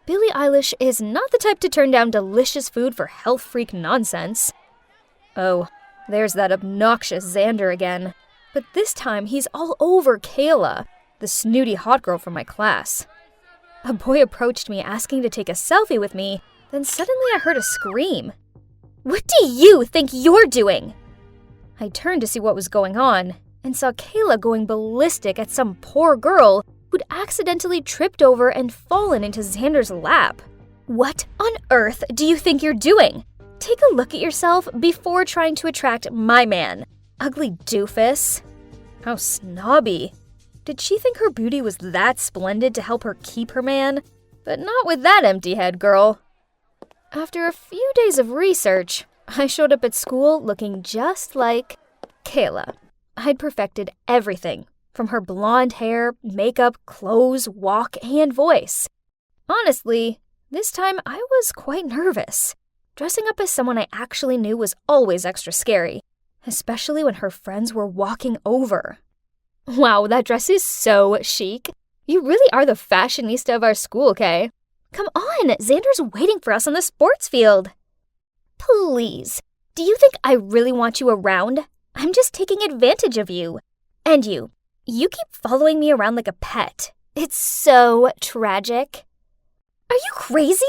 Billie Eilish is not the type to turn down delicious food for health freak nonsense. Oh, there's that obnoxious Xander again. But this time he's all over Kayla, the snooty hot girl from my class. A boy approached me asking to take a selfie with me, then suddenly I heard a scream. What do you think you're doing? I turned to see what was going on, and saw Kayla going ballistic at some poor girl who'd accidentally tripped over and fallen into Xander's lap. What on earth do you think you're doing? Take a look at yourself before trying to attract my man. Ugly doofus. How snobby. Did she think her beauty was that splendid to help her keep her man? But not with that empty head, girl. After a few days of research, I showed up at school looking just like Kayla. I'd perfected everything, from her blonde hair, makeup, clothes, walk, and voice. Honestly, this time I was quite nervous. Dressing up as someone I actually knew was always extra scary, especially when her friends were walking over. Wow, that dress is so chic. You really are the fashionista of our school, Kay. Come on, Xander's waiting for us on the sports field. Please, do you think I really want you around? I'm just taking advantage of you. And you keep following me around like a pet. It's so tragic. Are you crazy?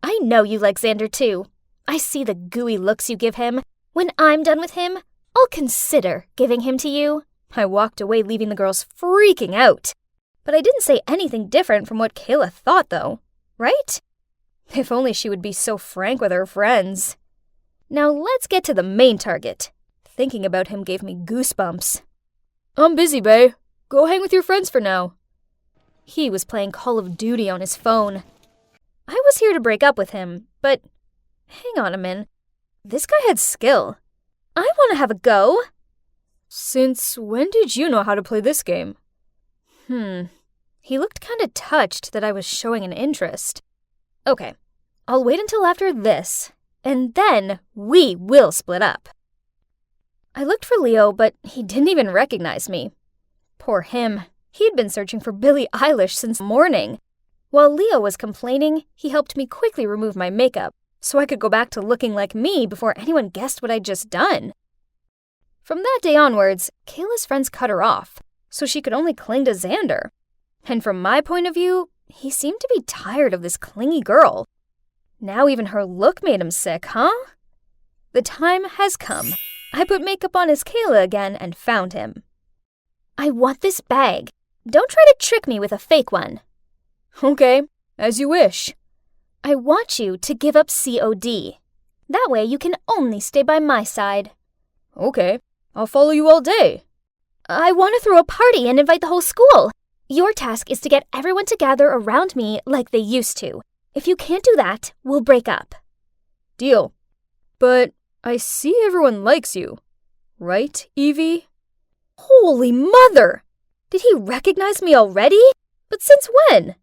I know you like Xander too. I see the gooey looks you give him, When I'm done with him, I'll consider giving him to you. I walked away, leaving the girls freaking out. But I didn't say anything different from what Kayla thought, though. Right? If only she would be so frank with her friends. Now let's get to the main target. Thinking about him gave me goosebumps. I'm busy, bae. Go hang with your friends for now. He was playing Call of Duty on his phone. I was here to break up with him, but hang on a minute. This guy had skill. I want to have a go. Since when did you know how to play this game? He looked kind of touched that I was showing an interest. Okay, I'll wait until after this, and then we will split up. I looked for Leo, but he didn't even recognize me. Poor him. He'd been searching for Billie Eilish since morning. While Leo was complaining, he helped me quickly remove my makeup, so I could go back to looking like me before anyone guessed what I'd just done. From that day onwards, Kayla's friends cut her off, so she could only cling to Xander. And from my point of view, he seemed to be tired of this clingy girl. Now even her look made him sick, huh? The time has come. I put makeup on as Kayla again and found him. I want this bag. Don't try to trick me with a fake one. Okay, as you wish. I want you to give up COD. That way you can only stay by my side. Okay, I'll follow you all day. I want to throw a party and invite the whole school. Your task is to get everyone to gather around me like they used to. If you can't do that, we'll break up. Deal. But I see everyone likes you. Right, Evie? Holy mother! Did he recognize me already? But since when?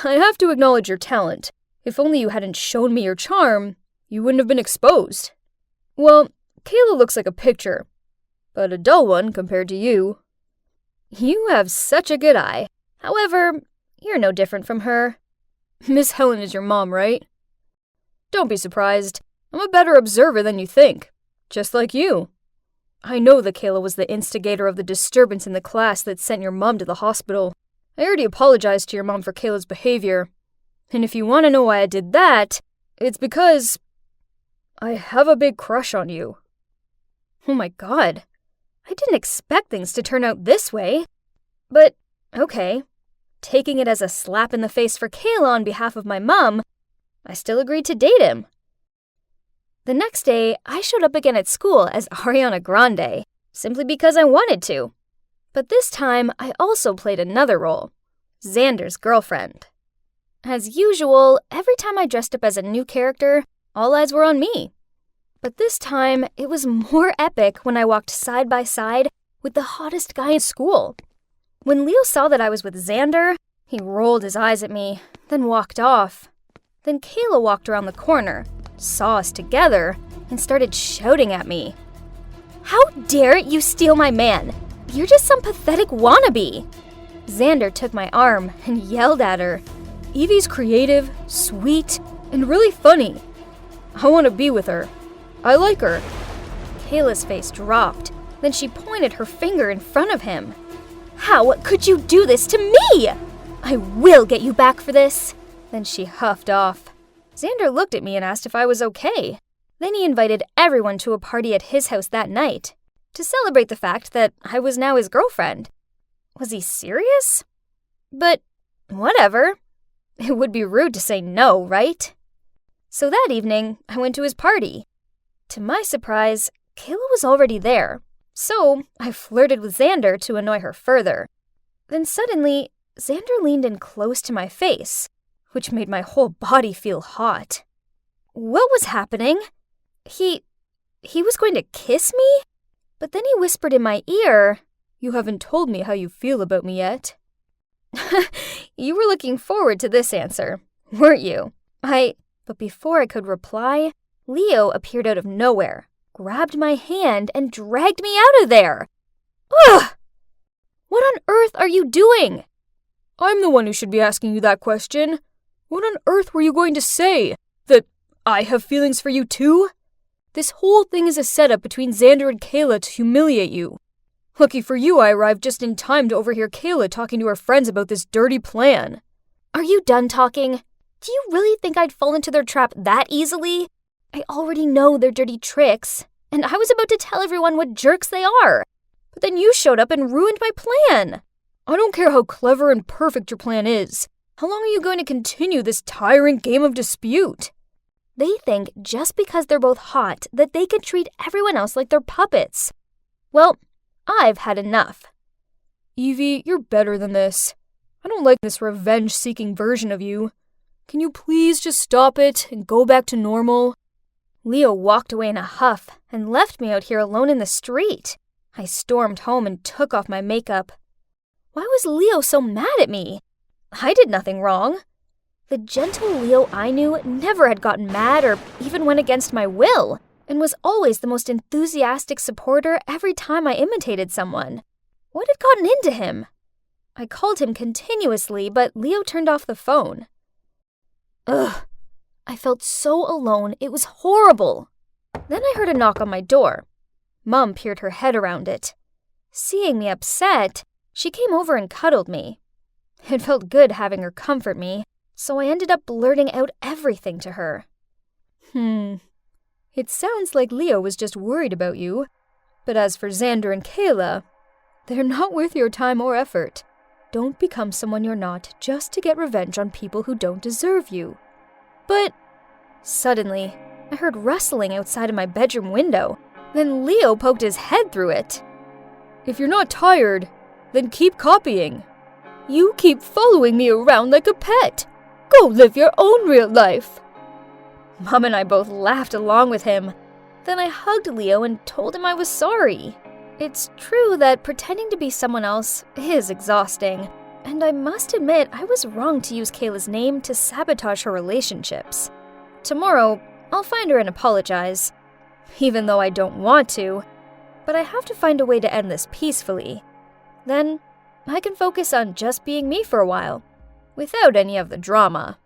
I have to acknowledge your talent. If only you hadn't shown me your charm, you wouldn't have been exposed. Well, Kayla looks like a picture, but a dull one compared to you. You have such a good eye. However, you're no different from her. Miss Helen is your mom, right? Don't be surprised. I'm a better observer than you think. Just like you. I know that Kayla was the instigator of the disturbance in the class that sent your mom to the hospital. I already apologized to your mom for Kayla's behavior. And if you want to know why I did that, it's because I have a big crush on you. Oh my god. I didn't expect things to turn out this way. But, okay. Taking it as a slap in the face for Kayla on behalf of my mom, I still agreed to date him. The next day, I showed up again at school as Ariana Grande, simply because I wanted to. But this time, I also played another role, Xander's girlfriend. As usual, every time I dressed up as a new character, all eyes were on me. But this time, it was more epic when I walked side by side with the hottest guy in school. When Leo saw that I was with Xander, he rolled his eyes at me, then walked off. Then Kayla walked around the corner, saw us together, and started shouting at me. How dare you steal my man? You're just some pathetic wannabe. Xander took my arm and yelled at her. Evie's creative, sweet, and really funny. I want to be with her. I like her. Kayla's face dropped. Then she pointed her finger in front of him. How could you do this to me? I will get you back for this. Then she huffed off. Xander looked at me and asked if I was okay. Then he invited everyone to a party at his house that night to celebrate the fact that I was now his girlfriend. Was he serious? But whatever. It would be rude to say no, right? So that evening, I went to his party. To my surprise, Kayla was already there, so I flirted with Xander to annoy her further. Then suddenly, Xander leaned in close to my face, which made my whole body feel hot. What was happening? He was going to kiss me? But then he whispered in my ear, You haven't told me how you feel about me yet. You were looking forward to this answer, weren't you? But before I could reply, Leo appeared out of nowhere, grabbed my hand, and dragged me out of there. Ugh! What on earth are you doing? I'm the one who should be asking you that question. What on earth were you going to say? That I have feelings for you too? This whole thing is a setup between Xander and Kayla to humiliate you. Lucky for you, I arrived just in time to overhear Kayla talking to her friends about this dirty plan. Are you done talking? Do you really think I'd fall into their trap that easily? I already know their dirty tricks, and I was about to tell everyone what jerks they are. But then you showed up and ruined my plan. I don't care how clever and perfect your plan is. How long are you going to continue this tiring game of dispute? They think just because they're both hot that they can treat everyone else like they're puppets. Well, I've had enough. Evie, you're better than this. I don't like this revenge-seeking version of you. Can you please just stop it and go back to normal? Leo walked away in a huff and left me out here alone in the street. I stormed home and took off my makeup. Why was Leo so mad at me? I did nothing wrong. The gentle Leo I knew never had gotten mad or even went against my will, and was always the most enthusiastic supporter every time I imitated someone. What had gotten into him? I called him continuously, but Leo turned off the phone. Ugh. I felt so alone, it was horrible. Then I heard a knock on my door. Mom peered her head around it. Seeing me upset, she came over and cuddled me. It felt good having her comfort me, so I ended up blurting out everything to her. It sounds like Leo was just worried about you. But as for Xander and Kayla, they're not worth your time or effort. Don't become someone you're not just to get revenge on people who don't deserve you. But suddenly, I heard rustling outside of my bedroom window. Then Leo poked his head through it. If you're not tired, then keep copying. You keep following me around like a pet. Go live your own real life. Mom and I both laughed along with him. Then I hugged Leo and told him I was sorry. It's true that pretending to be someone else is exhausting, and I must admit I was wrong to use Kayla's name to sabotage her relationships. Tomorrow, I'll find her and apologize, even though I don't want to, but I have to find a way to end this peacefully. Then, I can focus on just being me for a while, without any of the drama.